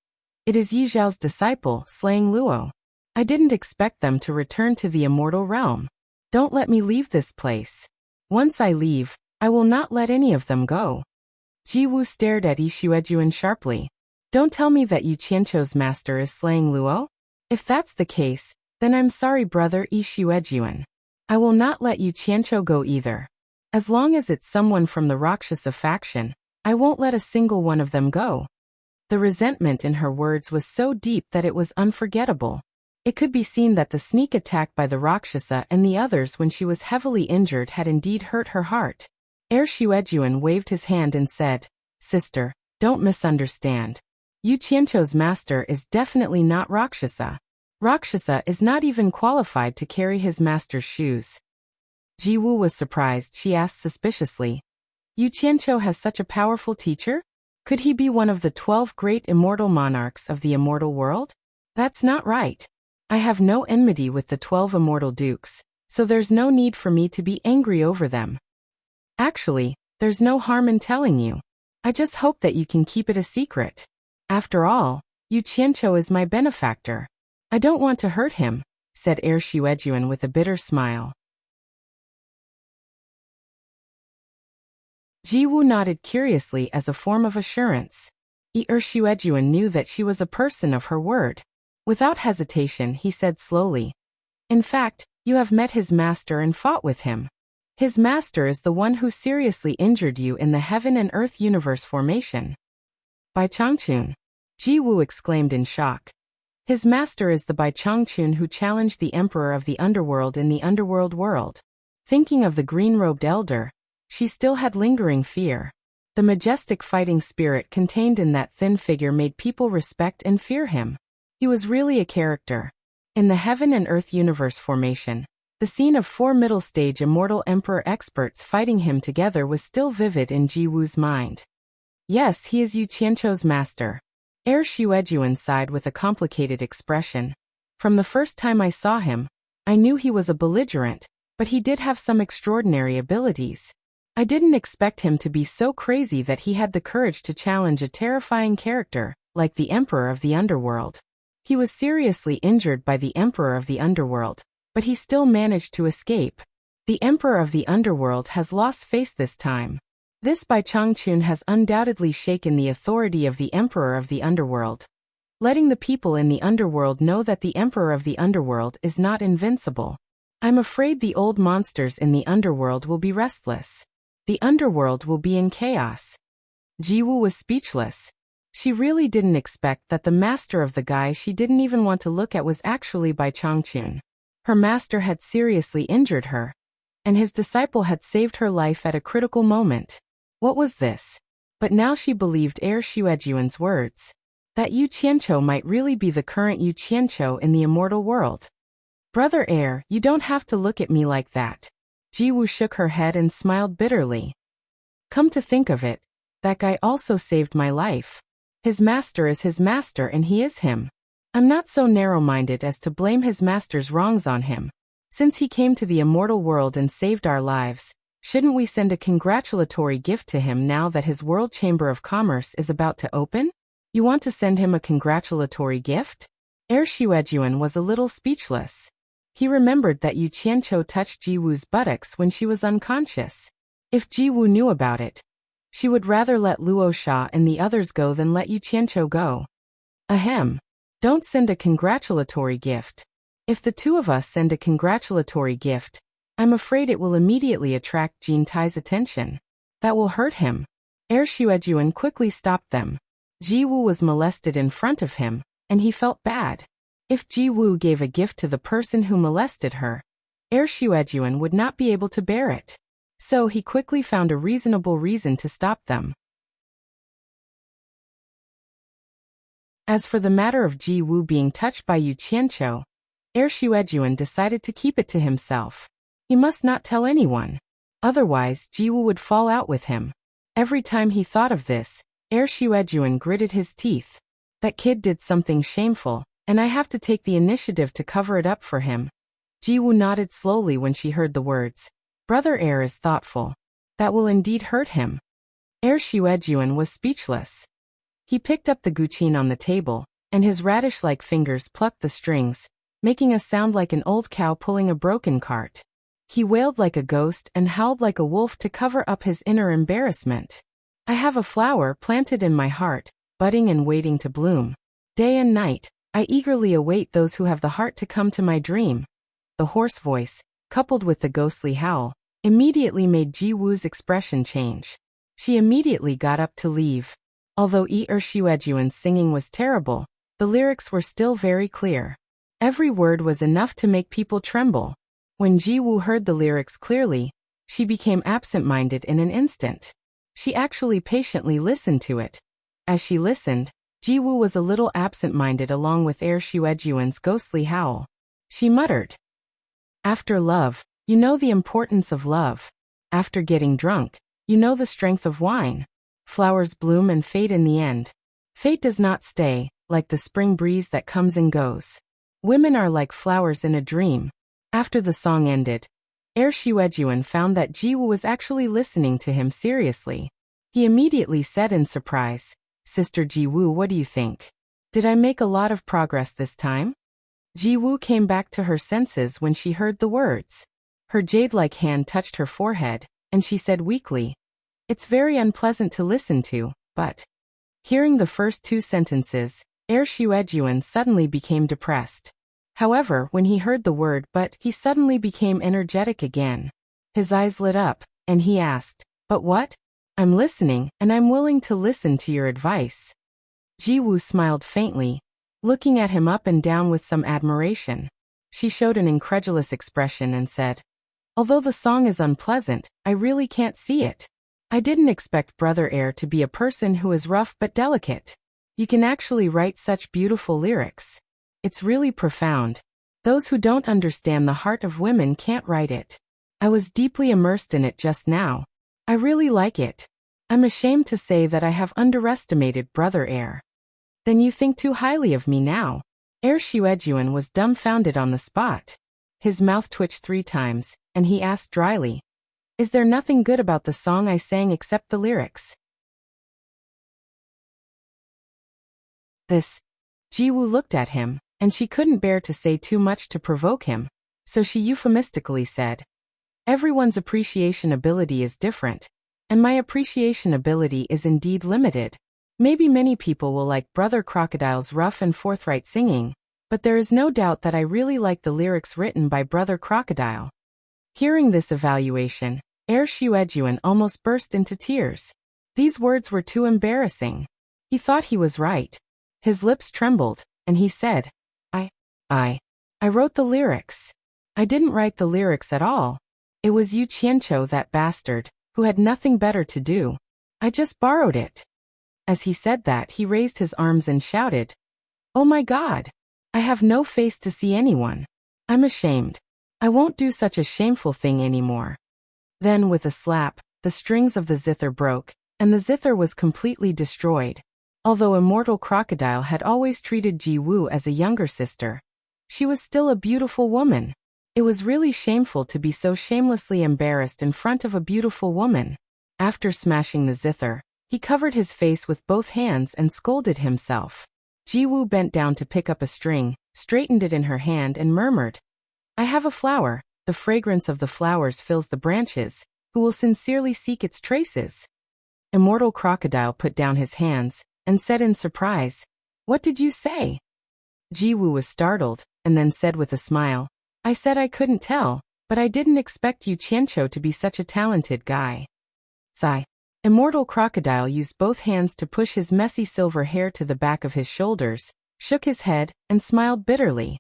it is Yi Zhao's disciple slaying Luo. I didn't expect them to return to the immortal realm. Don't let me leave this place. Once I leave, I will not let any of them go. Ji Wu stared at Yi Xuejuan sharply. Don't tell me that Yu Qianqiu's master is slaying Luo? If that's the case, then I'm sorry brother Yi Xuejuan. I will not let Yu Qianqiu go either. As long as it's someone from the Rakshasa faction, I won't let a single one of them go. The resentment in her words was so deep that it was unforgettable. It could be seen that the sneak attack by the Rakshasa and the others when she was heavily injured had indeed hurt her heart. Xuejuan waved his hand and said, Sister, don't misunderstand. Yu Qianqiu's master is definitely not Rakshasa. Rakshasa is not even qualified to carry his master's shoes. Ji Wu was surprised. She asked suspiciously, Yu Qianqiu has such a powerful teacher? Could he be one of the 12 great immortal monarchs of the immortal world? That's not right. I have no enmity with the 12 immortal dukes, so there's no need for me to be angry over them. Actually, there's no harm in telling you. I just hope that you can keep it a secret. After all, Yu Qianqiu is my benefactor. I don't want to hurt him, said Heir Shuejuan with a bitter smile. Ji Wu nodded curiously as a form of assurance. Heir Shuejuan knew that she was a person of her word. Without hesitation, he said slowly, "In fact, you have met his master and fought with him. His master is the one who seriously injured you in the Heaven and Earth universe formation." Bai Changchun, Ji Wu exclaimed in shock. His master is the Bai Changchun who challenged the Emperor of the Underworld in the Underworld world. Thinking of the green-robed elder, she still had lingering fear. The majestic fighting spirit contained in that thin figure made people respect and fear him. He was really a character. In the Heaven and Earth universe formation, the scene of 4 middle-stage immortal emperor experts fighting him together was still vivid in Ji Wu's mind. Yes, he is Yu Qianqiu's master. Heir Shuejuan sighed with a complicated expression. From the first time I saw him, I knew he was a belligerent, but he did have some extraordinary abilities. I didn't expect him to be so crazy that he had the courage to challenge a terrifying character, like the Emperor of the Underworld. He was seriously injured by the Emperor of the Underworld, but he still managed to escape. The Emperor of the Underworld has lost face this time. This Bai Changchun has undoubtedly shaken the authority of the Emperor of the Underworld, letting the people in the Underworld know that the Emperor of the Underworld is not invincible. I'm afraid the old monsters in the Underworld will be restless. The Underworld will be in chaos. Ji Wu was speechless. She really didn't expect that the master of the guy she didn't even want to look at was actually Bai Changchun. Her master had seriously injured her, and his disciple had saved her life at a critical moment. What was this? But now she believed Heir Shuejuan's words. That Yu Qianqiu might really be the current Yu Qianqiu in the immortal world. Brother Heir, you don't have to look at me like that. Ji Wu shook her head and smiled bitterly. Come to think of it, that guy also saved my life. His master is his master and he is him. I'm not so narrow-minded as to blame his master's wrongs on him. Since he came to the immortal world and saved our lives, shouldn't we send a congratulatory gift to him now that his World Chamber of Commerce is about to open? You want to send him a congratulatory gift? Heir Shuejuan was a little speechless. He remembered that Yu Qianqiu touched Ji Wu's buttocks when she was unconscious. If Ji Wu knew about it, she would rather let Luo Sha and the others go than let Yu Qianqiu go. Ahem. Don't send a congratulatory gift. If the two of us send a congratulatory gift, I'm afraid it will immediately attract Jin Tai's attention. That will hurt him. Heir Shuejuan quickly stopped them. Ji Wu was molested in front of him, and he felt bad. If Ji Wu gave a gift to the person who molested her, Heir Shuejuan would not be able to bear it. So he quickly found a reasonable reason to stop them. As for the matter of Ji Wu being touched by Yu Qianqiu, Heir Shuejuan decided to keep it to himself. He must not tell anyone. Otherwise, Ji Wu would fall out with him. Every time he thought of this, Heir Shuejuan gritted his teeth. That kid did something shameful, and I have to take the initiative to cover it up for him. Ji Wu nodded slowly when she heard the words. Brother Heir is thoughtful. That will indeed hurt him. Heir Shuejuan was speechless. He picked up the guqin on the table, and his radish-like fingers plucked the strings, making a sound like an old cow pulling a broken cart. He wailed like a ghost and howled like a wolf to cover up his inner embarrassment. I have a flower planted in my heart, budding and waiting to bloom. Day and night, I eagerly await those who have the heart to come to my dream. The hoarse voice, coupled with the ghostly howl, immediately made Ji Wu's expression change. She immediately got up to leave. Although Heir Shuejuan's singing was terrible, the lyrics were still very clear. Every word was enough to make people tremble. When Ji Wu heard the lyrics clearly, she became absent-minded in an instant. She actually patiently listened to it. As she listened, Ji Wu was a little absent-minded along with Heir Shuejuan's ghostly howl. She muttered, After love, you know the importance of love. After getting drunk, you know the strength of wine. Flowers bloom and fade in the end. Fate does not stay, like the spring breeze that comes and goes. Women are like flowers in a dream. After the song ended, Xuejuan found that Jiwoo was actually listening to him seriously. He immediately said in surprise, "Sister Jiwoo, what do you think? Did I make a lot of progress this time?" Jiwoo came back to her senses when she heard the words. Her jade-like hand touched her forehead, and she said weakly, "It's very unpleasant to listen to, but..." Hearing the first two sentences, Xuejuan suddenly became depressed. However, when he heard the word "but," he suddenly became energetic again. His eyes lit up, and he asked, "But what? I'm listening, and I'm willing to listen to your advice." Jiwoo smiled faintly, looking at him up and down with some admiration. She showed an incredulous expression and said, "Although the song is unpleasant, I really can't see it. I didn't expect Brother Air to be a person who is rough but delicate. You can actually write such beautiful lyrics. It's really profound. Those who don't understand the heart of women can't write it. I was deeply immersed in it just now. I really like it. I'm ashamed to say that I have underestimated Brother Air." "Then you think too highly of me now." Xuejuan was dumbfounded on the spot. His mouth twitched 3 times, and he asked dryly, "Is there nothing good about the song I sang except the lyrics?" Jiwoo looked at him, and she couldn't bear to say too much to provoke him, so she euphemistically said, "Everyone's appreciation ability is different, and my appreciation ability is indeed limited. Maybe many people will like Brother Crocodile's rough and forthright singing, but there is no doubt that I really like the lyrics written by Brother Crocodile." Hearing this evaluation, Xuejuan almost burst into tears. These words were too embarrassing. He thought he was right. His lips trembled, and he said, I wrote the lyrics. I didn't write the lyrics at all. It was Yu Qianqiu, that bastard, who had nothing better to do. I just borrowed it." As he said that, he raised his arms and shouted, "Oh my God! I have no face to see anyone. I'm ashamed. I won't do such a shameful thing anymore." Then, with a slap, the strings of the zither broke, and the zither was completely destroyed. Although Immortal Crocodile had always treated Jiwoo as a younger sister, she was still a beautiful woman. It was really shameful to be so shamelessly embarrassed in front of a beautiful woman. After smashing the zither, he covered his face with both hands and scolded himself. Jiwoo bent down to pick up a string, straightened it in her hand and murmured, "I have a flower. The fragrance of the flowers fills the branches. Who will sincerely seek its traces?" Immortal Crocodile put down his hands and said in surprise, "What did you say?" Jiwoo was startled, and then said with a smile, "I said I couldn't tell, but I didn't expect Yu Qianqiu to be such a talented guy." Sigh. Immortal Crocodile used both hands to push his messy silver hair to the back of his shoulders, shook his head, and smiled bitterly.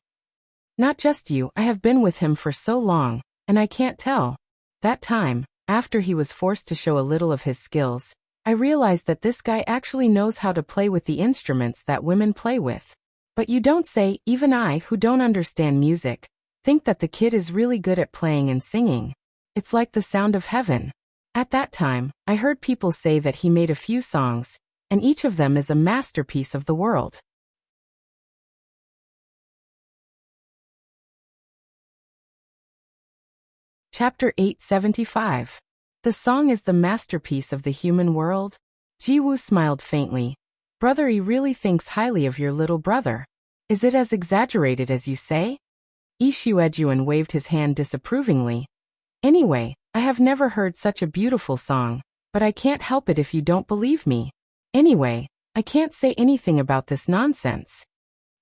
"Not just you, I have been with him for so long, and I can't tell. That time, after he was forced to show a little of his skills, I realized that this guy actually knows how to play with the instruments that women play with. But you don't say, even I, who don't understand music, think that the kid is really good at playing and singing. It's like the sound of heaven. At that time, I heard people say that he made a few songs, and each of them is a masterpiece of the world." Chapter 875. The song is the masterpiece of the human world? Jiwoo smiled faintly. "Brother E really thinks highly of your little brother. Is it as exaggerated as you say?" Xuejuan waved his hand disapprovingly. "Anyway, I have never heard such a beautiful song, but I can't help it if you don't believe me. Anyway, I can't say anything about this nonsense."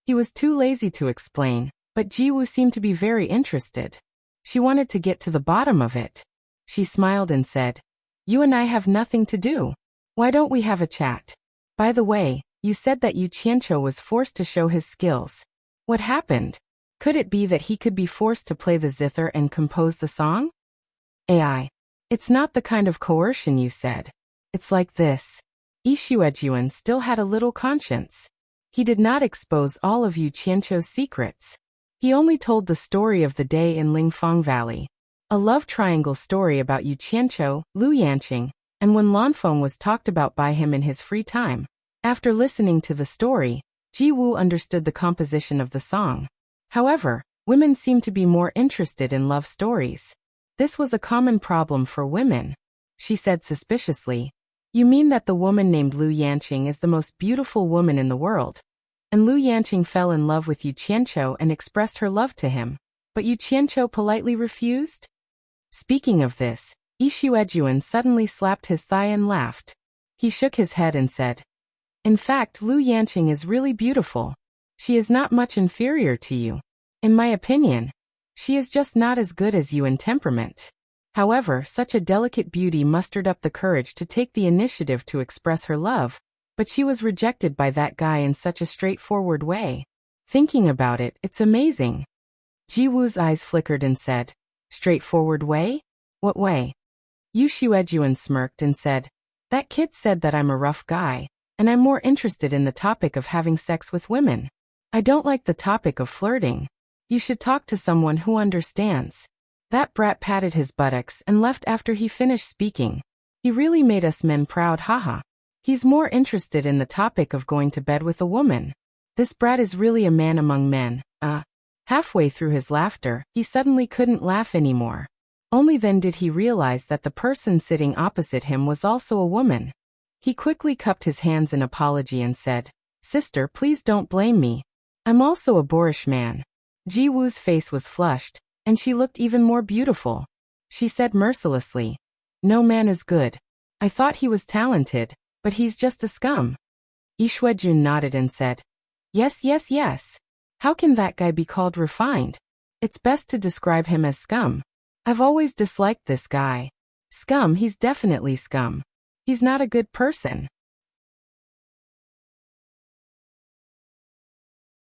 He was too lazy to explain, but Jiwoo seemed to be very interested. She wanted to get to the bottom of it. She smiled and said, "You and I have nothing to do. Why don't we have a chat? By the way, you said that Yu Qianqiu was forced to show his skills. What happened? Could it be that he could be forced to play the zither and compose the song?" "AI. It's not the kind of coercion you said. It's like this." Xuejuan still had a little conscience. He did not expose all of Yu Qianqiu's secrets. He only told the story of the day in Lingfang Valley. A love triangle story about Yu Qianqiu, Lu Yanqing, and when Lanfeng was talked about by him in his free time. After listening to the story, Ji Wu understood the composition of the song. However, women seemed to be more interested in love stories. This was a common problem for women. She said suspiciously, "You mean that the woman named Lu Yanqing is the most beautiful woman in the world?" And Lu Yanqing fell in love with Yu Qianqiu and expressed her love to him, but Yu Qianqiu politely refused? Speaking of this, Yi Xuejuan suddenly slapped his thigh and laughed. He shook his head and said, "In fact, Lu Yanqing is really beautiful. She is not much inferior to you. In my opinion, she is just not as good as you in temperament." However, such a delicate beauty mustered up the courage to take the initiative to express her love, but she was rejected by that guy in such a straightforward way. Thinking about it, it's amazing. Ji Wu's eyes flickered and said, "Straightforward way? What way?" Yu Xuejuan smirked and said, "That kid said that I'm a rough guy, and I'm more interested in the topic of having sex with women. I don't like the topic of flirting. You should talk to someone who understands." That brat patted his buttocks and left after he finished speaking. He really made us men proud, haha. He's more interested in the topic of going to bed with a woman. This brat is really a man among men. Halfway through his laughter, he suddenly couldn't laugh anymore. Only then did he realize that the person sitting opposite him was also a woman. He quickly cupped his hands in apology and said, "Sister, please don't blame me. I'm also a boorish man." Ji Wu's face was flushed, and she looked even more beautiful. She said mercilessly, "No man is good. I thought he was talented, but he's just a scum." Yi Xuejun nodded and said, "Yes, yes, yes. How can that guy be called refined? It's best to describe him as scum. I've always disliked this guy. Scum, he's definitely scum. He's not a good person."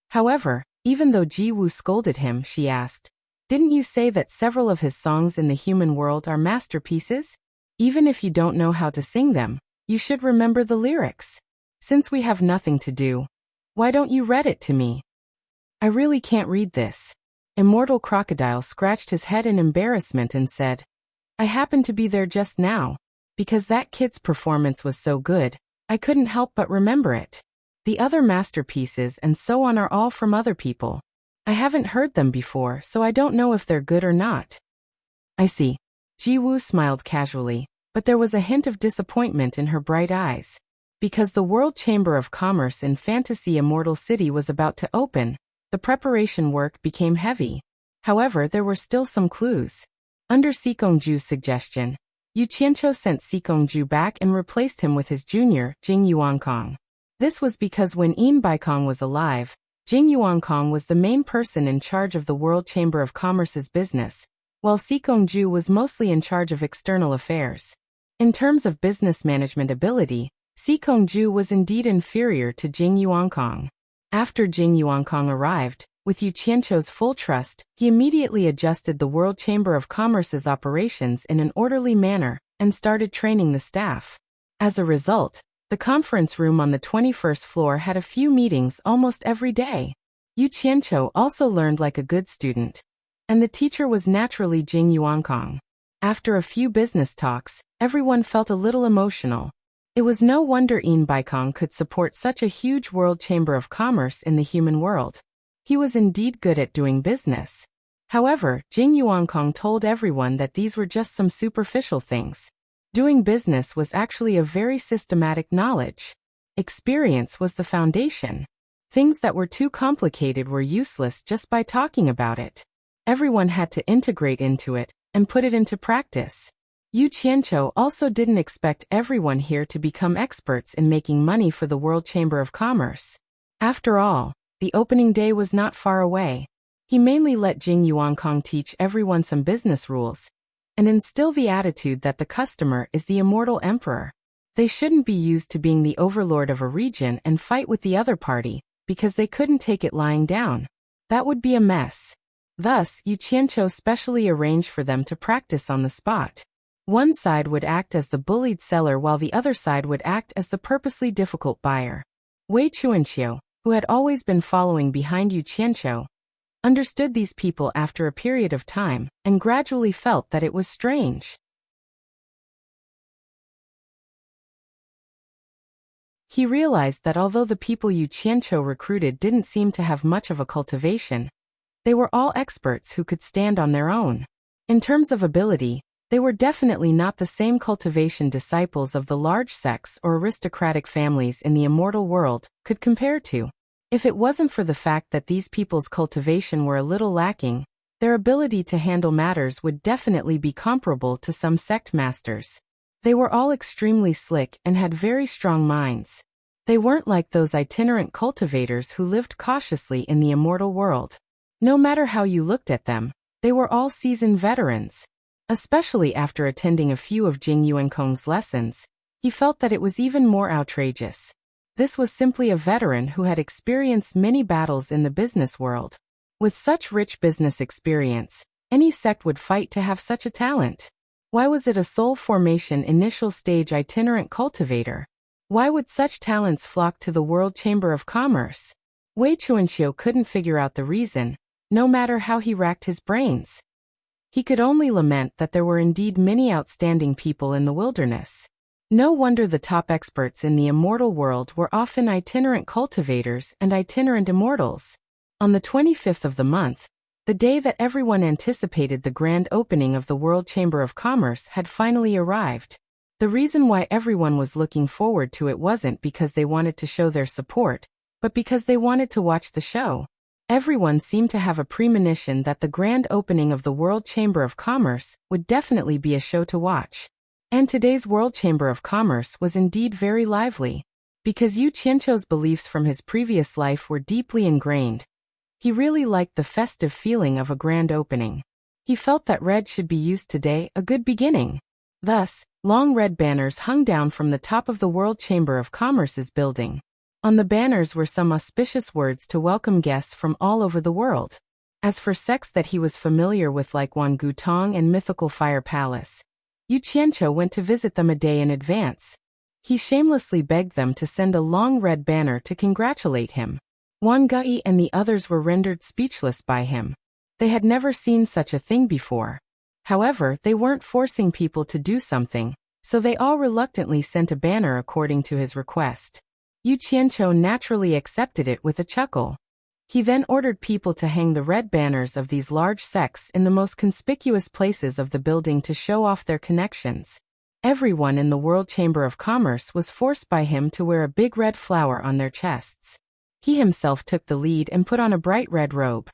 However, even though Ji Wu scolded him, she asked, "Didn't you say that several of his songs in the human world are masterpieces? Even if you don't know how to sing them, you should remember the lyrics. Since we have nothing to do, why don't you read it to me?" "I really can't read this." Immortal Crocodile scratched his head in embarrassment and said, "I happened to be there just now. Because that kid's performance was so good, I couldn't help but remember it. The other masterpieces and so on are all from other people. I haven't heard them before, so I don't know if they're good or not." "I see." Ji Wu smiled casually, but there was a hint of disappointment in her bright eyes. Because the World Chamber of Commerce in Fantasy Immortal City was about to open, the preparation work became heavy. However, there were still some clues. Under Sikongju's suggestion, Yu Qianqiu sent Sikongju back and replaced him with his junior, Jing Yuankong. This was because when Yin Baikong was alive, Jing Yuankong was the main person in charge of the World Chamber of Commerce's business, while Sikongju was mostly in charge of external affairs. In terms of business management ability, Sikongju was indeed inferior to Jing Yuankong. After Jing Yuankong arrived, with Yu Qianqiu's full trust, he immediately adjusted the World Chamber of Commerce's operations in an orderly manner and started training the staff. As a result, the conference room on the 21st floor had a few meetings almost every day. Yu Qianqiu also learned like a good student, and the teacher was naturally Jing Yuankong. After a few business talks, everyone felt a little emotional. It was no wonder Yin Baikong could support such a huge World Chamber of Commerce in the human world. He was indeed good at doing business. However, Jing Yuankong told everyone that these were just some superficial things. Doing business was actually a very systematic knowledge. Experience was the foundation. Things that were too complicated were useless just by talking about it. Everyone had to integrate into it and put it into practice. Yu Qianqiu also didn't expect everyone here to become experts in making money for the World Chamber of Commerce. After all, the opening day was not far away. He mainly let Jing Yuankong teach everyone some business rules and instill the attitude that the customer is the immortal emperor. They shouldn't be used to being the overlord of a region and fight with the other party because they couldn't take it lying down. That would be a mess. Thus, Yu Qianqiu specially arranged for them to practice on the spot. One side would act as the bullied seller while the other side would act as the purposely difficult buyer. Wei Chuanqiu, who had always been following behind Yu Qianqiu, understood these people after a period of time and gradually felt that it was strange. He realized that although the people Yu Qianqiu recruited didn't seem to have much of a cultivation, they were all experts who could stand on their own. In terms of ability, they were definitely not the same cultivation disciples of the large sects or aristocratic families in the immortal world could compare to. If it wasn't for the fact that these people's cultivation were a little lacking, their ability to handle matters would definitely be comparable to some sect masters. They were all extremely slick and had very strong minds. They weren't like those itinerant cultivators who lived cautiously in the immortal world. No matter how you looked at them, they were all seasoned veterans. Especially after attending a few of Jing Yuankong's lessons, he felt that it was even more outrageous. This was simply a veteran who had experienced many battles in the business world. With such rich business experience, any sect would fight to have such a talent. Why was it a soul formation initial stage itinerant cultivator? Why would such talents flock to the World Chamber of Commerce? Wei Chuanqiu couldn't figure out the reason, no matter how he racked his brains. He could only lament that there were indeed many outstanding people in the wilderness. No wonder the top experts in the immortal world were often itinerant cultivators and itinerant immortals. On the 25th of the month, the day that everyone anticipated the grand opening of the World Chamber of Commerce had finally arrived. The reason why everyone was looking forward to it wasn't because they wanted to show their support, but because they wanted to watch the show. Everyone seemed to have a premonition that the grand opening of the World Chamber of Commerce would definitely be a show to watch. And today's World Chamber of Commerce was indeed very lively. Because Yu Qianqiu's beliefs from his previous life were deeply ingrained, he really liked the festive feeling of a grand opening. He felt that red should be used today, a good beginning. Thus, long red banners hung down from the top of the World Chamber of Commerce's building. On the banners were some auspicious words to welcome guests from all over the world. As for sects that he was familiar with like Wangutong and Mythical Fire Palace, Yu Qianqiu went to visit them a day in advance. He shamelessly begged them to send a long red banner to congratulate him. Wang Gui and the others were rendered speechless by him. They had never seen such a thing before. However, they weren't forcing people to do something, so they all reluctantly sent a banner according to his request. Yu Qianqiu naturally accepted it with a chuckle. He then ordered people to hang the red banners of these large sects in the most conspicuous places of the building to show off their connections. Everyone in the World Chamber of Commerce was forced by him to wear a big red flower on their chests. He himself took the lead and put on a bright red robe.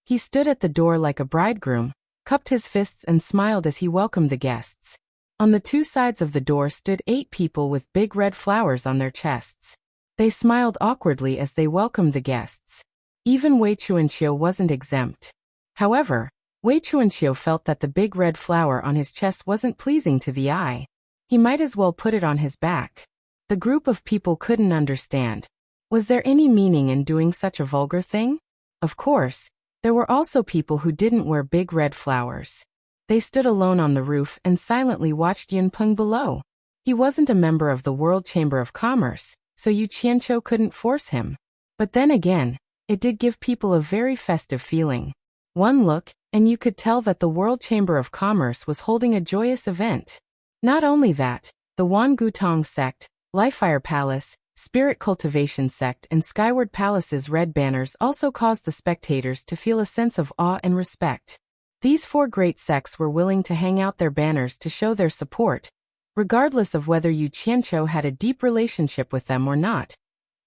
He stood at the door like a bridegroom, cupped his fists and smiled as he welcomed the guests. On the two sides of the door stood 8 people with big red flowers on their chests. They smiled awkwardly as they welcomed the guests. Even Wei Chuanqiu wasn't exempt. However, Wei Chuanqiu felt that the big red flower on his chest wasn't pleasing to the eye. He might as well put it on his back. The group of people couldn't understand. Was there any meaning in doing such a vulgar thing? Of course, there were also people who didn't wear big red flowers. They stood alone on the roof and silently watched Yunpeng below. He wasn't a member of the World Chamber of Commerce, so Yu Qianqiu couldn't force him. But then again, it did give people a very festive feeling. One look, and you could tell that the World Chamber of Commerce was holding a joyous event. Not only that, the Wangutong sect, Lifefire Palace, Spirit Cultivation sect and Skyward Palace's red banners also caused the spectators to feel a sense of awe and respect. These 4 great sects were willing to hang out their banners to show their support, regardless of whether Yu Qianqiu had a deep relationship with them or not.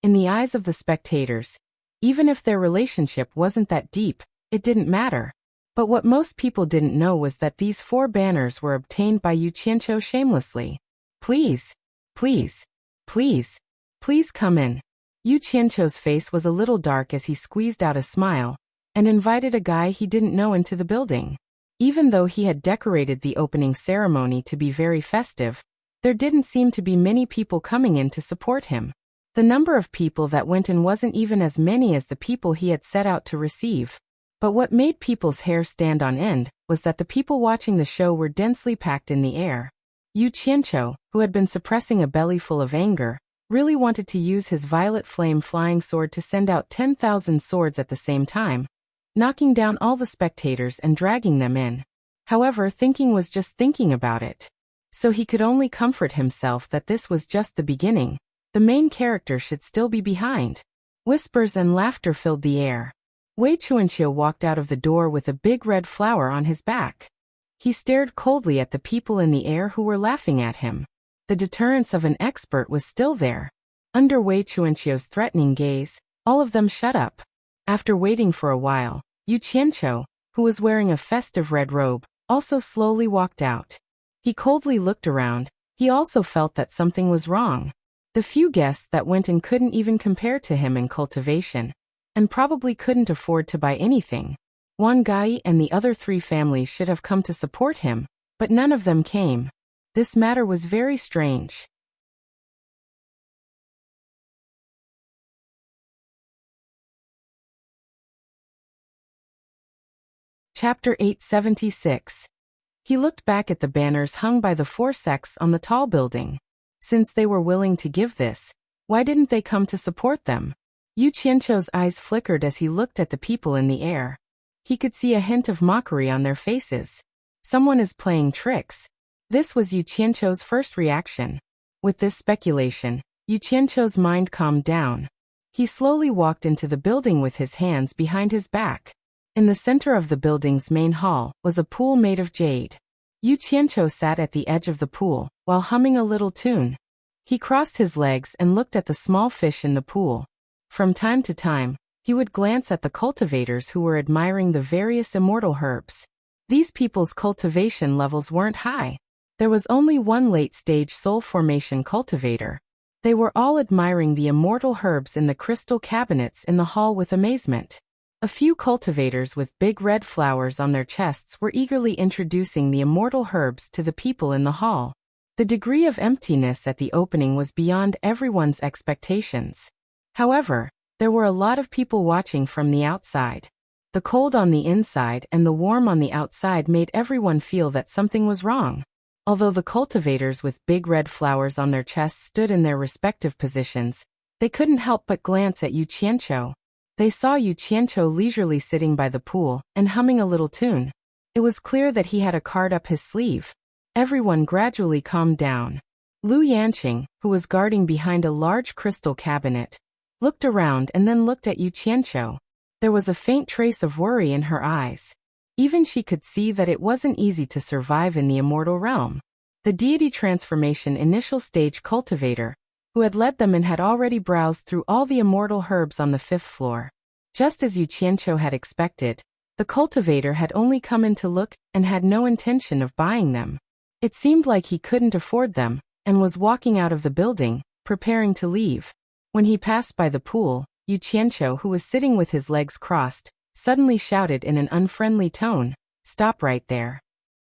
In the eyes of the spectators, even if their relationship wasn't that deep, it didn't matter. But what most people didn't know was that these 4 banners were obtained by Yu Qianqiu shamelessly. Please, please, please, please come in. Yu Qianqiu's face was a little dark as he squeezed out a smile and invited a guy he didn't know into the building. Even though he had decorated the opening ceremony to be very festive, there didn't seem to be many people coming in to support him. The number of people that went in wasn't even as many as the people he had set out to receive. But what made people's hair stand on end was that the people watching the show were densely packed in the air. Yu Qianqiu, who had been suppressing a belly full of anger, really wanted to use his violet flame flying sword to send out 10,000 swords at the same time, knocking down all the spectators and dragging them in. However, thinking was just thinking about it. So he could only comfort himself that this was just the beginning. The main character should still be behind. Whispers and laughter filled the air. Wei Chuanqiu walked out of the door with a big red flower on his back. He stared coldly at the people in the air who were laughing at him. The deterrence of an expert was still there. Under Wei Chuanqiu's threatening gaze, all of them shut up. After waiting for a while, Yu Qianqiu, who was wearing a festive red robe, also slowly walked out. He coldly looked around. He also felt that something was wrong. The few guests that went in couldn't even compare to him in cultivation, and probably couldn't afford to buy anything. Wang Gai and the other 3 families should have come to support him, but none of them came. This matter was very strange. Chapter 876. He looked back at the banners hung by the 4 sects on the tall building. Since they were willing to give this, why didn't they come to support them? Yu Qianqiu's eyes flickered as he looked at the people in the air. He could see a hint of mockery on their faces. Someone is playing tricks. This was Yu Qianqiu's first reaction. With this speculation, Yu Qianqiu's mind calmed down. He slowly walked into the building with his hands behind his back. In the center of the building's main hall was a pool made of jade. Yu Qianqiu sat at the edge of the pool, while humming a little tune. He crossed his legs and looked at the small fish in the pool. From time to time, he would glance at the cultivators who were admiring the various immortal herbs. These people's cultivation levels weren't high. There was only one late-stage soul formation cultivator. They were all admiring the immortal herbs in the crystal cabinets in the hall with amazement. A few cultivators with big red flowers on their chests were eagerly introducing the immortal herbs to the people in the hall. The degree of emptiness at the opening was beyond everyone's expectations. However, there were a lot of people watching from the outside. The cold on the inside and the warm on the outside made everyone feel that something was wrong. Although the cultivators with big red flowers on their chests stood in their respective positions, they couldn't help but glance at Yu Qianqiu. They saw Yu Qianqiu leisurely sitting by the pool and humming a little tune. It was clear that he had a card up his sleeve. Everyone gradually calmed down. Lu Yanqing, who was guarding behind a large crystal cabinet, looked around and then looked at Yu Qianqiu. There was a faint trace of worry in her eyes. Even she could see that it wasn't easy to survive in the immortal realm. The deity transformation initial stage cultivator, who had led them and had already browsed through all the immortal herbs on the 5th floor. Just as Yu Qianqiu had expected, the cultivator had only come in to look and had no intention of buying them. It seemed like he couldn't afford them, and was walking out of the building, preparing to leave. When he passed by the pool, Yu Qianqiu, who was sitting with his legs crossed, suddenly shouted in an unfriendly tone, "Stop right there."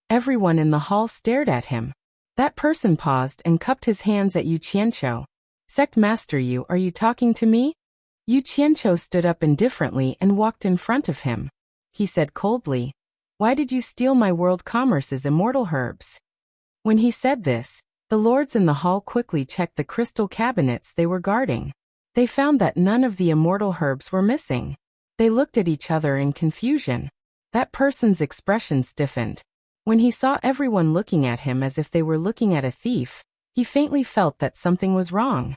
Everyone in the hall stared at him. That person paused and cupped his hands at Yu Qianqiu. "Sect Master Yu, are you talking to me?" Yu Qianqiu stood up indifferently and walked in front of him. He said coldly, "Why did you steal my world commerce's immortal herbs?" When he said this, the lords in the hall quickly checked the crystal cabinets they were guarding. They found that none of the immortal herbs were missing. They looked at each other in confusion. That person's expression stiffened. When he saw everyone looking at him as if they were looking at a thief, he faintly felt that something was wrong.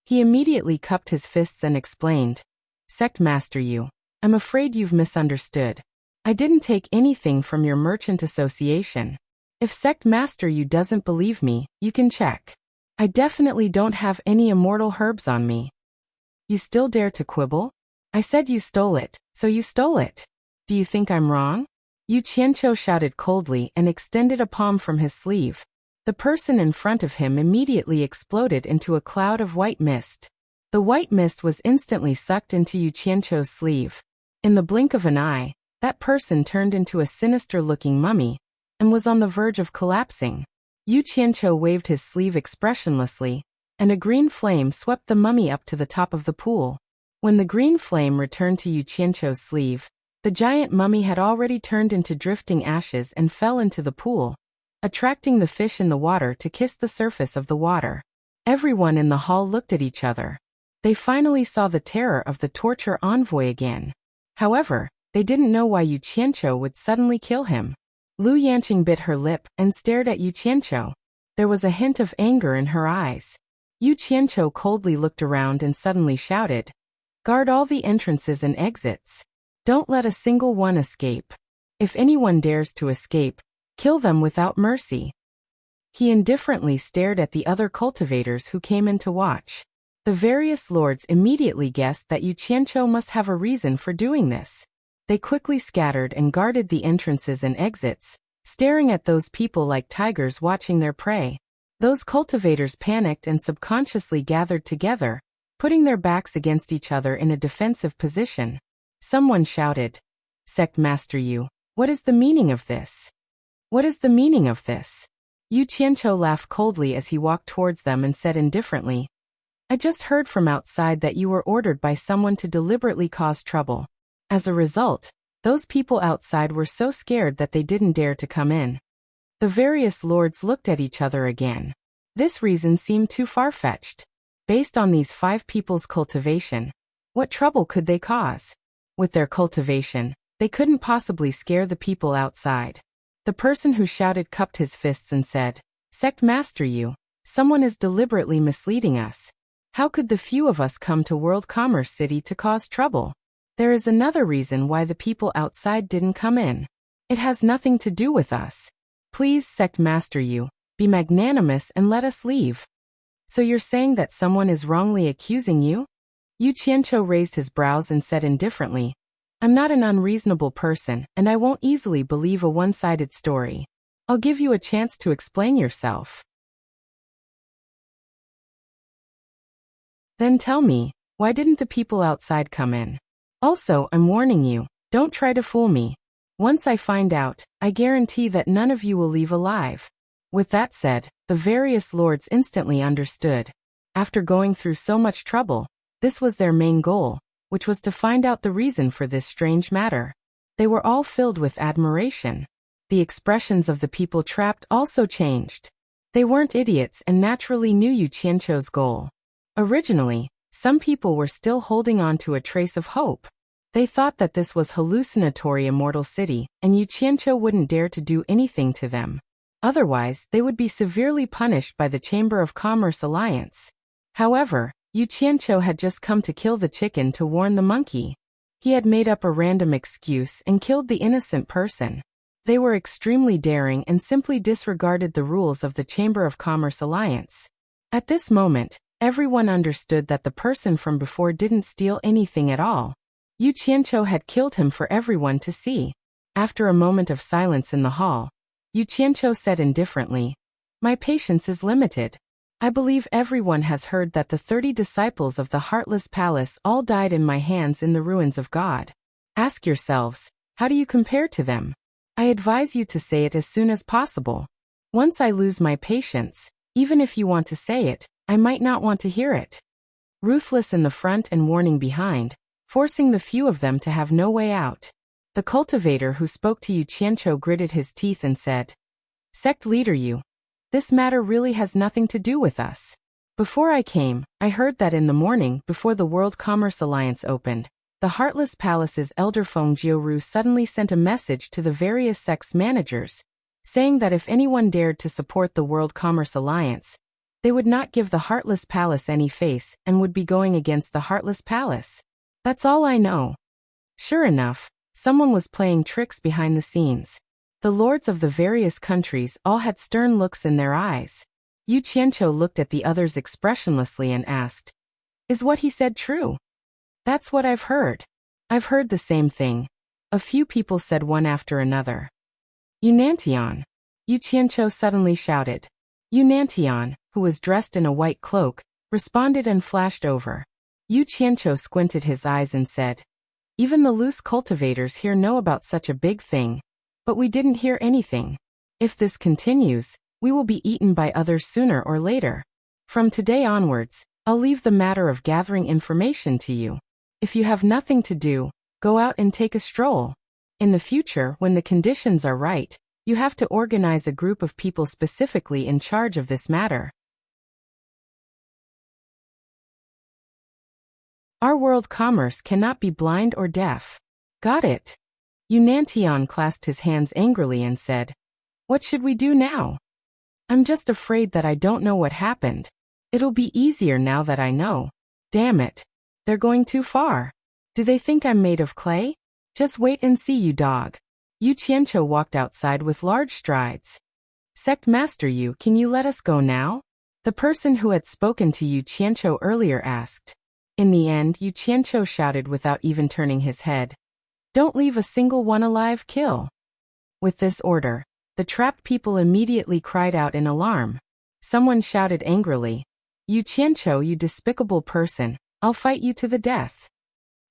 He immediately cupped his fists and explained, "Sect Master Yu, I'm afraid you've misunderstood. I didn't take anything from your merchant association. If Sect Master Yu doesn't believe me, you can check. I definitely don't have any immortal herbs on me." "You still dare to quibble? I said you stole it, so you stole it. Do you think I'm wrong?" Yu Qianqiu shouted coldly and extended a palm from his sleeve. The person in front of him immediately exploded into a cloud of white mist. The white mist was instantly sucked into Yu Qianqiu's sleeve. In the blink of an eye, that person turned into a sinister-looking mummy, and was on the verge of collapsing. Yu Qianqiu waved his sleeve expressionlessly, and a green flame swept the mummy up to the top of the pool. When the green flame returned to Yu Qianqiu's sleeve, the giant mummy had already turned into drifting ashes and fell into the pool, attracting the fish in the water to kiss the surface of the water. Everyone in the hall looked at each other. They finally saw the terror of the torture envoy again. However, They didn't know why Yu Qianqiu would suddenly kill him. Lu Yanqing bit her lip and stared at Yu Qianqiu. There was a hint of anger in her eyes. Yu Qianqiu coldly looked around and suddenly shouted, "Guard all the entrances and exits. Don't let a single one escape. If anyone dares to escape, kill them without mercy." He indifferently stared at the other cultivators who came in to watch. The various lords immediately guessed that Yu Qianqiu must have a reason for doing this. They quickly scattered and guarded the entrances and exits, staring at those people like tigers watching their prey. Those cultivators panicked and subconsciously gathered together, putting their backs against each other in a defensive position. Someone shouted, "Sect Master Yu, what is the meaning of this? What is the meaning of this?" Yu Qianqiu laughed coldly as he walked towards them and said indifferently, "I just heard from outside that you were ordered by someone to deliberately cause trouble. As a result, those people outside were so scared that they didn't dare to come in." The various lords looked at each other again. This reason seemed too far-fetched. Based on these 5 people's cultivation, what trouble could they cause? With their cultivation, they couldn't possibly scare the people outside. The person who shouted cupped his fists and said, "Sect Master Yu, someone is deliberately misleading us. How could the few of us come to World Commerce City to cause trouble? There is another reason why the people outside didn't come in. It has nothing to do with us. Please, Sect Master Yu, be magnanimous and let us leave." "So you're saying that someone is wrongly accusing you?" Yu Qianqiu raised his brows and said indifferently, "I'm not an unreasonable person, and I won't easily believe a one-sided story. I'll give you a chance to explain yourself. Then tell me, why didn't the people outside come in? Also, I'm warning you, don't try to fool me. Once I find out, I guarantee that none of you will leave alive." With that said, the various lords instantly understood. After going through so much trouble, this was their main goal, which was to find out the reason for this strange matter. They were all filled with admiration. The expressions of the people trapped also changed. They weren't idiots and naturally knew Yu Qianqiu's goal. Originally, some people were still holding on to a trace of hope. They thought that this was hallucinatory Immortal City, and Yu Qianqiu wouldn't dare to do anything to them. Otherwise, they would be severely punished by the Chamber of Commerce Alliance. However, Yu Qianqiu had just come to kill the chicken to warn the monkey. He had made up a random excuse and killed the innocent person. They were extremely daring and simply disregarded the rules of the Chamber of Commerce Alliance. At this moment, everyone understood that the person from before didn't steal anything at all. Yu Qianqiu had killed him for everyone to see. After a moment of silence in the hall, Yu Qianqiu said indifferently, "My patience is limited. I believe everyone has heard that the 30 disciples of the Heartless Palace all died in my hands in the ruins of God. Ask yourselves, how do you compare to them? I advise you to say it as soon as possible. Once I lose my patience, even if you want to say it, I might not want to hear it." Ruthless in the front and warning behind, forcing the few of them to have no way out. The cultivator who spoke to Yu Qianqiu gritted his teeth and said, "Sect leader Yu, this matter really has nothing to do with us. Before I came, I heard that in the morning before the World Commerce Alliance opened, the Heartless Palace's elder Feng Jiuru suddenly sent a message to the various sects managers, saying that if anyone dared to support the World Commerce Alliance, they would not give the Heartless Palace any face and would be going against the Heartless Palace. That's all I know." Sure enough, someone was playing tricks behind the scenes. The lords of the various countries all had stern looks in their eyes. Yu Qianqiu looked at the others expressionlessly and asked, "Is what he said true?" "That's what I've heard." "I've heard the same thing," a few people said one after another. "Yunantian!" Yu Qianqiu suddenly shouted. Yunantian, who was dressed in a white cloak, responded and flashed over. Yu Qianqiu squinted his eyes and said, "Even the loose cultivators here know about such a big thing, but we didn't hear anything. If this continues, we will be eaten by others sooner or later. From today onwards, I'll leave the matter of gathering information to you. If you have nothing to do, go out and take a stroll. In the future, when the conditions are right, you have to organize a group of people specifically in charge of this matter. Our world commerce cannot be blind or deaf. Got it?" Yunantian clasped his hands angrily and said, "What should we do now? I'm just afraid that I don't know what happened. It'll be easier now that I know. Damn it. They're going too far. Do they think I'm made of clay? Just wait and see, you dog." Yu Qianqiu walked outside with large strides. "Sect Master Yu, can you let us go now?" the person who had spoken to Yu Qianqiu earlier asked. In the end, Yu Qianqiu shouted without even turning his head, "Don't leave a single one alive, kill." With this order, the trapped people immediately cried out in alarm. Someone shouted angrily, "Yu Qianqiu, you despicable person, I'll fight you to the death."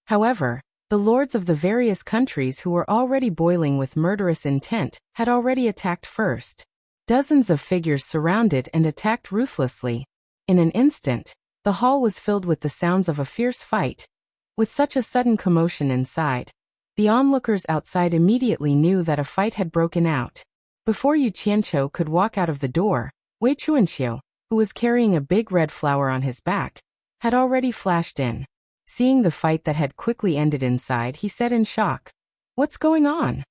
However, the lords of the various countries who were already boiling with murderous intent had already attacked first. Dozens of figures surrounded and attacked ruthlessly. In an instant, the hall was filled with the sounds of a fierce fight. With such a sudden commotion inside, the onlookers outside immediately knew that a fight had broken out. Before Yu Qianqiu could walk out of the door, Wei Chuanxiu, who was carrying a big red flower on his back, had already flashed in. Seeing the fight that had quickly ended inside, he said in shock, "What's going on?"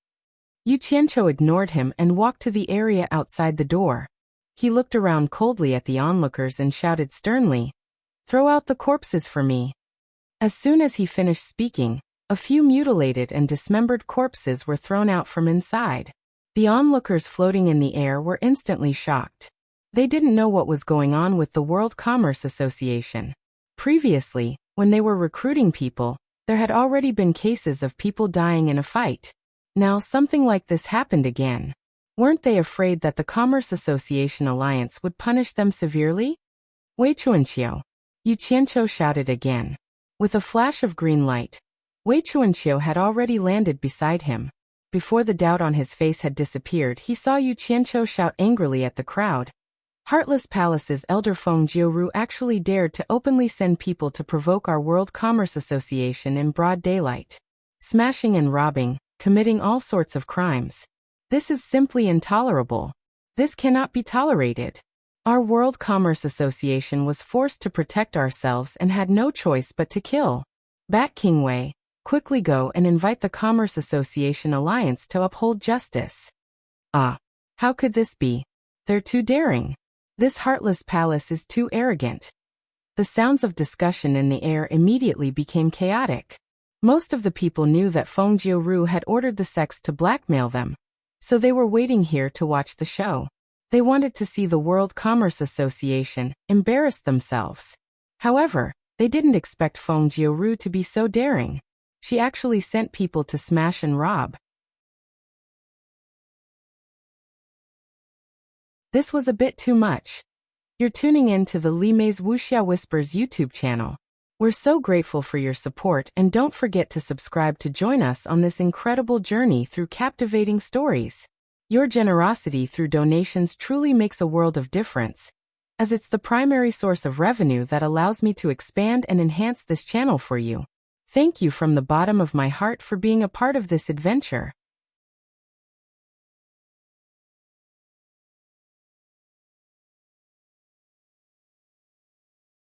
Yu Qianqiu ignored him and walked to the area outside the door. He looked around coldly at the onlookers and shouted sternly, "Throw out the corpses for me." As soon as he finished speaking, a few mutilated and dismembered corpses were thrown out from inside. The onlookers floating in the air were instantly shocked. They didn't know what was going on with the World Commerce Association. Previously, when they were recruiting people, there had already been cases of people dying in a fight. Now something like this happened again. Weren't they afraid that the Commerce Association Alliance would punish them severely? "Wei Chuanqiu," Yu Qianqiu shouted again. With a flash of green light, Wei Chuanqiu had already landed beside him. Before the doubt on his face had disappeared, he saw Yu Qianqiu shout angrily at the crowd, "Heartless Palace's elder Feng Jiuru actually dared to openly send people to provoke our World Commerce Association in broad daylight. Smashing and robbing, committing all sorts of crimes. This is simply intolerable. This cannot be tolerated. Our World Commerce Association was forced to protect ourselves and had no choice but to kill. Bat King Wei, quickly go and invite the Commerce Association Alliance to uphold justice." "Ah, how could this be? They're too daring. This heartless palace is too arrogant." The sounds of discussion in the air immediately became chaotic. Most of the people knew that Feng Jiuru had ordered the sects to blackmail them, so they were waiting here to watch the show. They wanted to see the World Commerce Association embarrass themselves. However, they didn't expect Feng Jiuru to be so daring. She actually sent people to smash and rob. This was a bit too much. You're tuning in to the Li Mei's Wuxia Whispers YouTube channel. We're so grateful for your support, and don't forget to subscribe to join us on this incredible journey through captivating stories. Your generosity through donations truly makes a world of difference, as it's the primary source of revenue that allows me to expand and enhance this channel for you. Thank you from the bottom of my heart for being a part of this adventure.